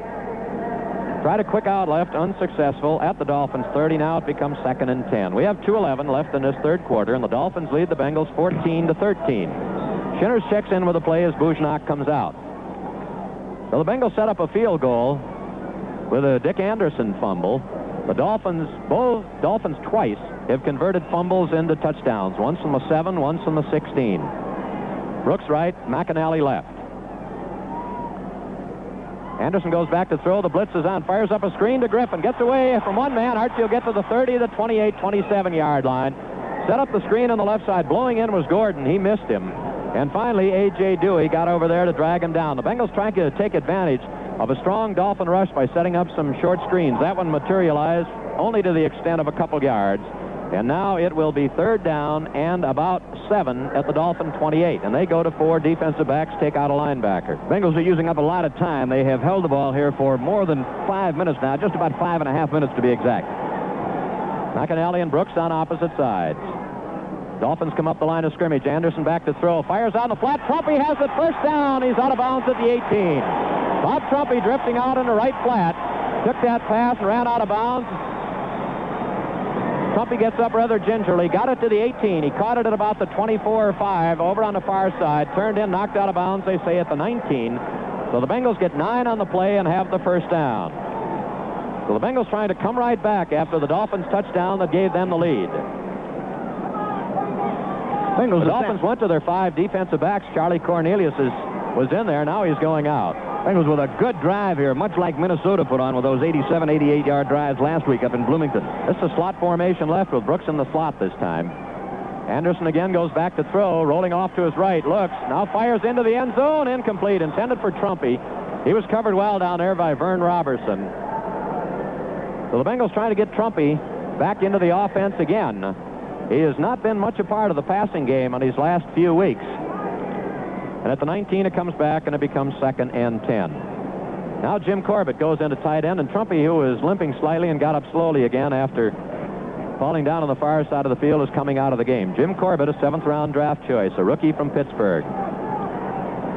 Tried a quick out left, unsuccessful at the Dolphins 30. Now it becomes 2nd and 10. We have 2:11 left in this third quarter, and the Dolphins lead the Bengals 14-13. Shinners checks in with a play as Bujnak comes out. So the Bengals set up a field goal with a Dick Anderson fumble. The Dolphins, both Dolphins twice, have converted fumbles into touchdowns. Once from the 7, once from the 16. Brooks right, McAnally left. Anderson goes back to throw. The blitz is on. Fires up a screen to Griffin. Gets away from one man. Archie will get to the 30, the 28, 27-yard line. Set up the screen on the left side. Blowing in was Gordon. He missed him. And finally, A.J. Dewey got over there to drag him down. The Bengals trying to take advantage of a strong Dolphin rush by setting up some short screens. That one materialized only to the extent of a couple yards. And now it will be 3rd down and about 7 at the Dolphin 28. And they go to 4 defensive backs, take out a linebacker. Bengals are using up a lot of time. They have held the ball here for more than 5 minutes now, just about 5.5 minutes to be exact. McAnally and Brooks on opposite sides. Dolphins come up the line of scrimmage. Anderson back to throw. Fires on the flat. Trumpy has it. First down. He's out of bounds at the 18. Bob Trumpy drifting out in the right flat. Took that pass and ran out of bounds. Trumpy gets up rather gingerly. Got it to the 18. He caught it at about the 24 or 5 over on the far side. Turned in, knocked out of bounds, they say, at the 19. So the Bengals get 9 on the play and have the first down. So the Bengals trying to come right back after the Dolphins touchdown that gave them the lead. The Dolphins went to their 5 defensive backs. Charlie Cornelius was in there. Now he's going out. Bengals with a good drive here, much like Minnesota put on with those 87, 88-yard drives last week up in Bloomington. This is a slot formation left with Brooks in the slot this time. Anderson again goes back to throw, rolling off to his right, looks, now fires into the end zone, incomplete, intended for Trumpy. He was covered well down there by Vern Robertson. So the Bengals trying to get Trumpy back into the offense again. He has not been much a part of the passing game in these last few weeks. And at the 19, it comes back, and it becomes 2nd and 10. Now Jim Corbett goes into tight end, and Trumpy, who was limping slightly and got up slowly again after falling down on the far side of the field, is coming out of the game. Jim Corbett, a 7th-round draft choice, a rookie from Pittsburgh.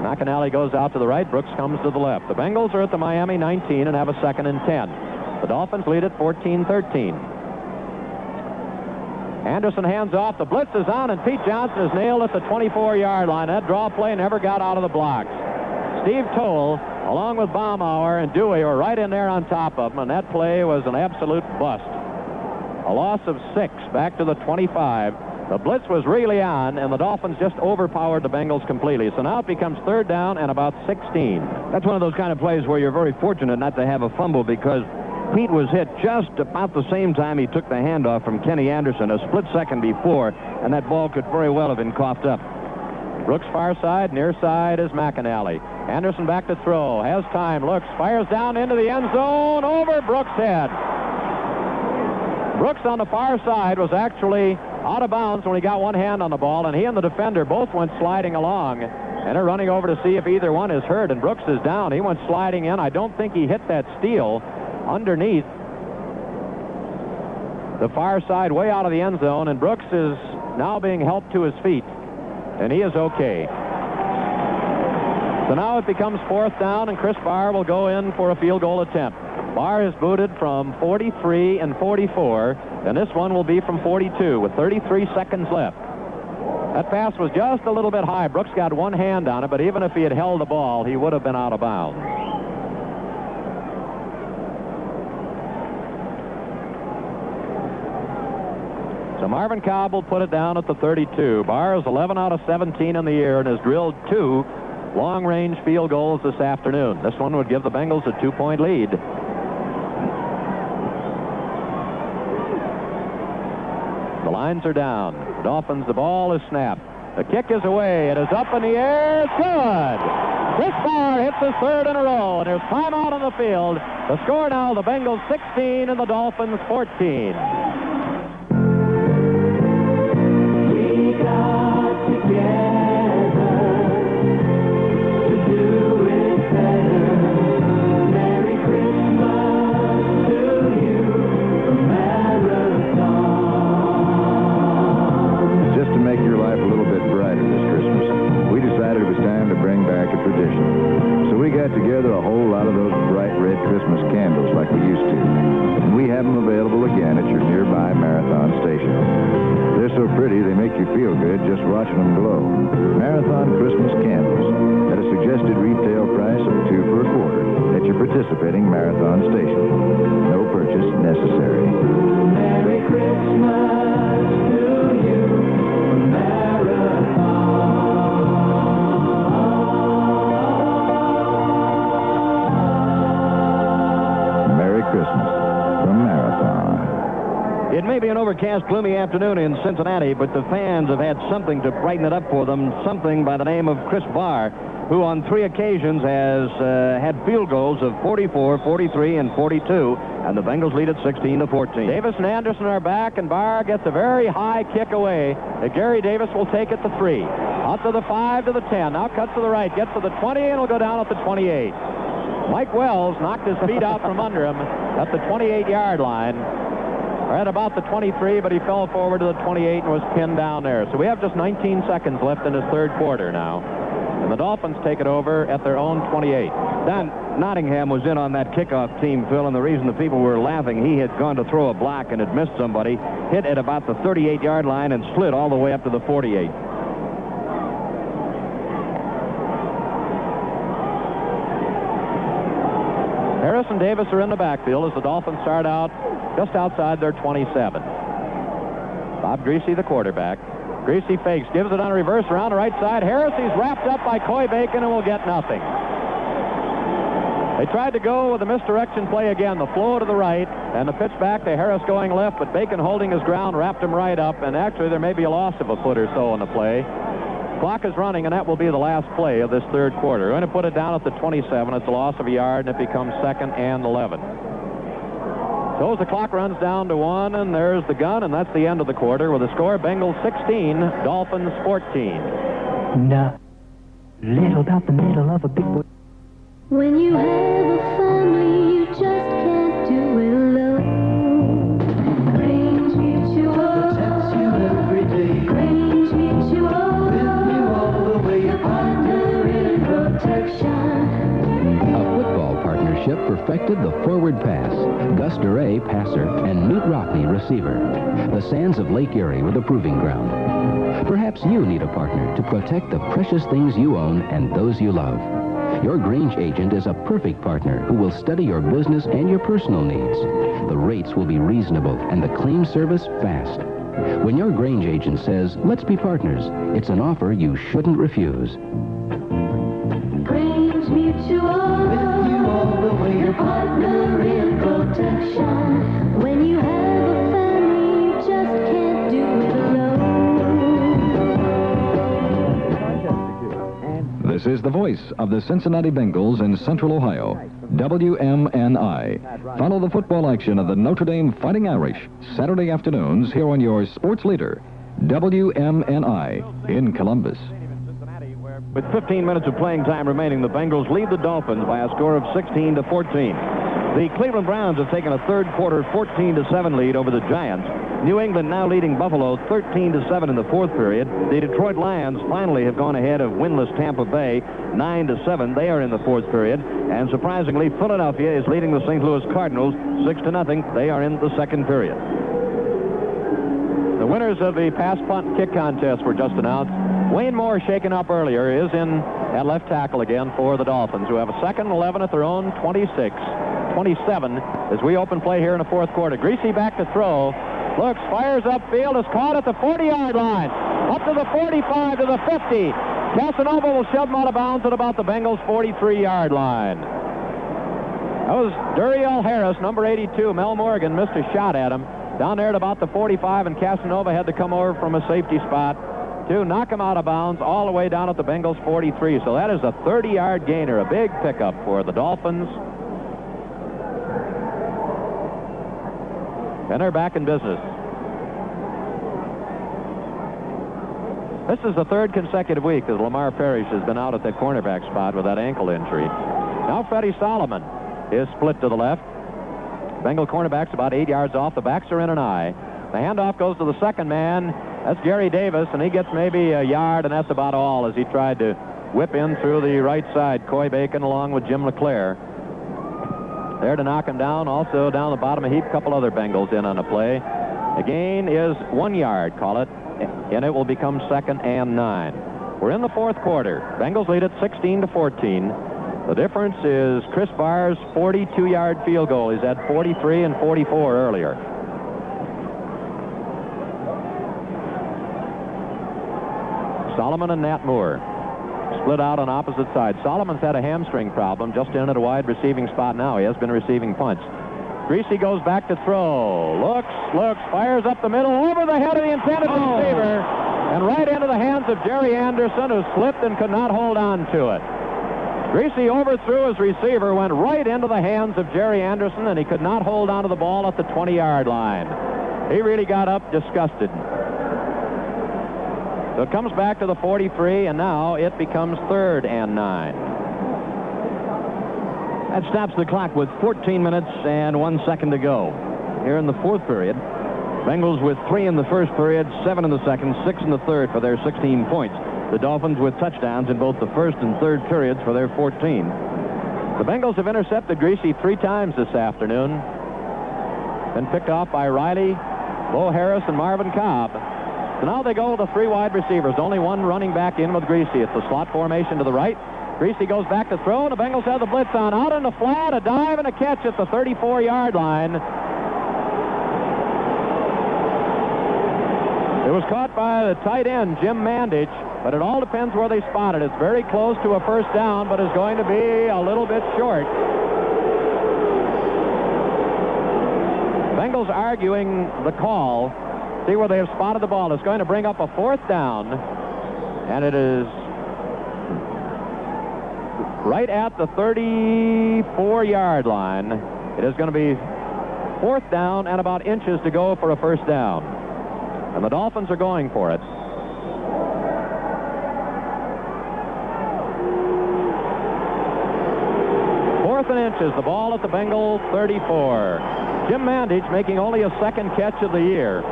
McAnally goes out to the right. Brooks comes to the left. The Bengals are at the Miami 19 and have a 2nd and 10. The Dolphins lead at 14-13. Anderson hands off. The blitz is on, and Pete Johnson is nailed at the 24-yard line. That draw play never got out of the blocks. Steve Toll, along with Baumauer and Dewey, were right in there on top of him, and that play was an absolute bust. A loss of 6 back to the 25. The blitz was really on, and the Dolphins just overpowered the Bengals completely. So now it becomes 3rd down and about 16. That's one of those kind of plays where you're very fortunate not to have a fumble, because Pete was hit just about the same time he took the handoff from Kenny Anderson, a split second before, and that ball could very well have been coughed up. Brooks far side, near side is McAnally. Anderson back to throw, has time, looks, fires down into the end zone, over Brooks' head. Brooks on the far side was actually out of bounds when he got one hand on the ball, and he and the defender both went sliding along. And they're running over to see if either one is hurt, and Brooks is down. He went sliding in. I don't think he hit that steal underneath the far side, way out of the end zone, and Brooks is now being helped to his feet, and he is okay. So now it becomes 4th down, and Chris Barr will go in for a field goal attempt. Barr is booted from 43 and 44, and this one will be from 42 with 33 seconds left. That pass was just a little bit high. Brooks got one hand on it, but even if he had held the ball, he would have been out of bounds. So Marvin Cobb will put it down at the 32. Barr is 11 out of 17 in the year and has drilled 2 long-range field goals this afternoon. This one would give the Bengals a 2-point lead. The lines are down. The Dolphins, the ball is snapped. The kick is away. It is up in the air. It's good. Chris Barr hits his 3rd in a row, and there's timeout on the field. The score now, the Bengals 16 and the Dolphins 14. We got together to do it better. Merry Christmas to you from Marathon. Just to make your life a little bit brighter this Christmas, we decided it was time to bring back a tradition. So we got together a whole lot of those bright red Christmas candles like we used to. And we have them available again at your nearby Marathon station. They're so pretty they make you feel good just watching them glow. Marathon Christmas candles at a suggested retail price of $2 for a quarter at your participating Marathon station. No purchase necessary. Merry Christmas to you from Marathon. Merry Christmas from Marathon. It may be an overcast, gloomy afternoon in Cincinnati, but the fans have had something to brighten it up for them, something by the name of Chris Barr, who on 3 occasions has had field goals of 44, 43, and 42, and the Bengals lead at 16-14. Davis and Anderson are back, and Barr gets a very high kick away. Gary Davis will take it to 3. Out to the 5, to the 10. Now cuts to the right, gets to the 20, and will go down at the 28. Mike Wells knocked his feet out from under him at the 28-yard line. Or at about the 23, but he fell forward to the 28 and was pinned down there. So we have just 19 seconds left in his 3rd quarter now. And the Dolphins take it over at their own 28. Don Nottingham was in on that kickoff team, Phil, and the reason the people were laughing, he had gone to throw a block and had missed somebody, hit at about the 38-yard line and slid all the way up to the 48. Harris and Davis are in the backfield as the Dolphins start out just outside their 27. Bob Greasy, the quarterback. Greasy fakes, gives it on a reverse around the right side. Harris, he's wrapped up by Coy Bacon and will get nothing. They tried to go with a misdirection play again, the flow to the right, and the pitch back to Harris going left, but Bacon holding his ground, wrapped him right up, and actually there may be a loss of a foot or so in the play. Clock is running, and that will be the last play of this 3rd quarter. We're going to put it down at the 27. It's a loss of a yard, and it becomes 2nd and 11. So as the clock runs down to 1, and there's the gun, and that's the end of the quarter with the score, Bengals 16, Dolphins 14. No, little about the middle of a big boy. When you have a family, you just can't do it alone. Grange Mutual protects you every day. Grange Mutual with you all the way. Your partner in protection. A football partnership perfected the forward pass. Gus Duray, passer, and Newt Rockney, receiver. The sands of Lake Erie were the proving ground. Perhaps you need a partner to protect the precious things you own and those you love. Your Grange agent is a perfect partner who will study your business and your personal needs. The rates will be reasonable and the claim service fast. When your Grange agent says, let's be partners, it's an offer you shouldn't refuse. Grange Mutual with you all the way. Your partner in protection. When you have a family, you just can't do it alone. This is the voice of the Cincinnati Bengals in Central Ohio, WMNI. Follow the football action of the Notre Dame Fighting Irish Saturday afternoons here on your sports leader, WMNI in Columbus. With 15 minutes of playing time remaining, the Bengals lead the Dolphins by a score of 16-14. The Cleveland Browns have taken a third quarter 14-7 lead over the Giants. New England now leading Buffalo 13-7 in the fourth period. The Detroit Lions finally have gone ahead of winless Tampa Bay 9-7. They are in the fourth period. And surprisingly, Philadelphia is leading the St. Louis Cardinals 6-0. They are in the second period. The winners of the pass, punt, kick contest were just announced. Wayne Moore, shaken up earlier, is in at left tackle again for the Dolphins, who have a second and 11 at their own 27 as we open play here in the fourth quarter. Greasy back to throw. Looks, fires upfield, is caught at the 40-yard line. Up to the 45, to the 50. Casanova will shove him out of bounds at about the Bengals' 43-yard line. That was Duriel Harris, number 82. Mel Morgan missed a shot at him down there at about the 45, and Casanova had to come over from a safety spot to knock him out of bounds all the way down at the Bengals' 43. So that is a 30-yard gainer, a big pickup for the Dolphins. And they're back in business. This is the third consecutive week that Lamar Parrish has been out at that cornerback spot with that ankle injury. Now Freddie Solomon is split to the left. Bengal cornerback's about 8 yards off. The backs are in an eye. The handoff goes to the second man. That's Jerry Davis, and he gets maybe a yard, and that's about all as he tried to whip in through the right side. Coy Bacon along with Jim LeClaire there to knock him down. Also down the bottom of the heap, a couple other Bengals in on the play. The gain is 1 yard, call it, and it will become 2nd and 9. We're in the fourth quarter. Bengals lead it 16-14. The difference is Chris Barr's 42-yard field goal. He's had 43 and 44 earlier. Solomon and Nat Moore split out on opposite sides. Solomon's had a hamstring problem, just in at a wide receiving spot now. He has been receiving punts. Greasy goes back to throw. Looks, fires up the middle, over the head of the intended receiver, and right into the hands of Jerry Anderson, who slipped and could not hold on to it. Greasy overthrew his receiver, went right into the hands of Jerry Anderson, and he could not hold on to the ball at the 20-yard line. He really got up disgusted. So it comes back to the 43, and now it becomes 3rd and 9. That stops the clock with 14 minutes and 1 second to go. Here in the fourth period, Bengals with 3 in the first period, 7 in the second, 6 in the third for their 16 points. The Dolphins with touchdowns in both the first and third periods for their 14. The Bengals have intercepted Greasy 3 times this afternoon. Been picked off by Riley, Bo Harris, and Marvin Cobb. So now they go with the 3 wide receivers. Only one running back in with Greasy. It's the slot formation to the right. Greasy goes back to throw, and the Bengals have the blitz on. Out in the flat, a dive and a catch at the 34-yard line. It was caught by the tight end, Jim Mandich, but it all depends where they spot it. It's very close to a first down, but is going to be a little bit short. Bengals arguing the call. See where they have spotted the ball. It's going to bring up a 4th down, and it is right at the 34-yard line. It is going to be 4th down and about inches to go for a first down. And the Dolphins are going for it. 4th and inches, the ball at the Bengal 34. Jim Mandich making only a 2nd catch of the year.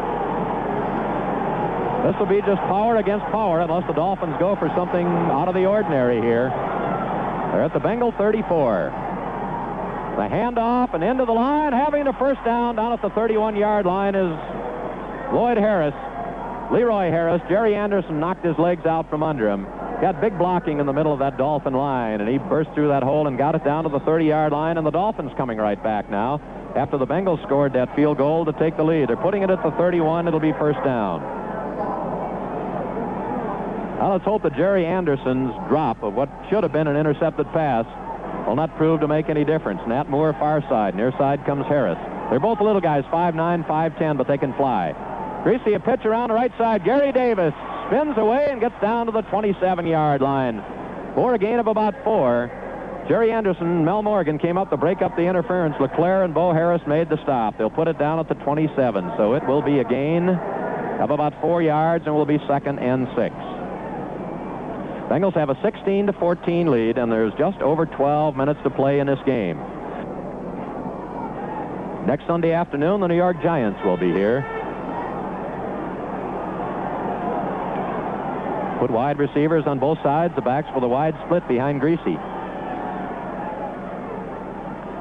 This will be just power against power unless the Dolphins go for something out of the ordinary here. They're at the Bengal 34. The handoff and into the line, having the first down at the 31-yard line is Leroy Harris. Jerry Anderson knocked his legs out from under him. Got big blocking in the middle of that Dolphin line, and he burst through that hole and got it down to the 30-yard line, and the Dolphins coming right back now after the Bengals scored that field goal to take the lead. They're putting it at the 31. It'll be first down. Now let's hope that Jerry Anderson's drop of what should have been an intercepted pass will not prove to make any difference. Nat Moore, far side. Near side comes Harris. They're both little guys, 5'9", 5'10", but they can fly. Greasy, a pitch around the right side. Gary Davis spins away and gets down to the 27-yard line for a gain of about 4. Jerry Anderson, Mel Morgan came up to break up the interference. LeClaire and Bo Harris made the stop. They'll put it down at the 27, so it will be a gain of about 4 yards and will be 2nd and 6. Bengals have a 16-14 lead, and there's just over 12 minutes to play in this game. Next Sunday afternoon, the New York Giants will be here. Put wide receivers on both sides. The backs with a wide split behind Greasy.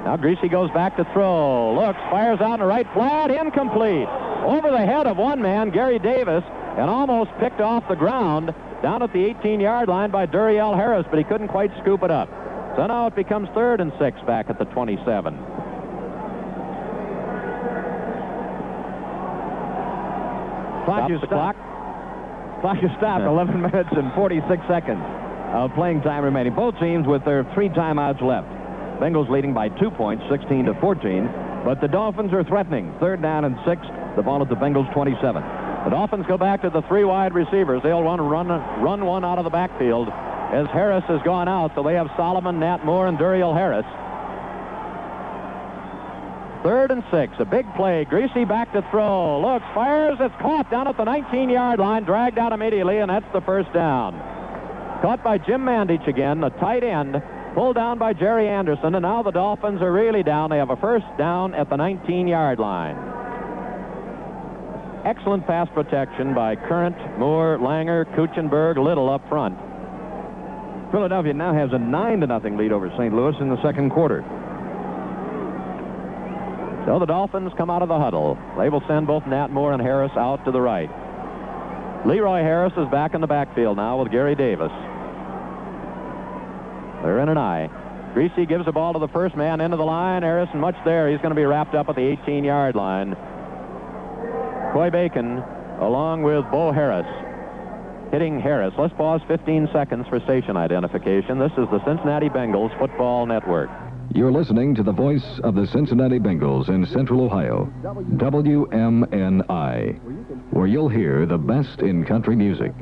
Now Greasy goes back to throw. Looks, fires out in the right flat. Incomplete. Over the head of one man, Gary Davis, and almost picked off the ground down at the 18-yard line by Duriel Harris, but he couldn't quite scoop it up. So now it becomes 3rd and 6 back at the 27. Clock is stopped. Clock is stopped. 11 minutes and 46 seconds of playing time remaining. Both teams with their 3 timeouts left. Bengals leading by 2 points, 16-14. But the Dolphins are threatening. 3rd down and 6. The ball at the Bengals 27. The Dolphins go back to the 3 wide receivers. They'll run one out of the backfield as Harris has gone out. So they have Solomon, Nat Moore, and Duriel Harris. 3rd and 6. A big play. Greasy back to throw. Looks, fires. It's caught down at the 19-yard line. Dragged out immediately, and that's the 1st down. Caught by Jim Mandich again, the tight end. Pulled down by Jerry Anderson, and now the Dolphins are really down. They have a 1st down at the 19-yard line. Excellent pass protection by Current, Moore, Langer, Kuchenberg, Little up front. Philadelphia now has a 9-0 lead over St. Louis in the 2nd quarter. So the Dolphins come out of the huddle. They will send both Nat Moore and Harris out to the right. Leroy Harris is back in the backfield now with Gary Davis. They're in an eye. Greasy gives the ball to the first man into the line. Harris and much there. He's going to be wrapped up at the 18-yard line. Coy Bacon along with Bo Harris hitting Harris. Let's pause 15 seconds for station identification. This is the Cincinnati Bengals Football Network. You're listening to the voice of the Cincinnati Bengals in Central Ohio, WMNI, where you'll hear the best in country music.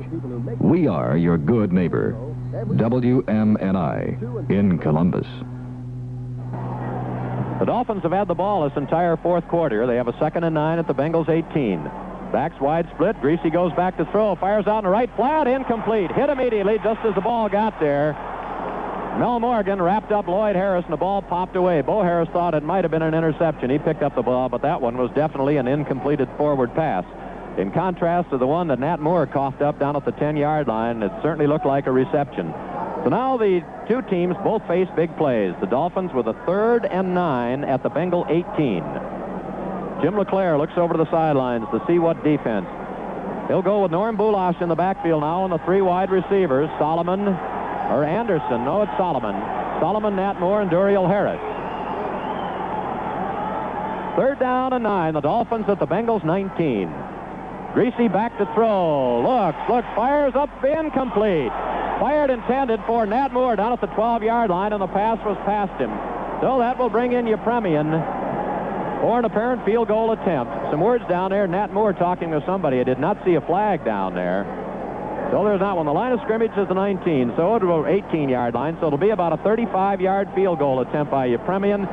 We are your good neighbor, WMNI in Columbus. The Dolphins have had the ball this entire 4th quarter. They have a 2nd and 9 at the Bengals 18. Backs wide split. Greasy goes back to throw. Fires out in the right flat. Incomplete. Hit immediately just as the ball got there. Mel Morgan wrapped up Lloyd Harris, and the ball popped away. Bo Harris thought it might have been an interception. He picked up the ball, but that one was definitely an incompleted forward pass. In contrast to the one that Nat Moore coughed up down at the 10-yard line, it certainly looked like a reception. So now the 2 teams both face big plays. The Dolphins with a 3rd and 9 at the Bengal 18. Jim LeClaire looks over to the sidelines to see what defense. He'll go with Norm Bulash in the backfield now on the 3 wide receivers. Solomon, or Anderson. No, it's Solomon. Solomon, Nat Moore, and Duriel Harris. 3rd down and 9. The Dolphins at the Bengals 19. Greasy back to throw. Looks, fires up, incomplete. Fired intended for Nat Moore down at the 12-yard line, and the pass was past him. So that will bring in Yepremian for an apparent field goal attempt. Some words down there. Nat Moore talking to somebody. I did not see a flag down there. So there's that one. The line of scrimmage is the 19, so it'll go 18-yard line, so it'll be about a 35-yard field goal attempt by Yepremian,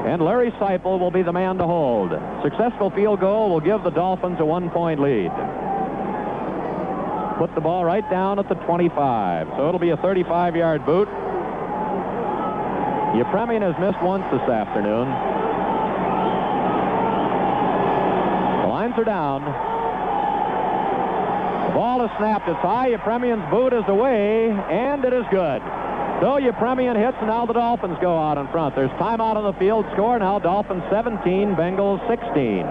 and Larry Seipel will be the man to hold. Successful field goal will give the Dolphins a 1-point lead. Put the ball right down at the 25, so it'll be a 35-yard boot. Yepremian has missed once this afternoon. The lines are down. The ball is snapped. It's high. Yepremian's boot is away, and it is good. So Yepremian hits, and now the Dolphins go out in front. There's timeout on the field. Score now, Dolphins 17, Bengals 16. See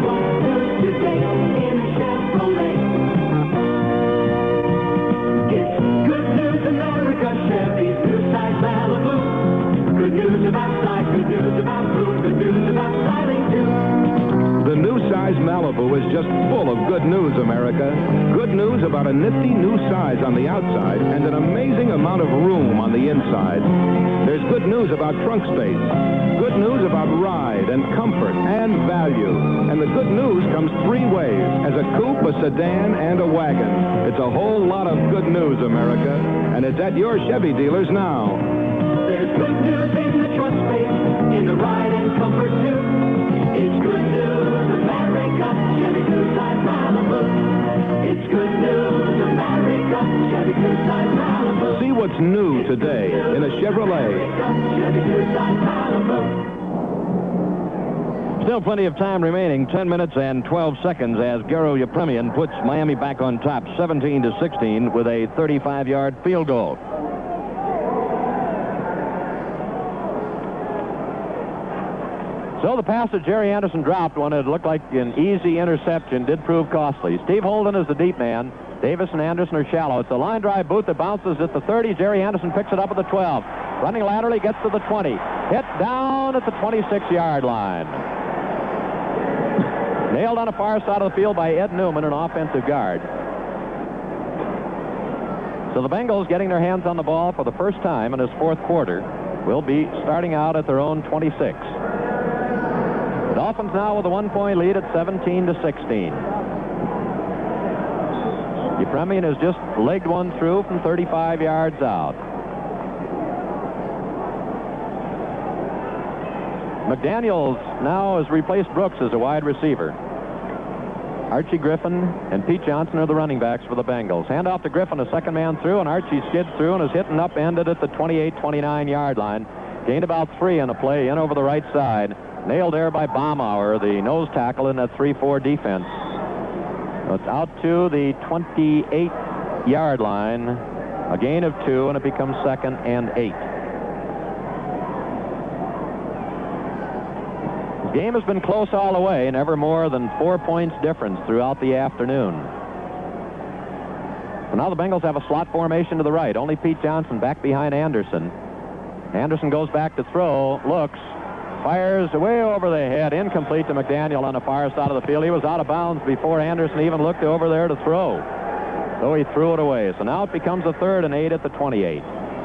what's new today in a Chevrolet. It's good news, America. Chevy's new size Malibu. Good news about size, good news about food, good news about styling too. The new size Malibu is just full of good news, America. Good news about a nifty new size on the outside and an amazing amount of room on the inside. There's good news about trunk space. Good news about ride and comfort and value. And the good news comes 3 ways, as a coupe, a sedan, and a wagon. It's a whole lot of good news, America, and it's at your Chevy dealers now. There's good news in the trunk space, in the ride and comfort too. It's good news, America. America, Chevy two-side Malibu. It's good news, America, Chevy two-side Malibu. See what's new today in a Chevrolet. Chevy two-side Malibu. Still plenty of time remaining, 10 minutes and 12 seconds as Garo Yepremian puts Miami back on top 17-16 with a 35-yard field goal. So the pass that Jerry Anderson dropped when it looked like an easy interception did prove costly. Steve Holden is the deep man. Davis and Anderson are shallow. It's a line drive boot that bounces at the 30. Jerry Anderson picks it up at the 12. Running laterally, gets to the 20. Hit down at the 26-yard line. Nailed on the far side of the field by Ed Newman, an offensive guard. So the Bengals, getting their hands on the ball for the first time in this fourth quarter, will be starting out at their own 26. The Dolphins now with a 1-point lead at 17-16. Yepremian has just legged one through from 35 yards out. McDaniels now has replaced Brooks as a wide receiver. Archie Griffin and Pete Johnson are the running backs for the Bengals. Hand off to Griffin, a second man through, and Archie skids through and is hit and upended at the 28-29-yard line. Gained about 3 on the play, in over the right side. Nailed there by Baumauer, the nose tackle in that 3-4 defense. So it's out to the 28-yard line. A gain of 2, and it becomes 2nd and 8. The game has been close all the way, never more than 4 points difference throughout the afternoon. So now the Bengals have a slot formation to the right. Only Pete Johnson back behind Anderson. Anderson goes back to throw, looks, fires way over the head, incomplete to McDaniel on the far side of the field. He was out of bounds before Anderson even looked over there to throw. So he threw it away. So now it becomes a 3rd and 8 at the 28.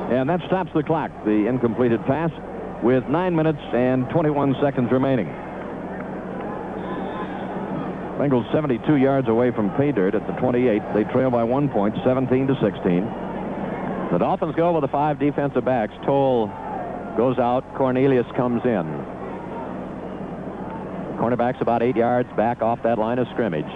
And that stops the clock, the incompleted pass, with 9 minutes and 21 seconds remaining. Bengals 72 yards away from pay dirt at the 28. They trail by 1 point, 17-16. The Dolphins go with the 5 defensive backs. Toll goes out. Cornelius comes in. Cornerback's about 8 yards back off that line of scrimmage.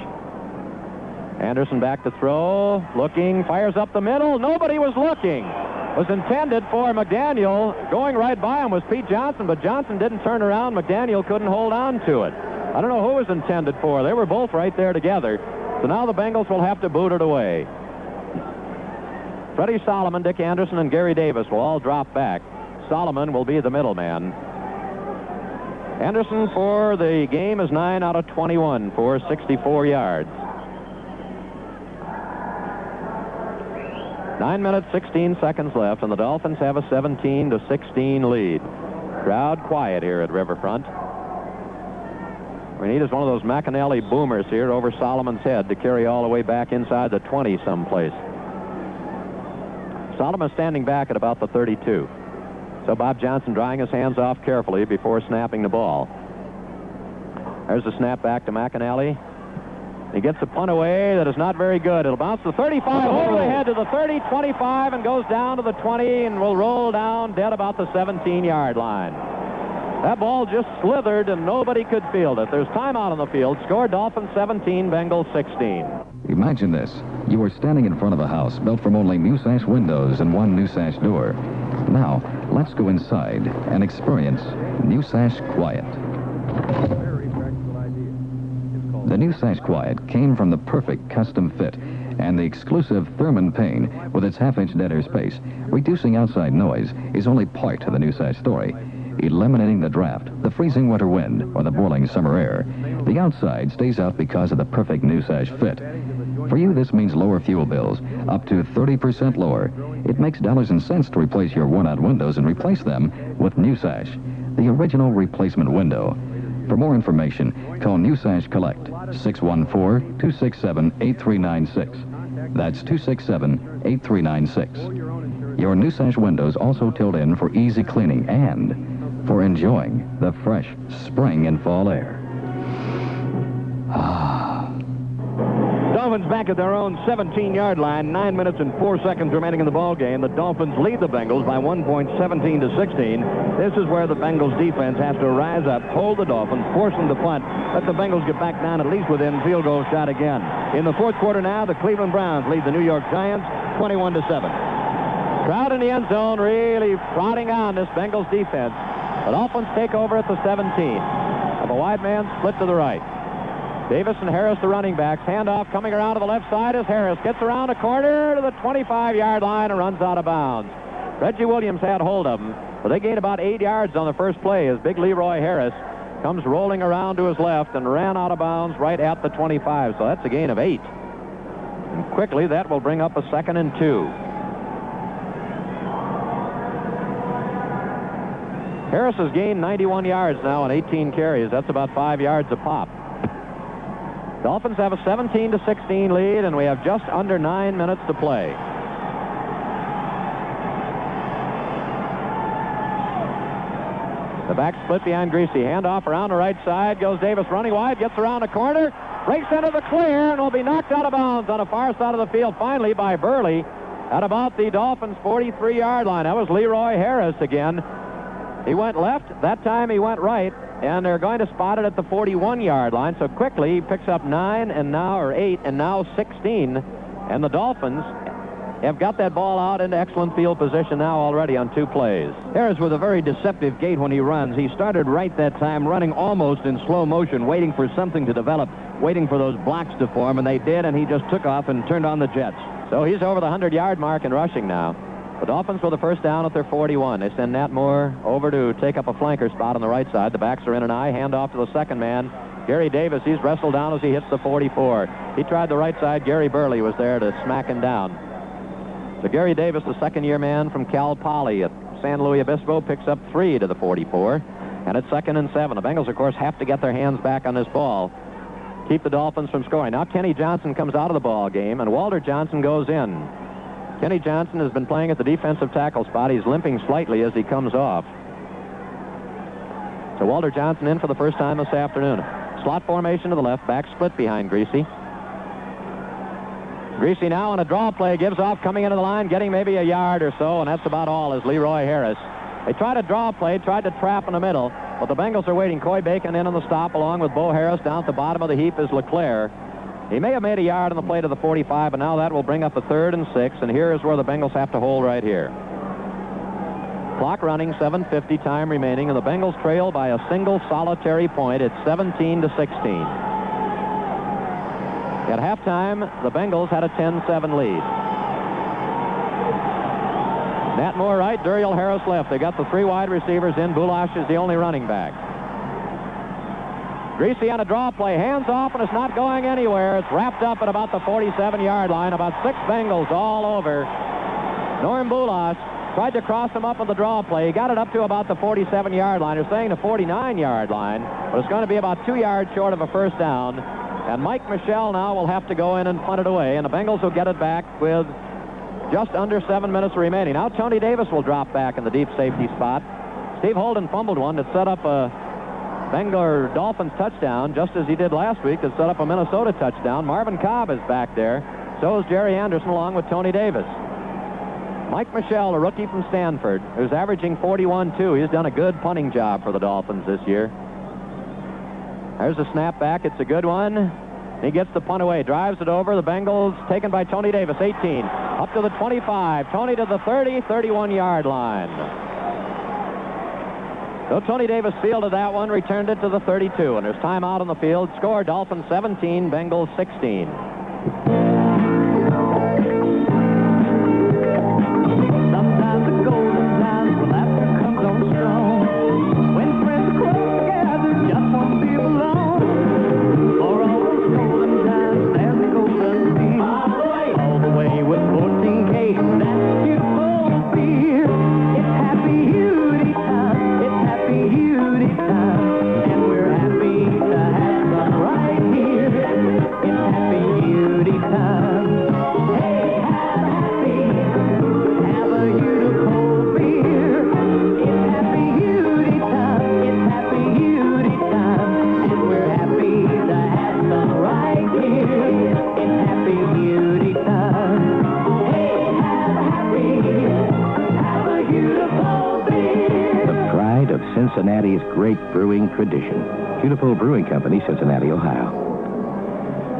Anderson back to throw. Looking. Fires up the middle. Nobody was looking. Was intended for McDaniel. Going right by him was Pete Johnson, but Johnson didn't turn around. McDaniel couldn't hold on to it. I don't know who it was intended for. They were both right there together. So now the Bengals will have to boot it away. Freddie Solomon, Dick Anderson, and Gary Davis will all drop back. Solomon will be the middleman. Anderson for the game is 9 out of 21 for 64 yards. 9 minutes, 16 seconds left, and the Dolphins have a 17-16 lead. Crowd quiet here at Riverfront. We need is one of those McAnally boomers here over Solomon's head to carry all the way back inside the 20 someplace. Solomon standing back at about the 32. So Bob Johnson drying his hands off carefully before snapping the ball. There's the snap back to McAnally. He gets a punt away that is not very good. It'll bounce to 35, over the head to the 30, 25, and goes down to the 20 and will roll down dead about the 17-yard line. That ball just slithered and nobody could field it. There's timeout on the field. Score Dolphins 17, Bengals 16. Imagine this. You are standing in front of a house built from only new sash windows and one new sash door. Now, let's go inside and experience New Sash Quiet. The New Sash Quiet came from the perfect custom fit and the exclusive Thurman pane with its half-inch dead air space. Reducing outside noise is only part of the New Sash story. Eliminating the draft, the freezing winter wind, or the boiling summer air. The outside stays out because of the perfect New Sash fit. For you, this means lower fuel bills, up to 30% lower. It makes dollars and cents to replace your worn-out windows and replace them with New Sash, the original replacement window. For more information, call New Sash Collect, 614-267-8396. That's 267-8396. Your New Sash windows also tilt in for easy cleaning and for enjoying the fresh spring and fall air. Dolphins Dolphins back at their own 17-yard line. 9 minutes and 4 seconds remaining in the ball game. The Dolphins lead the Bengals by 1 point, 17 to 16. This is where the Bengals defense has to rise up, hold the Dolphins, force them to punt, let the Bengals get back down at least within field goal shot again. In the fourth quarter now, the Cleveland Browns lead the New York Giants 21 to 7. Crowd in the end zone really prodding on this Bengals defense. The Dolphins take over at the 17. Of a wide man split to the right. Davis and Harris, the running backs. Handoff coming around to the left side as Harris gets around a corner to the 25-yard line and runs out of bounds. Reggie Williams had hold of him, but they gained about 8 yards on the first play as big Leroy Harris comes rolling around to his left and ran out of bounds right at the 25. So that's a gain of 8. And quickly, that will bring up a 2nd and 2. Harris has gained 91 yards now on 18 carries. That's about 5 yards a pop. Dolphins have a 17 to 16 lead, and we have just under 9 minutes to play. The back split behind Greasy. Handoff around the right side. Goes Davis running wide. Gets around the corner. Breaks into the clear and will be knocked out of bounds on the far side of the field finally by Burley at about the Dolphins' 43-yard line. That was Leroy Harris again. He went left. That time he went right. And they're going to spot it at the 41-yard line. So quickly he picks up 9 and now, or 8 and now 16. And the Dolphins have got that ball out into excellent field position now already on 2 plays. Harris with a very deceptive gait when he runs. He started right that time, running almost in slow motion, waiting for something to develop, waiting for those blocks to form, and they did, and he just took off and turned on the jets. So he's over the 100-yard mark in rushing now. The Dolphins with the first down at their 41. They send Nat Moore over to take up a flanker spot on the right side. The backs are in an eye. Hand off to the second man, Gary Davis. He's wrestled down as he hits the 44. He tried the right side. Gary Burley was there to smack him down. So Gary Davis, the second-year man from Cal Poly at San Luis Obispo, picks up 3 to the 44. And it's 2nd and 7. The Bengals, of course, have to get their hands back on this ball. Keep the Dolphins from scoring. Now Kenny Johnson comes out of the ball game, and Walter Johnson goes in. Kenny Johnson has been playing at the defensive tackle spot. He's limping slightly as he comes off. So Walter Johnson in for the first time this afternoon. Slot formation to the left, back split behind Greasy. Greasy now on a draw play, gives off, coming into the line, getting maybe a yard or so, and that's about all as Leroy Harris. They tried a draw play, tried to trap in the middle, but the Bengals are waiting. Coy Bacon in on the stop along with Bo Harris. Down at the bottom of the heap is LeClaire. He may have made a yard on the play to the 45, but now that will bring up a 3rd and 6, and here is where the Bengals have to hold right here. Clock running, 7:50, time remaining, and the Bengals trail by a single solitary point. It's 17 to 16. At halftime, the Bengals had a 10-7 lead. Nat Moore right, Duriel Harris left. They got the 3 wide receivers in. Bulash is the only running back. Greasy on a draw play, hands off, and it's not going anywhere. It's wrapped up at about the 47-yard line. About 6 Bengals all over. Norm Bulash tried to cross him up on the draw play. He got it up to about the 47-yard line. They're saying the 49-yard line, but it's going to be about 2 yards short of a first down. And Mike Michelle now will have to go in and punt it away, and the Bengals will get it back with just under 7 minutes remaining. Now Tony Davis will drop back in the deep safety spot. Steve Holden fumbled one that set up a Dolphins touchdown, just as he did last week, that set up a Minnesota touchdown. Marvin Cobb is back there. So is Jerry Anderson along with Tony Davis. Mike Michelle, a rookie from Stanford, who's averaging 41-2. He's done a good punting job for the Dolphins this year. There's a snap back. It's a good one. He gets the punt away, drives it over. The Bengals taken by Tony Davis, 18. Up to the 25. Tony to the 30, 31-yard line. So Tony Davis fielded that one, returned it to the 32, and there's time out on the field. Score, Dolphins 17, Bengals 16. Sometimes the golden times will laughter comes on strong. When friends are close together, just won't be alone. For all those golden times, there's a golden sea. All the way with 14K, that's beautiful beer. It's happy beauty time. Beauty time, and we're happy to have some right here. It's happy beauty time. Cincinnati's great brewing tradition. Beautiful Brewing Company, Cincinnati, Ohio.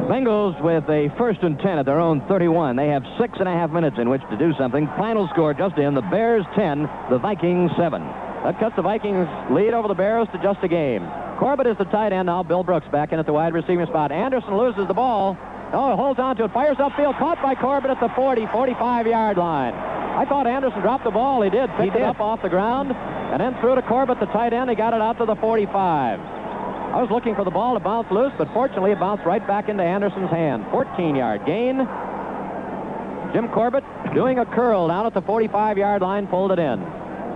Bengals with a 1st and 10 at their own 31. They have 6.5 minutes in which to do something. Final score just in, the Bears 10, the Vikings 7. That cuts the Vikings' lead over the Bears to just a game. Corbett is the tight end now. Bill Brooks back in at the wide receiving spot. Anderson loses the ball. Oh, holds on to it, fires upfield, caught by Corbett at the 40, 45-yard line. I thought Anderson dropped the ball. He did. Picked it up off the ground and then threw to Corbett, the tight end. He got it out to the 45. I was looking for the ball to bounce loose, but fortunately it bounced right back into Anderson's hand. 14-yard gain. Jim Corbett doing a curl down at the 45-yard line, pulled it in.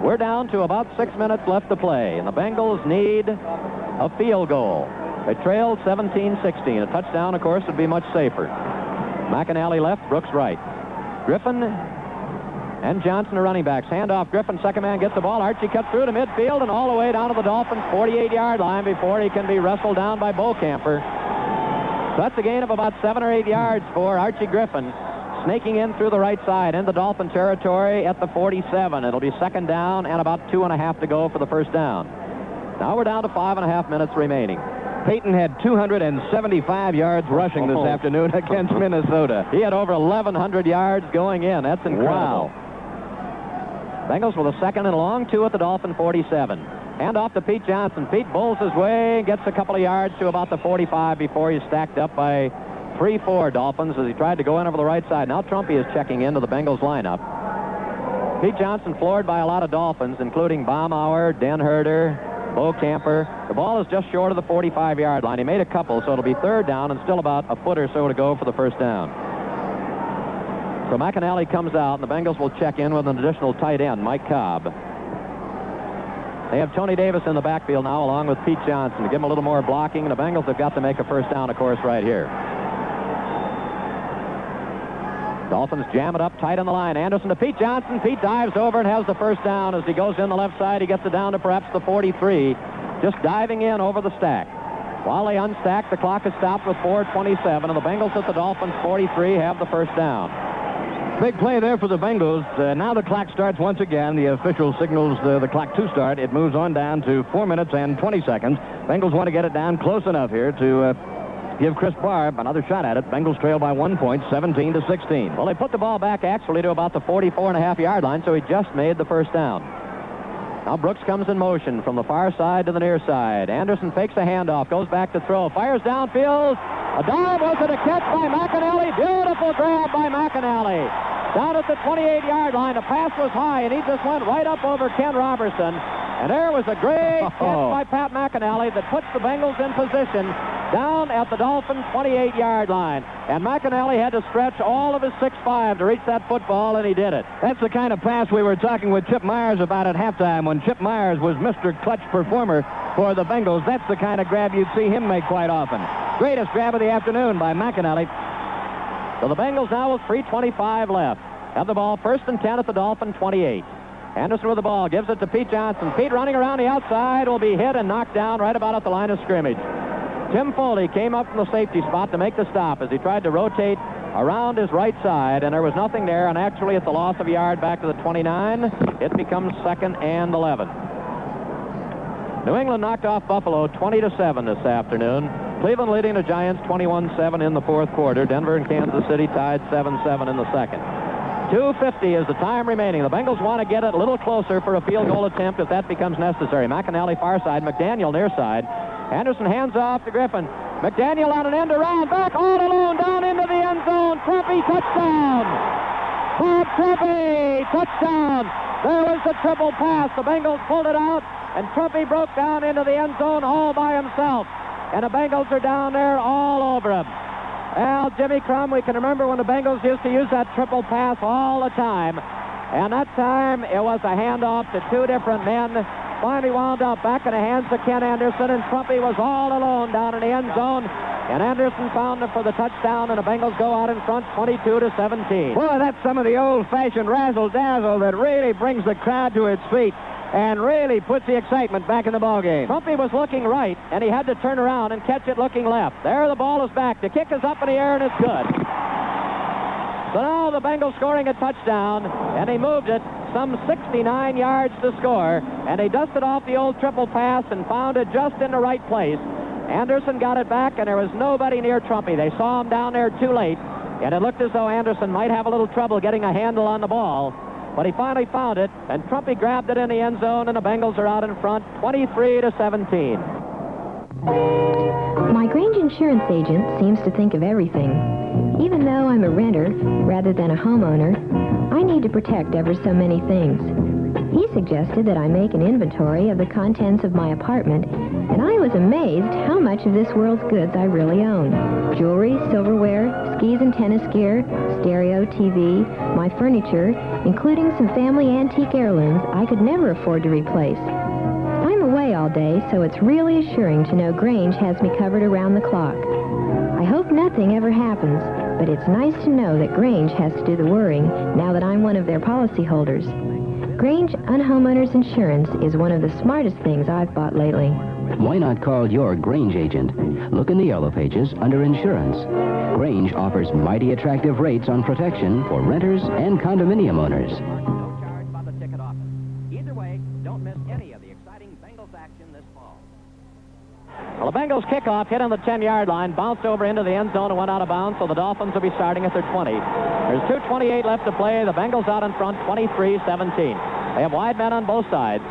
We're down to about 6 minutes left to play, and the Bengals need a field goal. They trailed 17-16. A touchdown, of course, would be much safer. McAnally left, Brooks right. Griffin and Johnson are running backs. Hand off Griffin. Second man gets the ball. Archie cuts through to midfield and all the way down to the Dolphins' 48-yard line before he can be wrestled down by Beaucamper. So that's a gain of about 7 or 8 yards for Archie Griffin, snaking in through the right side into Dolphin territory at the 47. It'll be second down and about 2.5 to go for the first down. Now we're down to 5.5 minutes remaining. Peyton had 275 yards rushing this afternoon against Minnesota. He had over 1,100 yards going in. That's incredible. Wow. Bengals with a second and long, 2 at the Dolphin 47. Hand off to Pete Johnson. Pete bowls his way, gets a couple of yards to about the 45 before he's stacked up by 3-4 Dolphins as he tried to go in over the right side. Now Trumpy is checking into the Bengals lineup. Pete Johnson floored by a lot of Dolphins, including Baumauer, Denherder, Beaucamper. The ball is just short of the 45-yard line. He made a couple, so it'll be third down and still about a foot or so to go for the first down. So McAnally comes out, and the Bengals will check in with an additional tight end, Mike Cobb. They have Tony Davis in the backfield now, along with Pete Johnson, to give him a little more blocking, and the Bengals have got to make a first down, of course, right here. Dolphins jam it up tight on the line. Anderson to Pete Johnson. Pete dives over and has the first down. As he goes in the left side, he gets it down to perhaps the 43, just diving in over the stack. While they unstack, the clock is stopped with 4:27, and the Bengals at the Dolphins' 43 have the first down. Big play there for the Bengals. Now the clock starts once again. The official signals the clock to start. It moves on down to 4 minutes and 20 seconds. Bengals want to get it down close enough here to give Chris Barb another shot at it. Bengals trail by 1 point, 17-16. Well, they put the ball back actually to about the 44.5-yard line, so he just made the first down. Now Brooks comes in motion from the far side to the near side. Anderson fakes a handoff, goes back to throw, fires downfield. A dive, was it a catch by McAnally? Beautiful grab by McAnally. Down at the 28-yard line, the pass was high, and he just went right up over Ken Robertson. And there was a great catch by Pat McAnally that puts the Bengals in position down at the Dolphins' 28-yard line. And McAnally had to stretch all of his 6'5" to reach that football, and he did it. That's the kind of pass we were talking with Chip Myers about at halftime when Chip Myers was Mr. Clutch Performer for the Bengals. That's the kind of grab you'd see him make quite often. Greatest grab of the afternoon by McAnally. So the Bengals now with 3:25 left. Have the ball 1st and 10 at the Dolphin 28. Anderson with the ball, gives it to Pete Johnson. Pete running around the outside, will be hit and knocked down right about at the line of scrimmage. Tim Foley came up from the safety spot to make the stop as he tried to rotate around his right side, and there was nothing there, and actually at the loss of a yard back to the 29, it becomes 2nd and 11. New England knocked off Buffalo 20-7 this afternoon. Cleveland leading the Giants 21-7 in the fourth quarter. Denver and Kansas City tied 7-7 in the second. 2:50 is the time remaining. The Bengals want to get it a little closer for a field goal attempt if that becomes necessary. McAnally far side, McDaniel near side. Anderson hands off to Griffin. McDaniel on an end around, back all alone, down into the end zone. Trumpy, touchdown! Bob Trumpy, touchdown! There was the triple pass. The Bengals pulled it out, and Trumpy broke down into the end zone all by himself. And the Bengals are down there all over him. Well, Jimmy Crum, we can remember when the Bengals used to use that triple pass all the time. And that time, it was a handoff to 2 different men. Finally wound up back in the hands of Ken Anderson, and Trumpy was all alone down in the end zone. And Anderson found him for the touchdown, and the Bengals go out in front 22-17. Boy, that's some of the old-fashioned razzle-dazzle that really brings the crowd to its feet and really puts the excitement back in the ballgame. Trumpy was looking right, and he had to turn around and catch it looking left. There the ball is back. The kick is up in the air, and it's good. So now the Bengals scoring a touchdown, and he moved it some 69 yards to score, and he dusted off the old triple pass and found it just in the right place. Anderson got it back, and there was nobody near Trumpy. They saw him down there too late, and it looked as though Anderson might have a little trouble getting a handle on the ball. But he finally found it, and Trumpy grabbed it in the end zone, and the Bengals are out in front, 23-17. My Grange insurance agent seems to think of everything. Even though I'm a renter rather than a homeowner, I need to protect ever so many things. He suggested that I make an inventory of the contents of my apartment, and I was amazed how much of this world's goods I really own. Jewelry, silverware, skis and tennis gear, stereo, TV, my furniture, including some family antique heirlooms I could never afford to replace. I'm away all day, so it's really assuring to know Grange has me covered around the clock. I hope nothing ever happens, but it's nice to know that Grange has to do the worrying now that I'm one of their policyholders. Grange Unhomeowners Insurance is one of the smartest things I've bought lately. Why not call your Grange agent? Look in the yellow pages under insurance. Grange offers mighty attractive rates on protection for renters and condominium owners. No charge about the ticket office. Either way, don't miss any of the exciting Bengals action this fall. Well, the Bengals kickoff hit on the 10-yard line, bounced over into the end zone and went out of bounds, so the Dolphins will be starting at their 20. There's 2:28 left to play. The Bengals out in front, 23-17. They have wide men on both sides.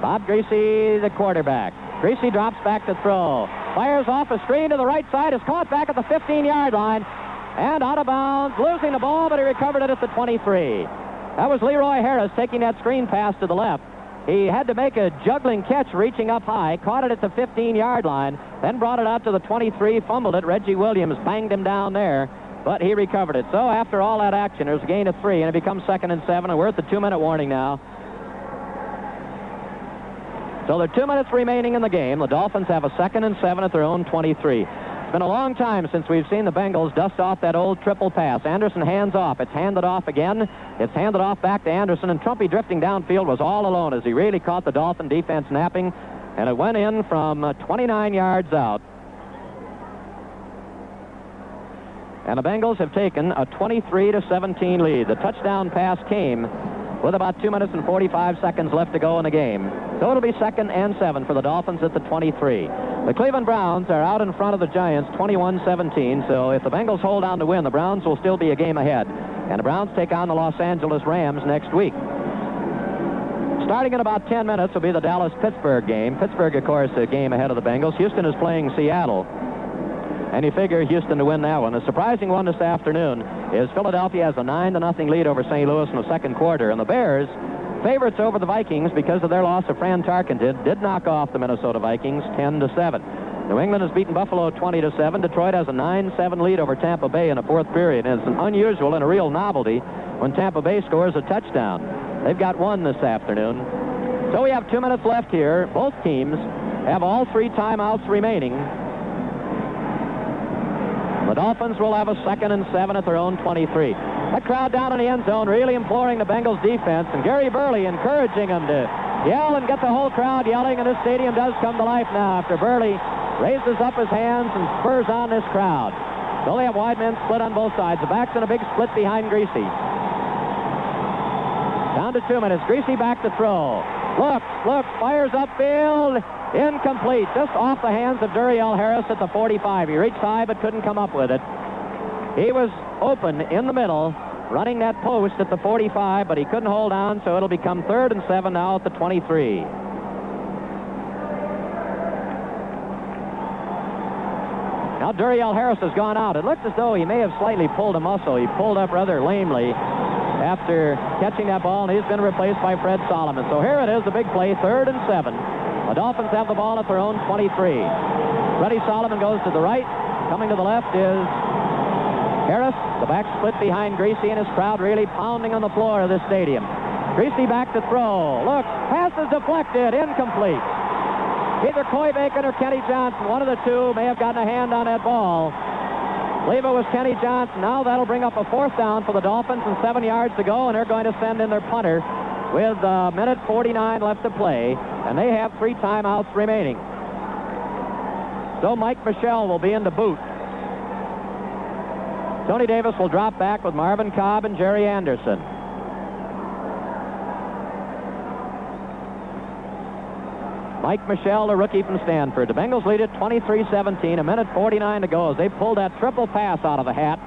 Bob Greasy, the quarterback. Greasy drops back to throw. Fires off a screen to the right side. Is caught back at the 15-yard line. And out of bounds, losing the ball, but he recovered it at the 23. That was Leroy Harris taking that screen pass to the left. He had to make a juggling catch reaching up high, caught it at the 15-yard line, then brought it out to the 23, fumbled it. Reggie Williams banged him down there, but he recovered it. So after all that action, there's a gain of 3, and it becomes 2nd and 7, and we're at the 2-minute warning now. So there are 2 minutes remaining in the game. The Dolphins have a 2nd and 7 at their own 23. It's been a long time since we've seen the Bengals dust off that old triple pass. Anderson hands off. It's handed off again. It's handed off back to Anderson, and Trumpy drifting downfield was all alone as he really caught the Dolphin defense napping, and it went in from 29 yards out. And the Bengals have taken a 23-17 lead. The touchdown pass came with about 2 minutes and 45 seconds left to go in the game. So it'll be 2nd and 7 for the Dolphins at the 23. The Cleveland Browns are out in front of the Giants 21-17, so if the Bengals hold on to win, the Browns will still be a game ahead. And the Browns take on the Los Angeles Rams next week. Starting in about 10 minutes will be the Dallas-Pittsburgh game. Pittsburgh, of course, a game ahead of the Bengals. Houston is playing Seattle, and you figure Houston to win that one. A surprising one this afternoon is Philadelphia has a 9-0 lead over St. Louis in the second quarter, and the Bears, favorites over the Vikings because of their loss of Fran Tarkenton, did knock off the Minnesota Vikings 10-7. New England has beaten Buffalo 20-7. Detroit has a 9-7 lead over Tampa Bay in the fourth period, and it's an unusual and a real novelty when Tampa Bay scores a touchdown. They've got one this afternoon. So we have 2 minutes left here. Both teams have all 3 timeouts remaining. The Dolphins will have a 2nd and 7 at their own 23. That crowd down in the end zone really imploring the Bengals defense, and Gary Burley encouraging them to yell and get the whole crowd yelling, and this stadium does come to life now after Burley raises up his hands and spurs on this crowd. So they have wide men split on both sides. The back's in a big split behind Greasy. Down to 2 minutes. Greasy back to throw. Look, fires upfield. Incomplete. Just off the hands of Duriel Harris at the 45. He reached high but couldn't come up with it. He was open in the middle, running that post at the 45, but he couldn't hold on, so it'll become 3rd and 7 now at the 23. Now Duriel Harris has gone out. It looks as though he may have slightly pulled a muscle. He pulled up rather lamely after catching that ball, and he's been replaced by Fred Solomon. So here it is, the big play, 3rd and 7. The Dolphins have the ball at their own 23. Freddie Solomon goes to the right. Coming to the left is Harris. The back split behind Greasy, and his crowd really pounding on the floor of this stadium. Greasy back to throw. Look, pass is deflected, incomplete. Either Coy Bacon or Kenny Johnson, one of the two, may have gotten a hand on that ball. I believe it was Kenny Johnson. Now that'll bring up a 4th down for the Dolphins and 7 yards to go, and they're going to send in their punter with a minute 49 left to play, and they have 3 timeouts remaining. So Mike Michel will be in the boot. Tony Davis will drop back with Marvin Cobb and Jerry Anderson. Mike Michelle, the rookie from Stanford. The Bengals lead it 23-17, a minute 49 to go as they pulled that triple pass out of the hat.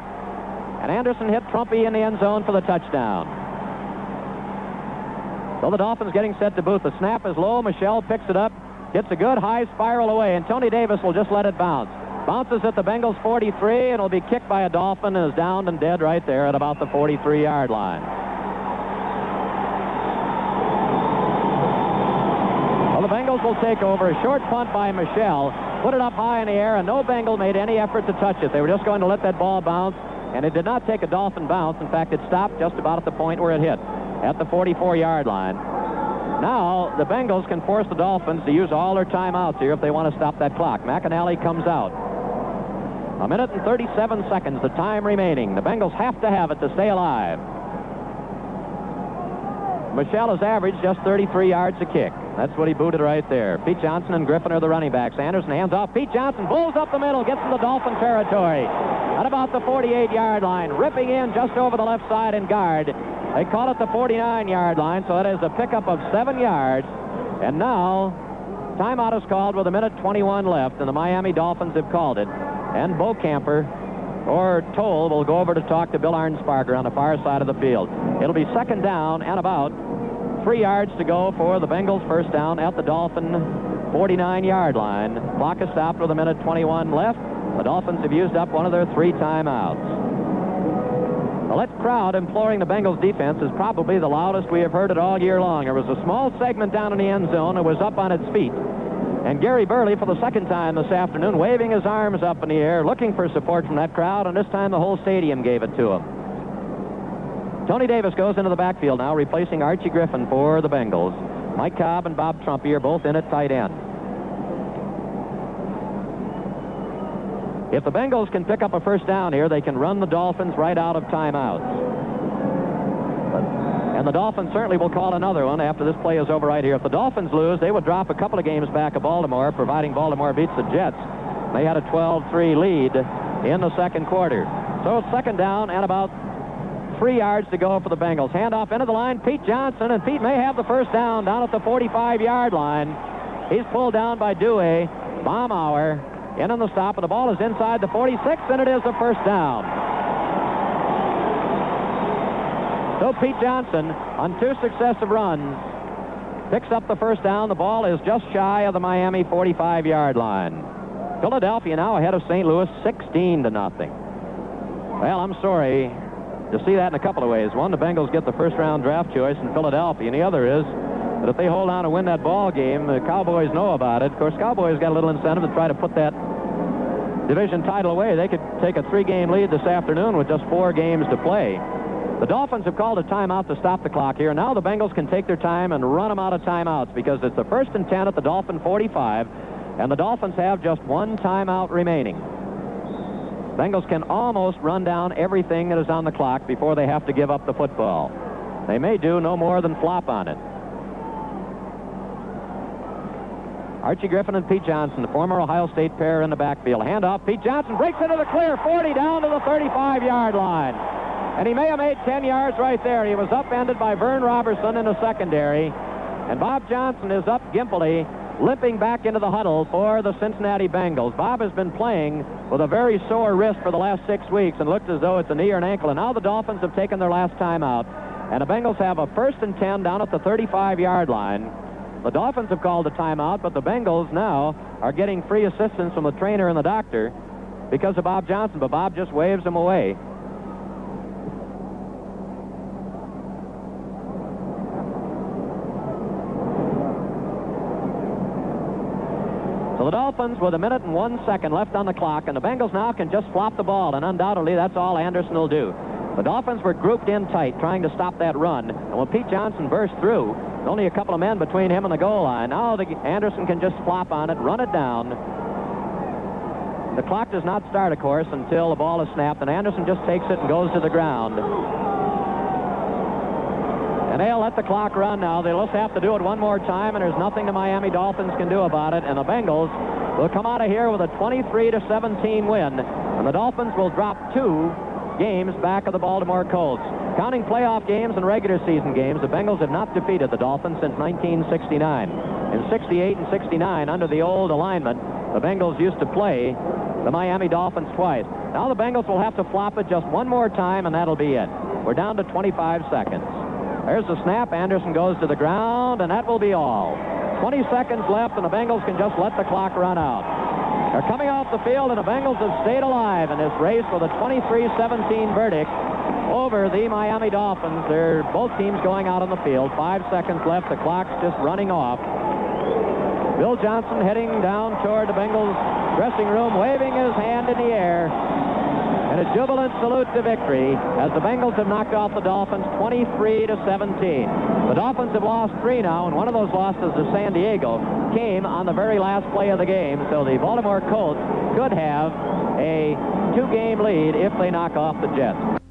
And Anderson hit Trumpy in the end zone for the touchdown. So the Dolphins getting set to boot. The snap is low. Michelle picks it up, gets a good high spiral away, and Tony Davis will just let it bounce. Bounces at the Bengals 43, and will be kicked by a Dolphin and is downed and dead right there at about the 43-yard line. Well, the Bengals will take over. A short punt by Michelle. Put it up high in the air, and no Bengal made any effort to touch it. They were just going to let that ball bounce, and it did not take a Dolphin bounce. In fact, it stopped just about at the point where it hit, at the 44-yard line. Now, the Bengals can force the Dolphins to use all their timeouts here if they want to stop that clock. McAnally comes out. A minute and 37 seconds, the time remaining. The Bengals have to have it to stay alive. Michelle has averaged just 33 yards a kick. That's what he booted right there. Pete Johnson and Griffin are the running backs. Anderson hands off. Pete Johnson blows up the middle, gets into Dolphin territory. At about the 48-yard line, ripping in just over the left side in guard. They call it the 49-yard line, so it is a pickup of 7 yards. And now, timeout is called with a minute 21 left, and the Miami Dolphins have called it. And Beaucamper, or Toll, will go over to talk to Bill Arnsparger on the far side of the field. It'll be second down and about 3 yards to go for the Bengals first down at the Dolphin 49-yard line. Clock is stopped with a minute 21 left. The Dolphins have used up one of their 3 timeouts. The let crowd imploring the Bengals defense is probably the loudest we have heard it all year long. There was a small segment down in the end zone that was up on its feet. And Gary Burley, for the second time this afternoon, waving his arms up in the air, looking for support from that crowd, and this time the whole stadium gave it to him. Tony Davis goes into the backfield now, replacing Archie Griffin for the Bengals. Mike Cobb and Bob Trumpy are both in at tight end. If the Bengals can pick up a first down here, they can run the Dolphins right out of timeouts. And the Dolphins certainly will call another one after this play is over right here. If the Dolphins lose, they would drop a couple of games back of Baltimore, providing Baltimore beats the Jets. They had a 12-3 lead in the second quarter. So it's second down and about 3 yards to go for the Bengals. Handoff into the line, Pete Johnson, and Pete may have the first down at the 45-yard line. He's pulled down by Dewey. Baumauer in on the stop, and the ball is inside the 46, and it is a first down. So Pete Johnson, on 2 successive runs, picks up the first down. The ball is just shy of the Miami 45-yard line. Philadelphia now ahead of St. Louis 16-0. Well, I'm sorry to see that in a couple of ways. One, the Bengals get the first-round draft choice in Philadelphia, and the other is that if they hold on and win that ball game, the Cowboys know about it. Of course, Cowboys got a little incentive to try to put that division title away. They could take a 3-game lead this afternoon with just 4 games to play. The Dolphins have called a timeout to stop the clock here. Now the Bengals can take their time and run them out of timeouts because it's the 1st and 10 at the Dolphin 45, and the Dolphins have just 1 timeout remaining. Bengals can almost run down everything that is on the clock before they have to give up the football. They may do no more than flop on it. Archie Griffin and Pete Johnson, the former Ohio State pair in the backfield. Handoff, Pete Johnson breaks into the clear, 40 down to the 35-yard line. And he may have made 10 yards right there. He was upended by Vern Robertson in the secondary. And Bob Johnson is up gimpily, limping back into the huddle for the Cincinnati Bengals. Bob has been playing with a very sore wrist for the last 6 weeks and looks as though it's a knee or an ankle. And now the Dolphins have taken their last timeout. And the Bengals have a 1st and 10 down at the 35-yard line. The Dolphins have called a timeout, but the Bengals now are getting free assistance from the trainer and the doctor because of Bob Johnson, but Bob just waves them away. So the Dolphins with a minute and 1 second left on the clock, and the Bengals now can just flop the ball, and undoubtedly that's all Anderson will do. The Dolphins were grouped in tight trying to stop that run, and when Pete Johnson burst through, only a couple of men between him and the goal line. Now Anderson can just flop on it, run it down. The clock does not start, of course, until the ball is snapped, and Anderson just takes it and goes to the ground. And they'll let the clock run now. They'll just have to do it one more time, and there's nothing the Miami Dolphins can do about it. And the Bengals will come out of here with a 23-17 win. And the Dolphins will drop 2 games back of the Baltimore Colts. Counting playoff games and regular season games, the Bengals have not defeated the Dolphins since 1969. In 68 and 69, under the old alignment, the Bengals used to play the Miami Dolphins twice. Now the Bengals will have to flop it just one more time, and that'll be it. We're down to 25 seconds. There's the snap. Anderson goes to the ground, and that will be all. 20 seconds left, and the Bengals can just let the clock run out. They're coming off the field, and the Bengals have stayed alive in this race with a 23-17 verdict over the Miami Dolphins. They're both teams going out on the field. 5 seconds left. The clock's just running off. Bill Johnson heading down toward the Bengals dressing room, waving his hand in the air. And a jubilant salute to victory as the Bengals have knocked off the Dolphins 23-17. The Dolphins have lost 3 now, and one of those losses to San Diego came on the very last play of the game, so the Baltimore Colts could have a 2-game lead if they knock off the Jets.